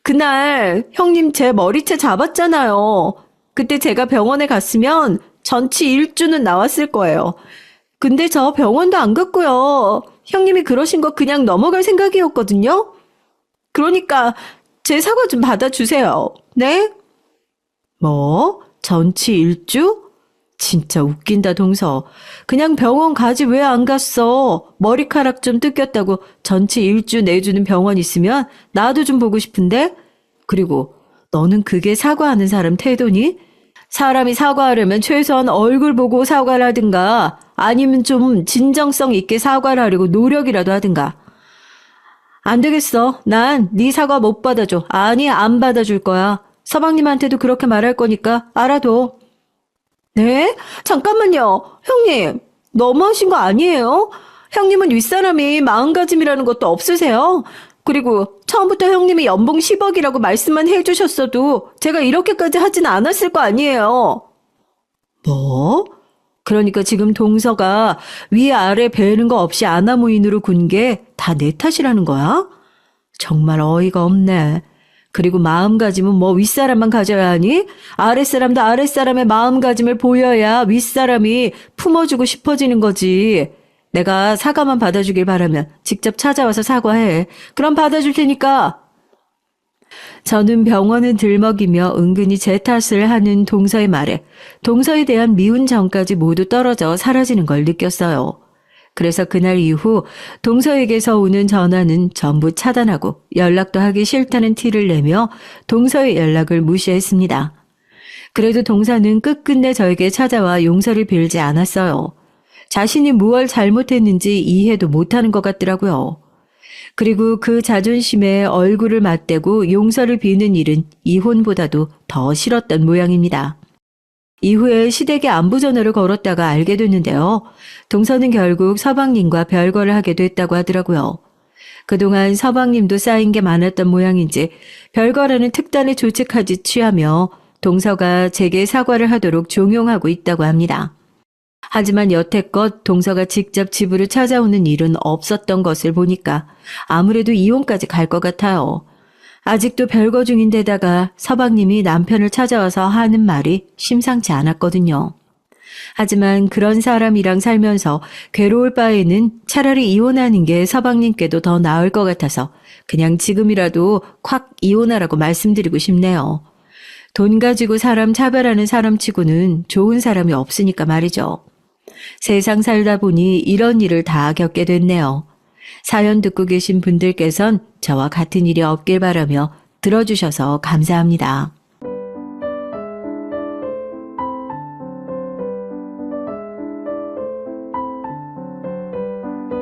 그날 형님 제 머리채 잡았잖아요. 그때 제가 병원에 갔으면 전치 1주는 나왔을 거예요. 근데 저 병원도 안 갔고요. 형님이 그러신 거 그냥 넘어갈 생각이었거든요. 그러니까 제 사과 좀 받아주세요. 네? 뭐? 전치 1주? 진짜 웃긴다 동서. 그냥 병원 가지 왜 안 갔어? 머리카락 좀 뜯겼다고 전치 1주 내주는 병원 있으면 나도 좀 보고 싶은데? 그리고 너는 그게 사과하는 사람 태도니? 사람이 사과하려면 최소한 얼굴 보고 사과를 하든가 아니면 좀 진정성 있게 사과를 하려고 노력이라도 하든가. 안 되겠어. 난 네 사과 못 받아줘. 아니 안 받아줄 거야. 서방님한테도 그렇게 말할 거니까 알아둬. 네? 잠깐만요. 형님, 너무하신 거 아니에요? 형님은 윗사람이 마음가짐이라는 것도 없으세요? 그리고 처음부터 형님이 연봉 10억이라고 말씀만 해주셨어도 제가 이렇게까지 하진 않았을 거 아니에요. 뭐? 그러니까 지금 동서가 위아래 베는 거 없이 아나무인으로 군 게 다 내 탓이라는 거야? 정말 어이가 없네. 그리고 마음가짐은 뭐 윗사람만 가져야 하니? 아랫사람도 아랫사람의 마음가짐을 보여야 윗사람이 품어주고 싶어지는 거지. 내가 사과만 받아주길 바라면 직접 찾아와서 사과해. 그럼 받아줄 테니까. 저는 병원을 들먹이며 은근히 제 탓을 하는 동서의 말에 동서에 대한 미운 정까지 모두 떨어져 사라지는 걸 느꼈어요. 그래서 그날 이후 동서에게서 오는 전화는 전부 차단하고 연락도 하기 싫다는 티를 내며 동서의 연락을 무시했습니다. 그래도 동서는 끝끝내 저에게 찾아와 용서를 빌지 않았어요. 자신이 무얼 잘못했는지 이해도 못하는 것 같더라고요. 그리고 그 자존심에 얼굴을 맞대고 용서를 비는 일은 이혼보다도 더 싫었던 모양입니다. 이후에 시댁에 안부전화를 걸었다가 알게 됐는데요. 동서는 결국 서방님과 별거를 하게 됐다고 하더라고요. 그동안 서방님도 쌓인 게 많았던 모양인지 별거라는 특단의 조치까지 취하며 동서가 제게 사과를 하도록 종용하고 있다고 합니다. 하지만 여태껏 동서가 직접 집으로 찾아오는 일은 없었던 것을 보니까 아무래도 이혼까지 갈 것 같아요. 아직도 별거 중인데다가 서방님이 남편을 찾아와서 하는 말이 심상치 않았거든요. 하지만 그런 사람이랑 살면서 괴로울 바에는 차라리 이혼하는 게 서방님께도 더 나을 것 같아서 그냥 지금이라도 콱 이혼하라고 말씀드리고 싶네요. 돈 가지고 사람 차별하는 사람치고는 좋은 사람이 없으니까 말이죠. 세상 살다 보니 이런 일을 다 겪게 됐네요. 사연 듣고 계신 분들께선 저와 같은 일이 없길 바라며 들어주셔서 감사합니다.